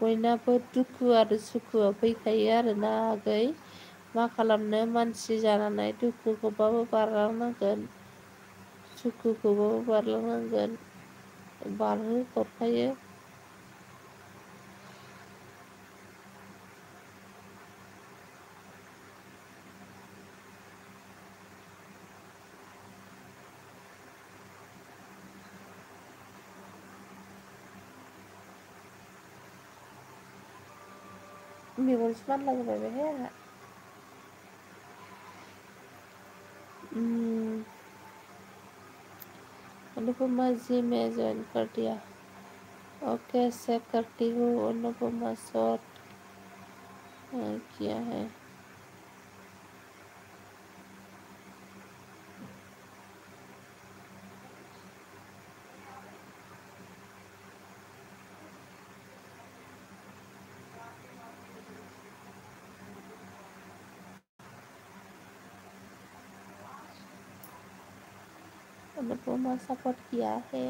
बयनाबो दुखु आरो सुखुआ फैखायो आरोना आगै मा खालामनो मानसि जानानै दुखुखौबाबो बारलांनांगोन सुखुखौबाबो बारलांनांगोन बारहोहरखायो मेगनसो मानलाजोब्बाय बेहाय आंहा अनुपमा जी में ज्वाइन कर दिया। ओके चेक करती हूँ। अनुपमा शॉट किया है। अनुपमा सपोर्ट किया है।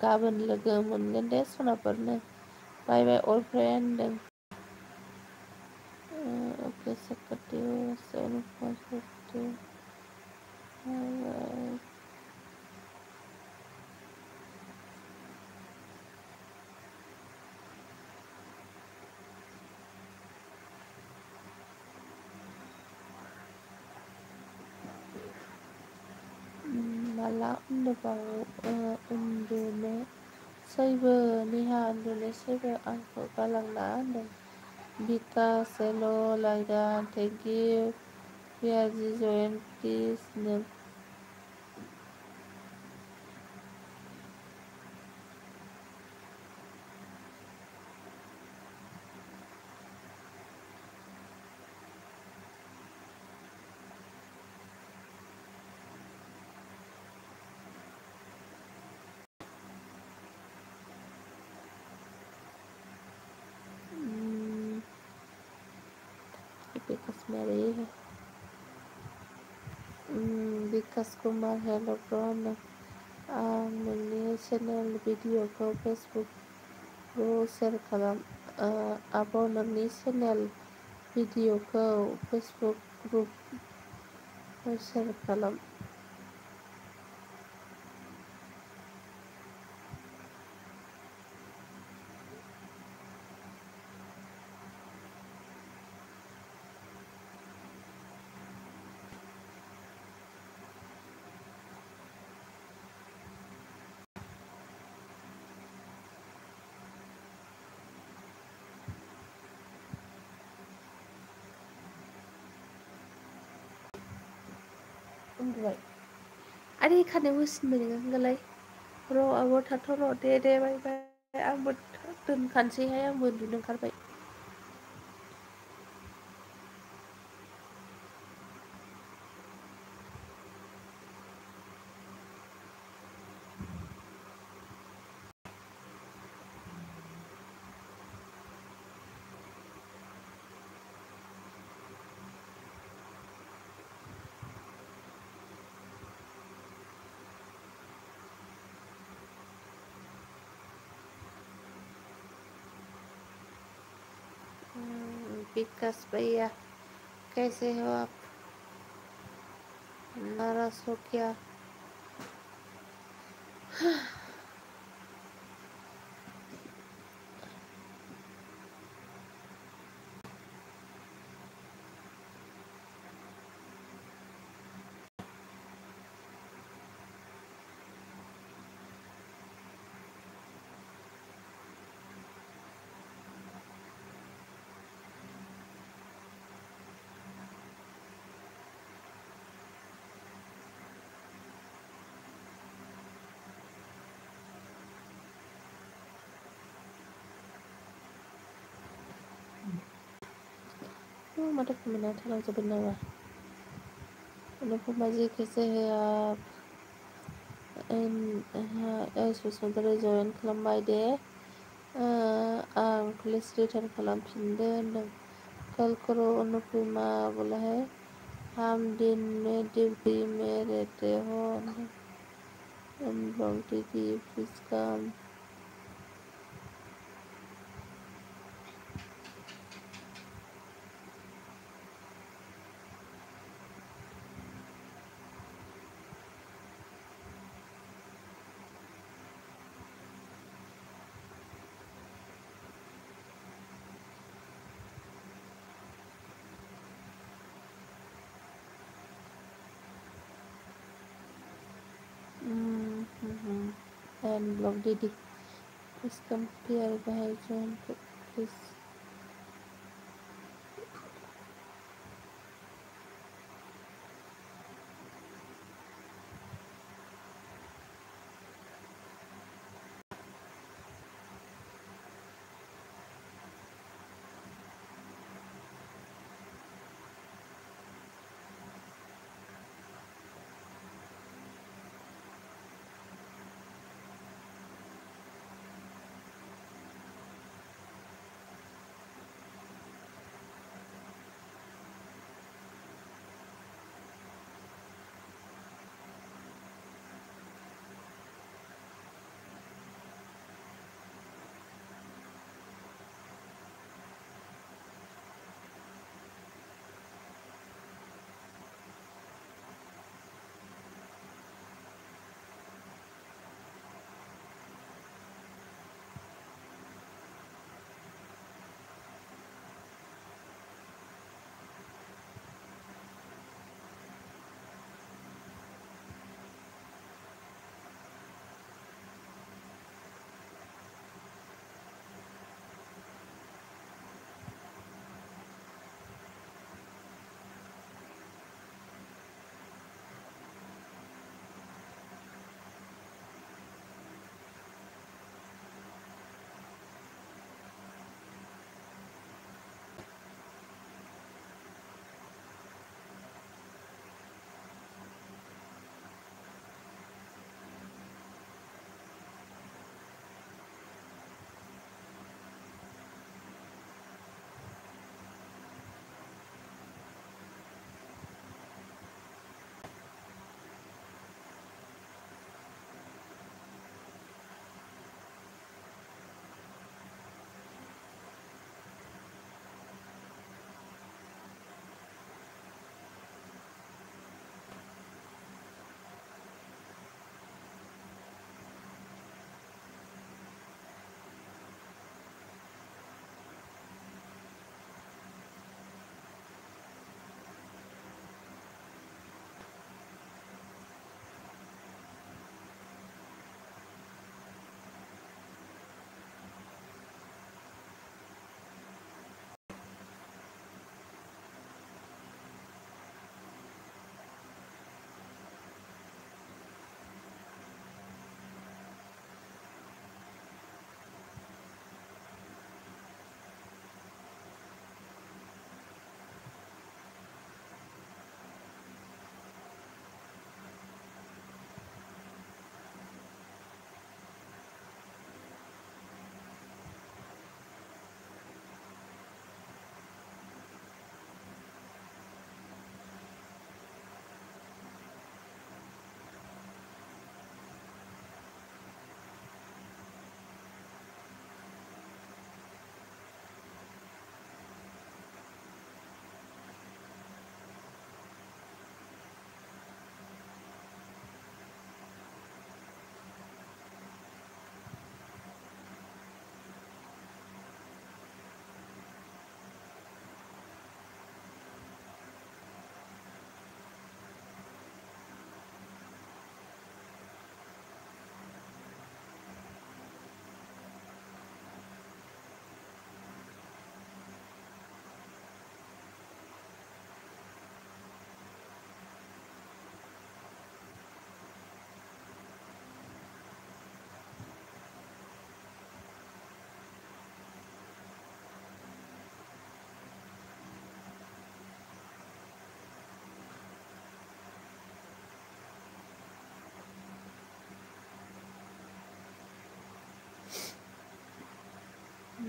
गाबोन लोगो मोनगोन दे सनाफोरनो। बाय बाय अल फ्रेन्ड होनदों। ओके सेक्रेटारि माला उन्दुनो सैबो निहा उन्दुनोसैबो आंखौ गालांना होनदों। बिकास हेल' लाइदा थेंक इउ पियारजि जयेन प्लिज नो। बिकास मेरी है। बिकास कुमार हेल' ब्र होनदों। आं नोंनि चेनेल भिडिअखौ फेसबुकआव शेयार खालाम। आब' नोंनि चेनेल भिडिअखौ फेसबुक ग्रुपआव शेयार खालाम। उन्दुबाय आरे खानायाव होसिनबाय नोङो होनबालाय र' आब' थाथ' र' दे बाय बाय आंबो दोनखानोसैहाय आंबो उन्दुनो ओंखारबाय। विकास भैया कैसे हो आप? नाराज हो क्या? माथो कमेन्टआ थालांजोबबाय नामा? अनुपमा जी कैसे है आप? सुसुंदरी जयेन खालामबाय दे। आं प्लिज रिटार्न खालामफिनदो होनदों। कल करो अनुपमा बोला है हम दिन में ड्यूटी में रहते हो अनब्लॉक दीदी प्लीज कम अनब्लॉक दीदी प्लीज कम प्यारे भाई जान प्लीज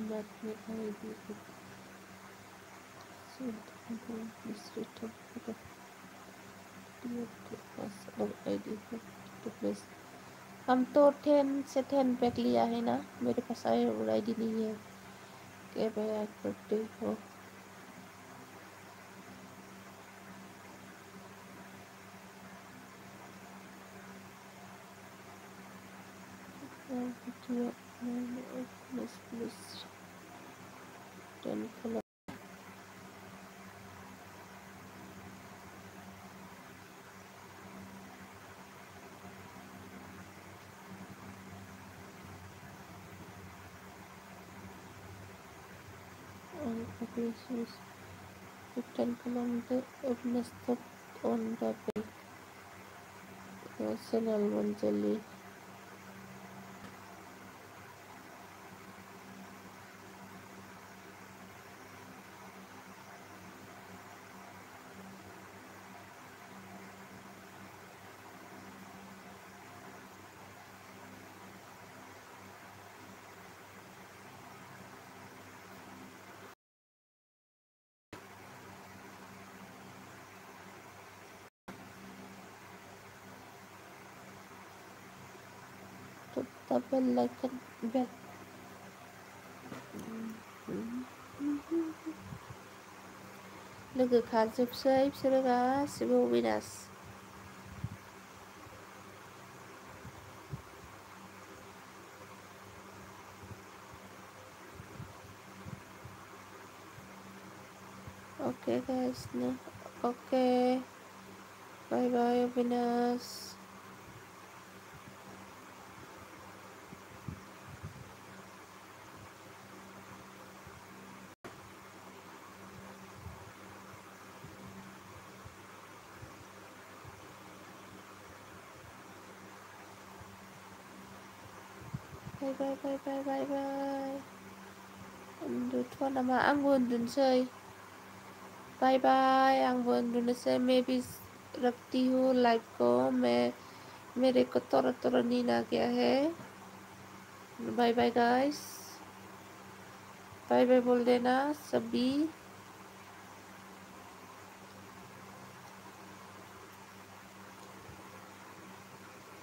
बात में आएगी हम तो 10 से 10 पैक लिया है ना, मेरे पास आईडी नहीं है क्या भाई करते हो। Please 10 color. Applications 10 kilometer open stop on the national Manjuli. The bell icon bell. लोगो खाजोबसै बिसोरो गासिबो Abinash. Okay guys, no. Okay. Bye bye Avinash. Bye bye bye bye bye bye. Uन्दुथ'आ नामा? आंबो उन्दुनोसै। बाय बाय, आंबो उन्दुनोसै। मैं भी रखती हूँ लाइव को। मेरे को थोड़ा नींद आ गया है। बाय बाय गाइस। बाय बाय बोल देना सभी।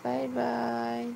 बाय बाय।